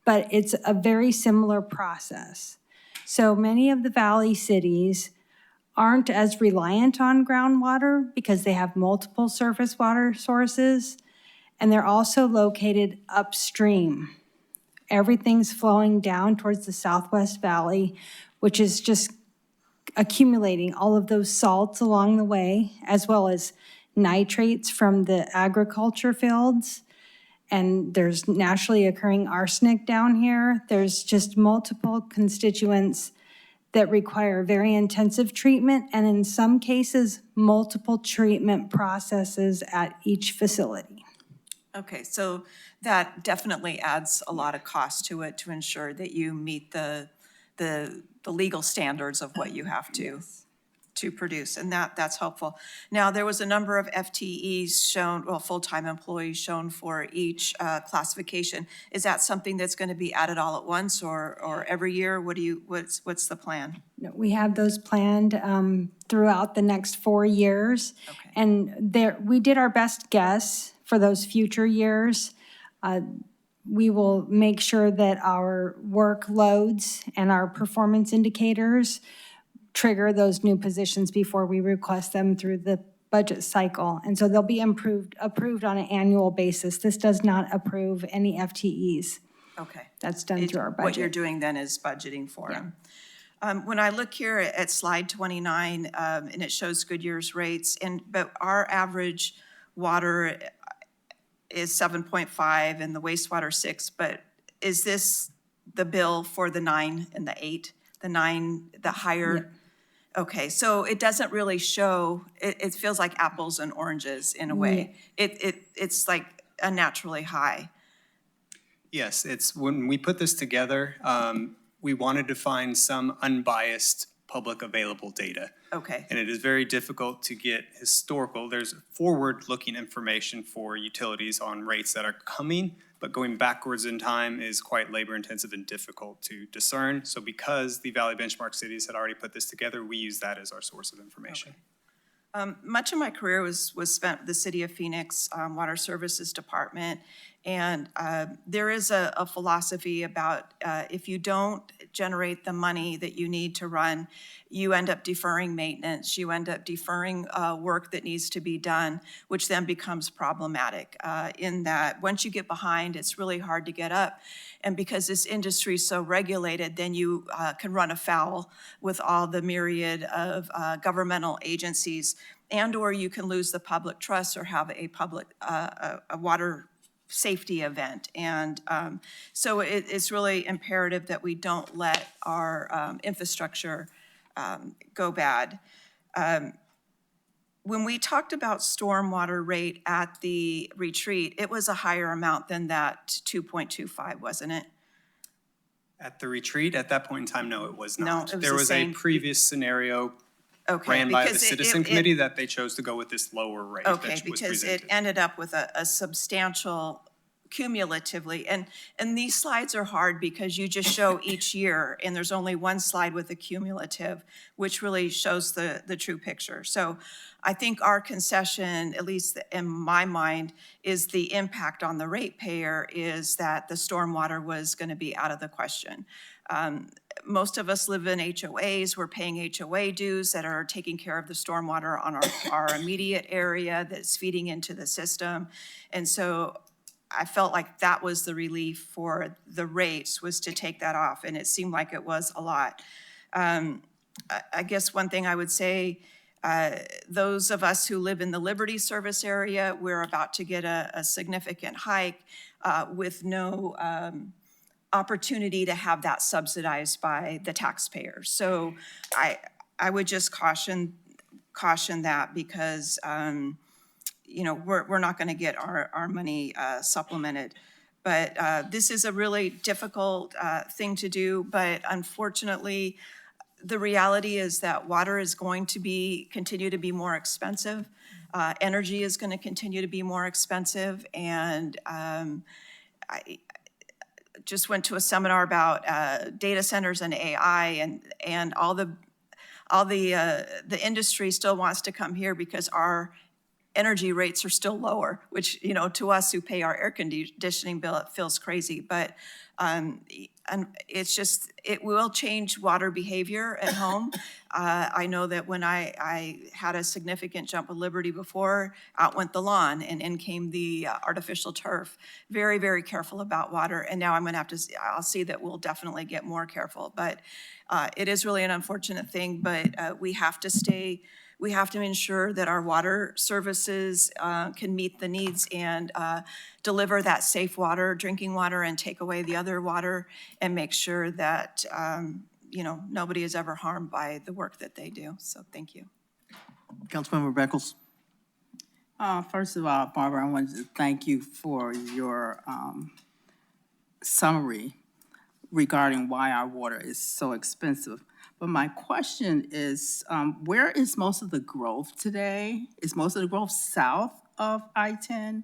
S14: but it's a very similar process. So many of the valley cities aren't as reliant on groundwater because they have multiple surface water sources, and they're also located upstream. Everything's flowing down towards the Southwest Valley, which is just accumulating all of those salts along the way, as well as nitrates from the agriculture fields. And there's naturally occurring arsenic down here. There's just multiple constituents that require very intensive treatment, and in some cases, multiple treatment processes at each facility.
S21: Okay, so that definitely adds a lot of cost to it to ensure that you meet the legal standards of what you have to produce, and that's helpful. Now, there was a number of FTEs shown, well, full-time employees shown for each classification. Is that something that's going to be added all at once or every year? What's the plan?
S14: No, we have those planned throughout the next 4 years.
S21: Okay.
S14: And we did our best guess for those future years. We will make sure that our workloads and our performance indicators trigger those new positions before we request them through the budget cycle. And so they'll be approved on an annual basis. This does not approve any FTEs.
S21: Okay.
S14: That's done through our budget.
S21: What you're doing then is budgeting for them. When I look here at slide 29, and it shows Goodyear's rates, but our average water is 7.5 and the wastewater 6, but is this the bill for the 9 and the 8? The 9, the higher?
S14: Yeah.
S21: Okay, so it doesn't really show, it feels like apples and oranges in a way. It's like unnaturally high.
S9: Yes, it's when we put this together, we wanted to find some unbiased public available data.
S21: Okay.
S9: And it is very difficult to get historical. There's forward-looking information for utilities on rates that are coming, but going backwards in time is quite labor-intensive and difficult to discern. So because the Valley Benchmark cities had already put this together, we use that as our source of information.
S21: Okay. Much of my career was spent with the City of Phoenix Water Services Department, and there is a philosophy about if you don't generate the money that you need to run, you end up deferring maintenance, you end up deferring work that needs to be done, which then becomes problematic in that once you get behind, it's really hard to get up. And because this industry is so regulated, then you can run afoul with all the myriad of governmental agencies, and or you can lose the public trust or have a public a water safety event. And so it's really imperative that we don't let our infrastructure go bad. When we talked about stormwater rate at the retreat, it was a higher amount than that 2.25, wasn't it?
S9: At the retreat, at that point in time, no, it was not.
S21: No, it was
S9: there
S21: the
S9: was
S21: same.
S9: a previous scenario
S21: Okay,
S9: ran by the
S21: because
S9: citizen committee that they chose to go with this lower rate
S21: Okay,
S9: that was
S21: because it
S9: presented.
S21: ended up with a substantial cumulatively. And these slides are hard because you just show each year, and there's only one slide with a cumulative, which really shows the true picture. So I think our concession, at least in my mind, is the impact on the ratepayer is that the stormwater was going to be out of the question. Most of us live in HOAs. We're paying HOA dues that are taking care of the stormwater on our immediate area that's feeding into the system. And so I felt like that was the relief for the rates, was to take that off, and it seemed like it was a lot. I guess one thing I would say, those of us who live in the Liberty service area, we're about to get a significant hike with no opportunity to have that subsidized by the taxpayers. So I would just caution that because you know, we're not going to get our money supplemented. But this is a really difficult thing to do. But unfortunately, the reality is that water is going to continue to be more expensive. Energy is going to continue to be more expensive. And I just went to a seminar about data centers and AI, and all the industry still wants to come here because our energy rates are still lower, which, you know, to us who pay our air conditioning bill, it feels crazy. But and it's just, it will change water behavior at home. I know that when I had a significant jump of Liberty before, out went the lawn and in came the artificial turf. Very, very careful about water. And now I'm going to have to, I'll see that we'll definitely get more careful. But it is really an unfortunate thing, but we have to ensure that our water services can meet the needs and deliver that safe water, drinking water, and take away the other water, and make sure that you know, nobody is ever harmed by the work that they do. So thank you.
S3: Councilmember Beckles.
S6: First of all, Barbara, I wanted to thank you for your summary regarding why our water is so expensive. But my question is, where is most of the growth today? Is most of the growth south of I-10?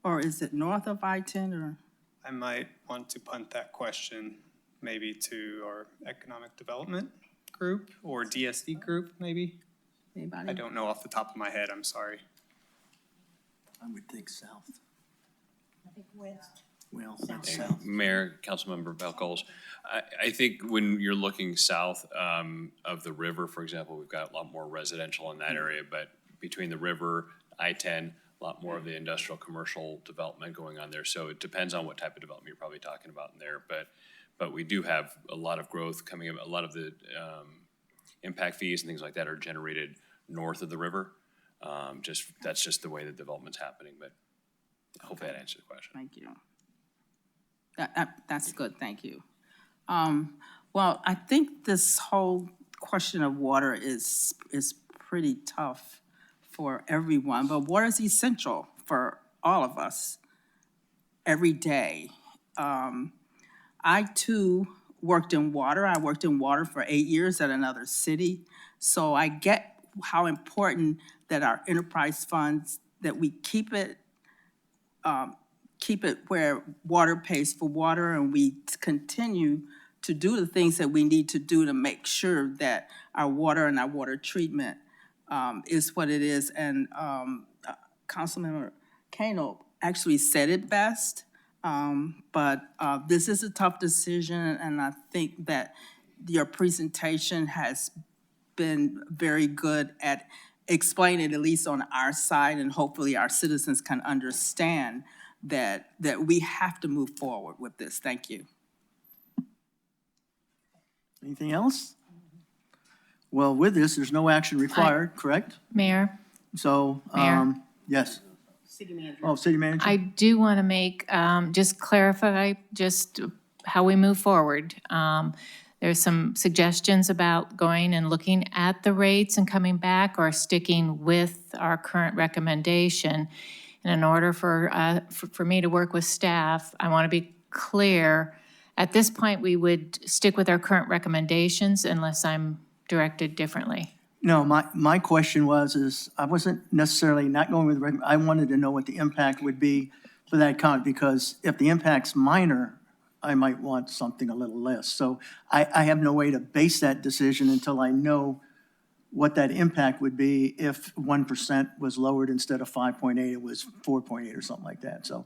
S6: Or is it north of I-10? Or
S9: I might want to punt that question maybe to our economic development group or DSD group, maybe?
S6: Anybody?
S9: I don't know off the top of my head, I'm sorry.
S3: I would think south.
S16: I think west.
S3: Well, that's south.
S8: Mayor, Councilmember Beckles, I think when you're looking south of the river, for example, we've got a lot more residential in that area, but between the river, I-10, a lot more of the industrial commercial development going on there. So it depends on what type of development you're probably talking about in there. But we do have a lot of growth coming up. A lot of the impact fees and things like that are generated north of the river. That's just the way the development's happening. But I hope that answers the question.
S6: thank you. That's good, thank you. Well, I think this whole question of water is pretty tough for everyone, but water is essential for all of us every day. I too worked in water. I worked in water for 8 years at another city. So I get how important that our enterprise funds, that we keep it where water pays for water, and we continue to do the things that we need to do to make sure that our water and our water treatment is what it is. And Councilmember Kano actually said it best, but this is a tough decision, and I think that your presentation has been very good at explaining, at least on our side, and hopefully our citizens can understand that we have to move forward with this. Thank you.
S3: Anything else? Well, with this, there's no action required, correct?
S15: Mayor?
S3: So,
S15: Mayor?
S3: yes.
S16: City manager.
S3: Oh, city manager?
S15: I do want to make, just clarify just how we move forward. There's some suggestions about going and looking at the rates and coming back, or sticking with our current recommendation. And in order for me to work with staff, I want to be clear. At this point, we would stick with our current recommendations unless I'm directed differently.
S3: No, my question is, I wasn't necessarily not going with, I wanted to know what the impact would be for that count, because if the impact's minor, I might want something a little less. So I have no way to base that decision until I know what that impact would be if 1% was lowered instead of 5.8, it was 4.8 or something like that. So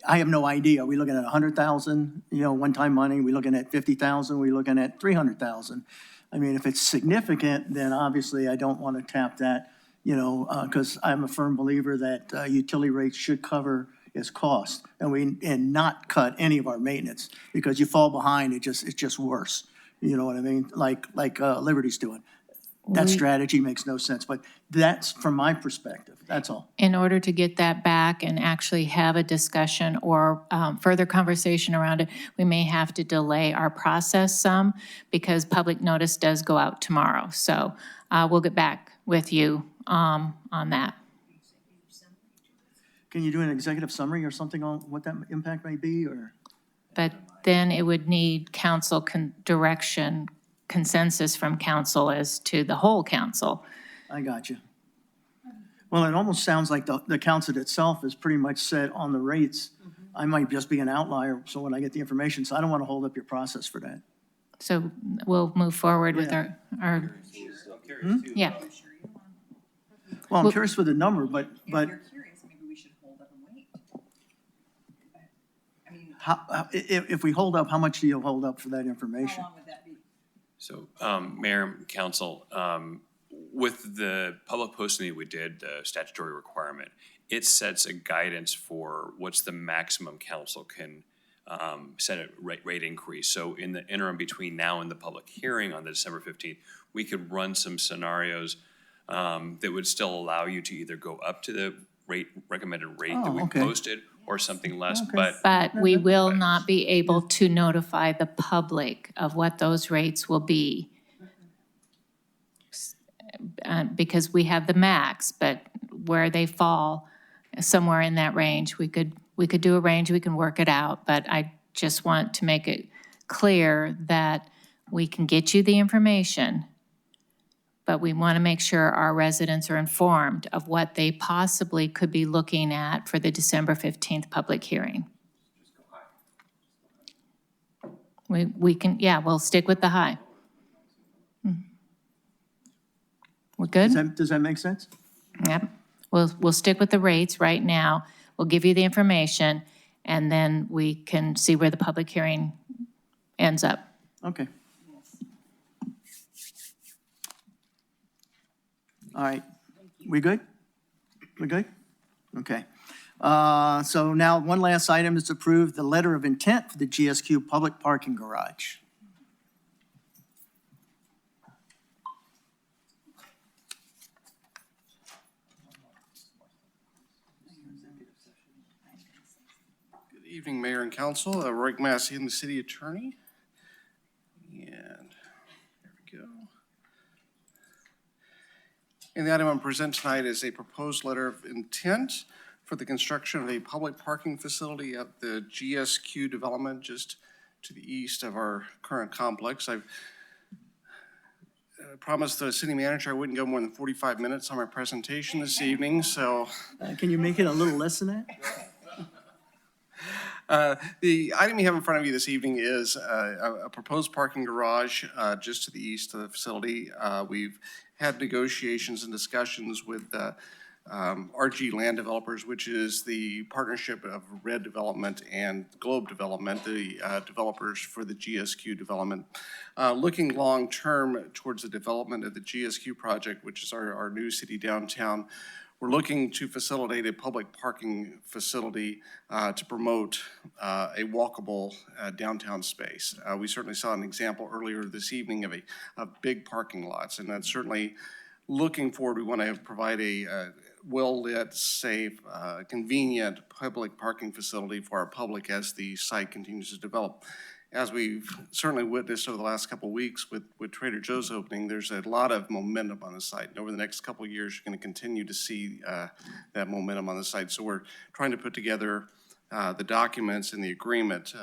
S3: I have no idea. Are we looking at 100,000, one-time money? Are we looking at 50,000? Are we looking at 300,000? I mean, if it's significant, then obviously I don't want to tap that, because I'm a firm believer that utility rates should cover its cost and not cut any of our maintenance, because you fall behind, it's just worse. You know what I mean? Like Liberty's doing. That strategy makes no sense, but that's from my perspective, that's all.
S15: In order to get that back and actually have a discussion or further conversation around it, we may have to delay our process some because public notice does go out tomorrow. So we'll get back with you on that.
S3: Can you do an executive summary or something on what that impact may be, or?
S15: But then it would need council direction, consensus from council as to the whole council.
S3: I got you. Well, it almost sounds like the council itself is pretty much set on the rates. I might just be an outlier, so when I get the information, so I don't want to hold up your process for that.
S15: So we'll move forward with our yeah.
S3: Well, I'm curious with the number, but if we hold up, how much do you hold up for that information?
S8: So, Mayor and Council, with the public posting that we did, the statutory requirement, it sets a guidance for what's the maximum council can set a rate increase. So in the interim between now and the public hearing on the December 15th, we could run some scenarios that would still allow you to either go up to the recommended rate that we posted or something less.
S15: But we will not be able to notify the public of what those rates will be. Because we have the max, but where they fall, somewhere in that range, we could do a range, we can work it out. But I just want to make it clear that we can get you the information, but we want to make sure our residents are informed of what they possibly could be looking at for the December 15th public hearing. We can, yeah, we'll stick with the high. We're good?
S3: Does that make sense?
S15: Yep. We'll stick with the rates right now. We'll give you the information, and then we can see where the public hearing ends up.
S3: Okay. All right. We good? We good? Okay. So now one last item is to approve the letter of intent for the GSQ public parking garage.
S17: Good evening, Mayor and Council. Roy Massey, the City Attorney. And there we go. And the item I'm presenting tonight is a proposed letter of intent for the construction of a public parking facility at the GSQ development just to the east of our current complex. I've promised the city manager I wouldn't go more than 45 minutes on my presentation this evening, so.
S3: Can you make it a little less than that?
S17: The item you have in front of you this evening is a proposed parking garage just to the east of the facility. We've had negotiations and discussions with RG Land Developers, which is the partnership of Red Development and Globe Development, the developers for the GSQ development. Looking long-term towards the development of the GSQ project, which is our new city downtown, we're looking to facilitate a public parking facility to promote a walkable downtown space. We certainly saw an example earlier this evening of big parking lots, and that's certainly looking forward. We want to provide a well-lit, safe, convenient public parking facility for our public as the site continues to develop. As we've certainly witnessed over the last couple of weeks with Trader Joe's opening, there's a lot of momentum on the site. And over the next couple of years, you're going to continue to see that momentum on the site. So we're trying to put together the documents and the agreement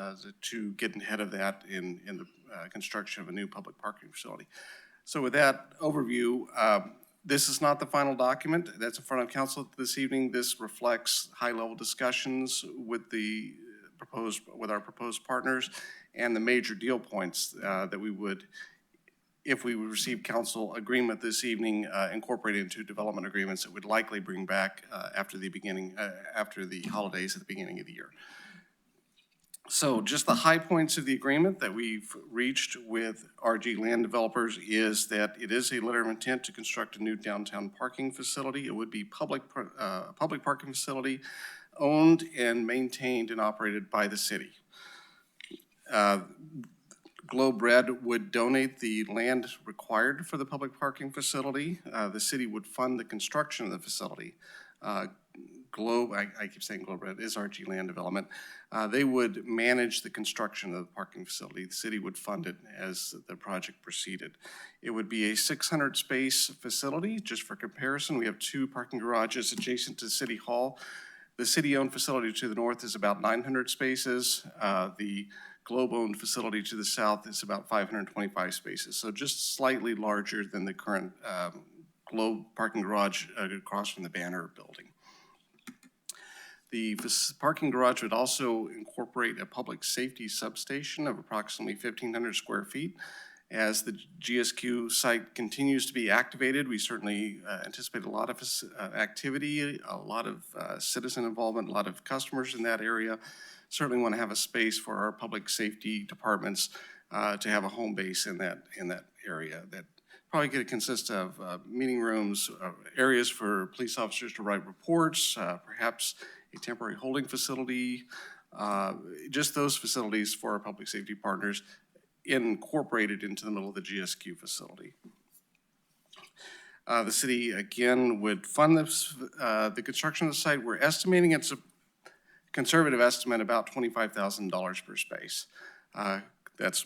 S17: to get ahead of that in the construction of a new public parking facility. So with that overview, This is not the final document that's in front of council this evening. This reflects high-level discussions with our proposed partners and the major deal points that we would, if we would receive council agreement this evening, incorporate into development agreements that would likely bring back after the holidays at the beginning of the year. So just the high points of the agreement that we've reached with RG Land Developers is that it is a letter of intent to construct a new downtown parking facility. It would be public parking facility owned and maintained and operated by the city. Globe Red would donate the land required for the public parking facility. The city would fund the construction of the facility. Globe, I keep saying Globe Red, is RG Land Development. They would manage the construction of the parking facility. The city would fund it as the project proceeded. It would be a 600 space facility. Just for comparison, we have 2 parking garages adjacent to City Hall. The city-owned facility to the north is about 900 spaces. The Globe-owned facility to the south is about 525 spaces. So just slightly larger than the current Globe parking garage across from the Banner building. The parking garage would also incorporate a public safety substation of approximately 1,500 square feet. As the GSQ site continues to be activated, we certainly anticipate a lot of activity, a lot of citizen involvement, a lot of customers in that area. Certainly want to have a space for our public safety departments to have a home base in that area. That probably could consist of meeting rooms, areas for police officers to write reports, perhaps a temporary holding facility, just those facilities for our public safety partners incorporated into the middle of the GSQ facility. The city, again, would fund this, the construction of the site. We're estimating it's a conservative estimate, about $25,000 per space. That's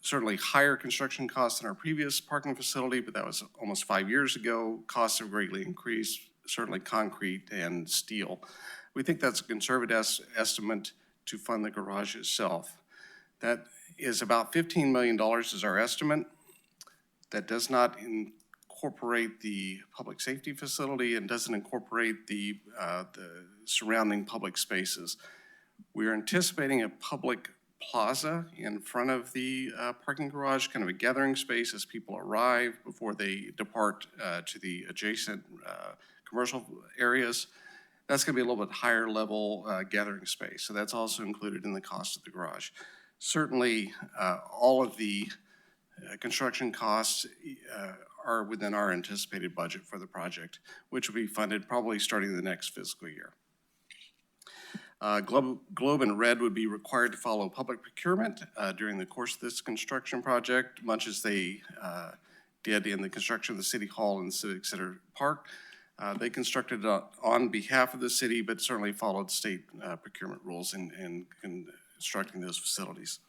S17: certainly higher construction costs than our previous parking facility, but that was almost 5 years ago. Costs have greatly increased, certainly concrete and steel. We think that's a conservative estimate to fund the garage itself. That is about $15 million is our estimate. That does not incorporate the public safety facility and doesn't incorporate the surrounding public spaces. We are anticipating a public plaza in front of the parking garage, kind of a gathering space as people arrive before they depart to the adjacent commercial areas. That's going to be a little bit higher level gathering space. So that's also included in the cost of the garage. Certainly, all of the construction costs are within our anticipated budget for the project, which will be funded probably starting the next fiscal year. Globe and Red would be required to follow public procurement during the course of this construction project, much as they did in the construction of the City Hall and the Civic Center Park. They constructed on behalf of the city, but certainly followed state procurement rules in constructing those facilities.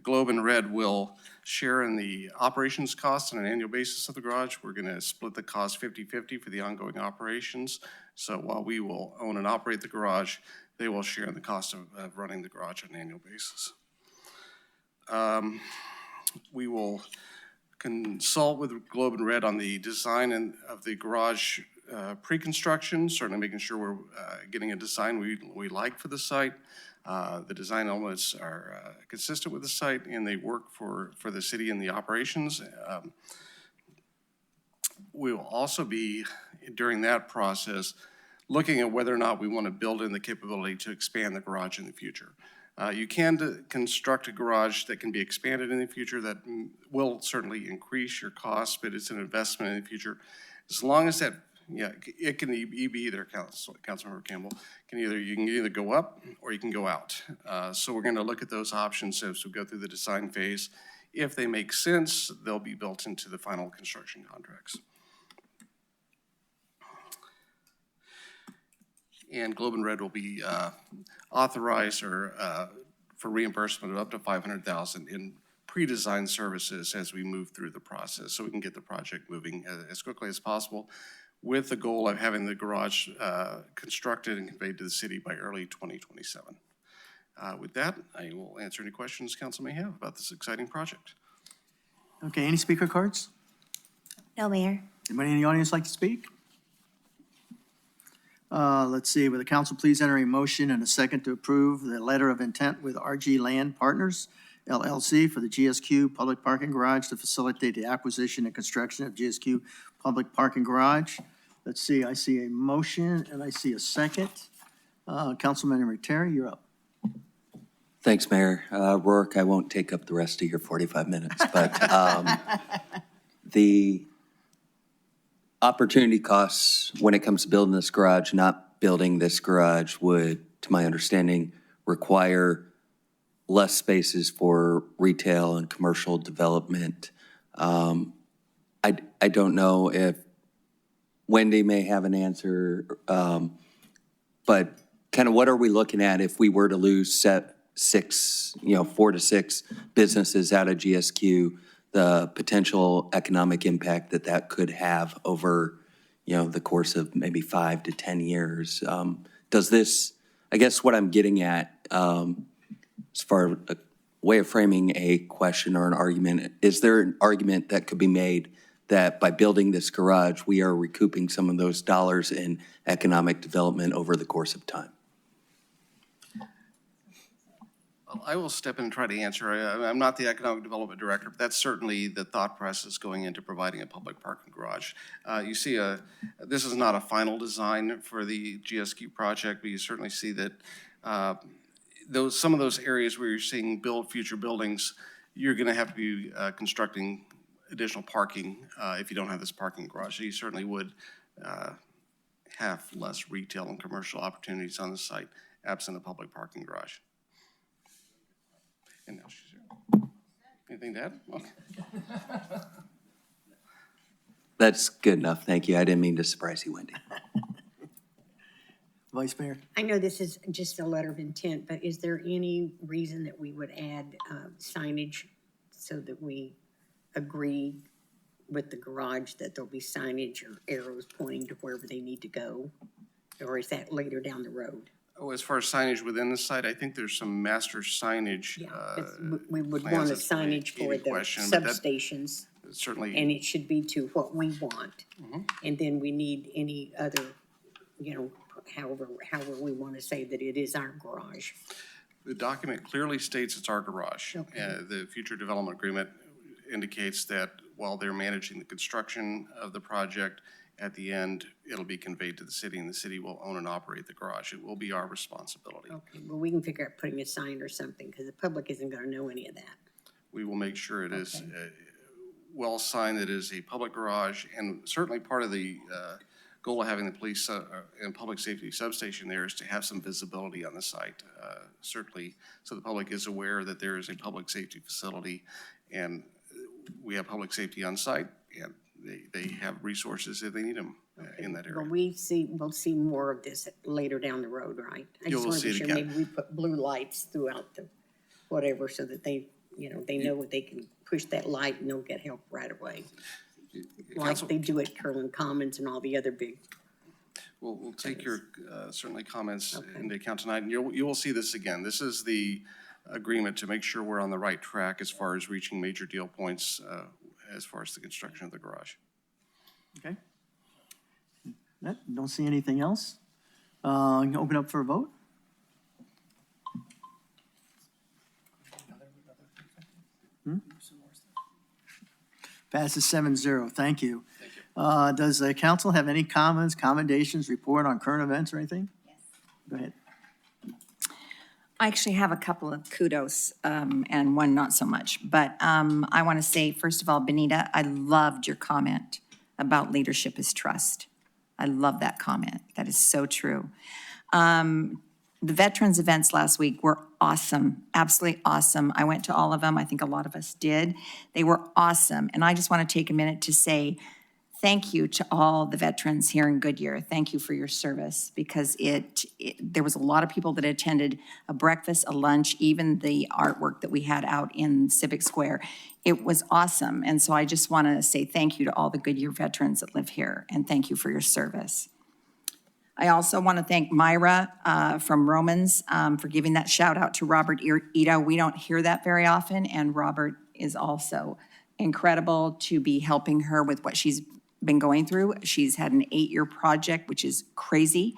S17: Globe and Red will share in the operations costs on an annual basis of the garage. We're going to split the cost 50-50 for the ongoing operations. So while we will own and operate the garage, they will share in the cost of running the garage on an annual basis. We will consult with Globe and Red on the design of the garage pre-construction, certainly making sure we're getting a design we like for the site. The design elements are consistent with the site and they work for the city and the operations. We will also be, during that process, looking at whether or not we want to build in the capability to expand the garage in the future. You can construct a garage that can be expanded in the future. That will certainly increase your costs, but it's an investment in the future. As long as that, it can be either, Councilmember Campbell, you can either go up or you can go out. So we're going to look at those options as we go through the design phase. If they make sense, they'll be built into the final construction contracts. And Globe and Red will be authorized for reimbursement of up to $500,000 in pre-design services as we move through the process, so we can get the project moving as quickly as possible, with the goal of having the garage constructed and conveyed to the city by early 2027. With that, I will answer any questions council may have about this exciting project.
S3: Okay, any speaker cards?
S2: No, Mayor.
S3: Anybody in the audience like to speak? Let's see, will the council please enter a motion and a second to approve the letter of intent with RG Land Partners LLC for the GSQ Public Parking Garage to facilitate the acquisition and construction of GSQ Public Parking Garage. Let's see, I see a motion and I see a second. Councilman Terry, you're up.
S1: Thanks, Mayor. Rourke, I won't take up the rest of your 45 minutes, but the opportunity costs when it comes to building this garage, not building this garage would, to my understanding, require less spaces for retail and commercial development. I don't know if Wendy may have an answer, but kind of what are we looking at if we were to lose 4 to 6 businesses out of GSQ, the potential economic impact that that could have over, the course of maybe 5 to 10 years. Does this, I guess what I'm getting at, as far as a way of framing a question or an argument, is there an argument that could be made that by building this garage, we are recouping some of those dollars in economic development over the course of time?
S17: I will step in and try to answer. I'm not the economic development director, but that's certainly the thought process going into providing a public parking garage. You see, this is not a final design for the GSQ project, but you certainly see that some of those areas where you're seeing future buildings, you're going to have to be constructing additional parking if you don't have this parking garage. So you certainly would have less retail and commercial opportunities on the site absent a public parking garage. And now she's here. Anything to add? Okay.
S1: That's good enough. Thank you. I didn't mean to surprise you, Wendy.
S3: Vice Mayor?
S16: I know this is just a letter of intent, but is there any reason that we would add signage so that we agree with the garage that there'll be signage or arrows pointing to wherever they need to go? Or is that later down the road?
S17: Oh, as far as signage within the site, I think there's some master signage.
S16: We would
S17: plans.
S16: want a
S17: That's probably
S16: signage for the
S17: question, but that
S16: substations.
S17: certainly.
S16: And it should be to what we want. And then we need any other, however we want to say that it is our garage.
S17: The document clearly states it's our garage.
S16: Okay.
S17: The future development agreement indicates that while they're managing the construction of the project, at the end, it'll be conveyed to the city, and the city will own and operate the garage. It will be our responsibility.
S16: Okay, well, we can figure out putting a sign or something, because the public isn't going to know any of that.
S17: We will make sure it is well signed, that it is a public garage, and certainly part of the goal of having the police and public safety substation there is to have some visibility on the site, certainly so the public is aware that there is a public safety facility, and we have public safety on site, and they have resources if they need them in that area.
S16: Well, we'll see more of this later down the road, right? I
S17: You
S16: just
S17: will
S16: want to be
S17: see it
S16: sure
S17: again.
S16: maybe we put blue lights throughout the whatever so that they know what they can push that light and they'll get help right away. Like
S17: Council-
S16: they do at Curlin Commons and all the other big.
S17: We'll take your certainly comments into account tonight, and you will see this again. This is the agreement to make sure we're on the right track as far as reaching major deal points as far as the construction of the garage.
S3: Okay. Don't see anything else. Open up for a vote. Passes 7-0. Thank you. Does the council have any comments, commendations, report on current events or anything? Yes. Go ahead.
S11: I actually have a couple of kudos and one not so much. But I want to say, first of all, Benita, I loved your comment about leadership is trust. I love that comment. That is so true. The veterans events last week were awesome, absolutely awesome. I went to all of them. I think a lot of us did. They were awesome. And I just want to take a minute to say thank you to all the veterans here in Goodyear. Thank you for your service, because there was a lot of people that attended a breakfast, a lunch, even the artwork that we had out in Civic Square. It was awesome. And so I just want to say thank you to all the Goodyear veterans that live here, and thank you for your service. I also want to thank Myra from Romans for giving that shout out to Robert Ito. We don't hear that very often, and Robert is also incredible to be helping her with what she's been going through. She's had an 8-year project, which is crazy,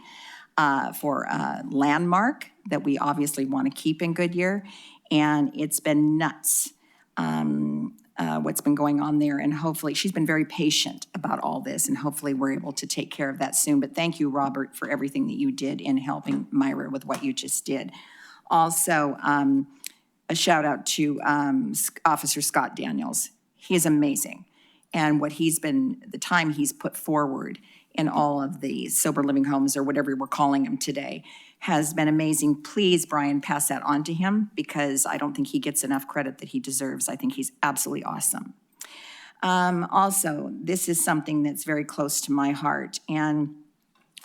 S11: for a landmark that we obviously want to keep in Goodyear. And it's been nuts, what's been going on there. And hopefully, she's been very patient about all this, and hopefully we're able to take care of that soon. But thank you, Robert, for everything that you did in helping Myra with what you just did. Also, a shout out to Officer Scott Daniels. He is amazing. And what he's been, the time he's put forward in all of the sober living homes, or whatever we're calling them today, has been amazing. Please, Brian, pass that on to him, because I don't think he gets enough credit that he deserves. I think he's absolutely awesome. Also, this is something that's very close to my heart, and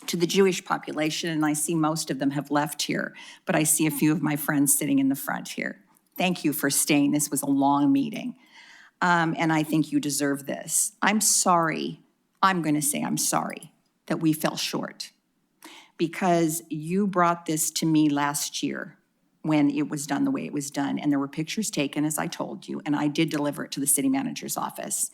S11: to the Jewish population, and I see most of them have left here, but I see a few of my friends sitting in the front here. Thank you for staying. This was a long meeting, and I think you deserve this. I'm sorry. I'm going to say I'm sorry that we fell short, because you brought this to me last year when it was done the way it was done, and there were pictures taken, as I told you, and I did deliver it to the city manager's office.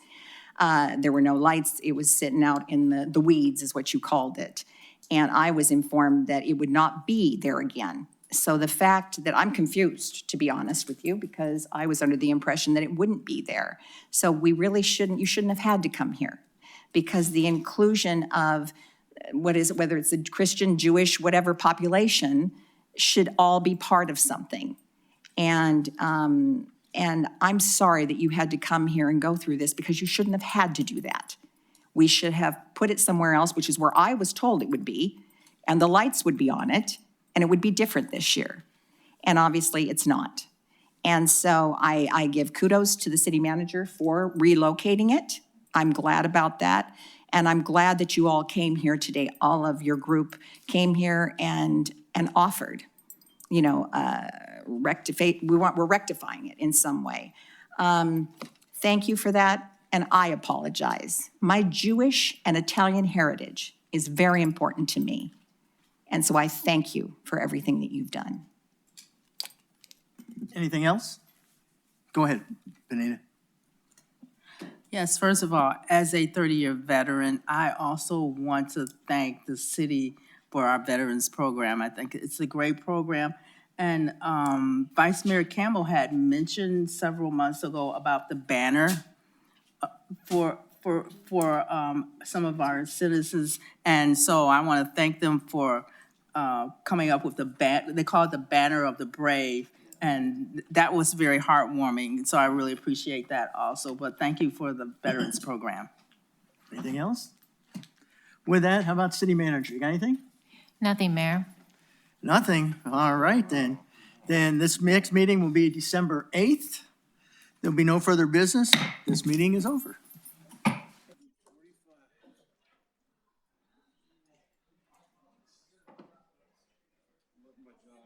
S11: There were no lights. It was sitting out in the weeds, is what you called it. And I was informed that it would not be there again. So the fact that I'm confused, to be honest with you, because I was under the impression that it wouldn't be there. So we really shouldn't, you shouldn't have had to come here, because the inclusion of whether it's a Christian, Jewish, whatever population, should all be part of something. And I'm sorry that you had to come here and go through this, because you shouldn't have had to do that. We should have put it somewhere else, which is where I was told it would be, and the lights would be on it, and it would be different this year. And obviously, it's not. And so I give kudos to the city manager for relocating it. I'm glad about that. And I'm glad that you all came here today. All of your group came here and offered, we're rectifying it in some way. Thank you for that, and I apologize. My Jewish and Italian heritage is very important to me, and so I thank you for everything that you've done.
S3: Anything else? Go ahead, Benita.
S6: Yes, first of all, as a 30-year veteran, I also want to thank the city for our veterans program. I think it's a great program. And Vice Mayor Campbell had mentioned several months ago about the banner for some of our citizens. And so I want to thank them for coming up with they call it the Banner of the Brave. And that was very heartwarming. So I really appreciate that also. But thank you for the veterans program.
S3: Anything else? With that, how about city manager? You got anything?
S15: Nothing, Mayor.
S3: Nothing. All right, then. Then this next meeting will be December 8th. There'll be no further business. This meeting is over.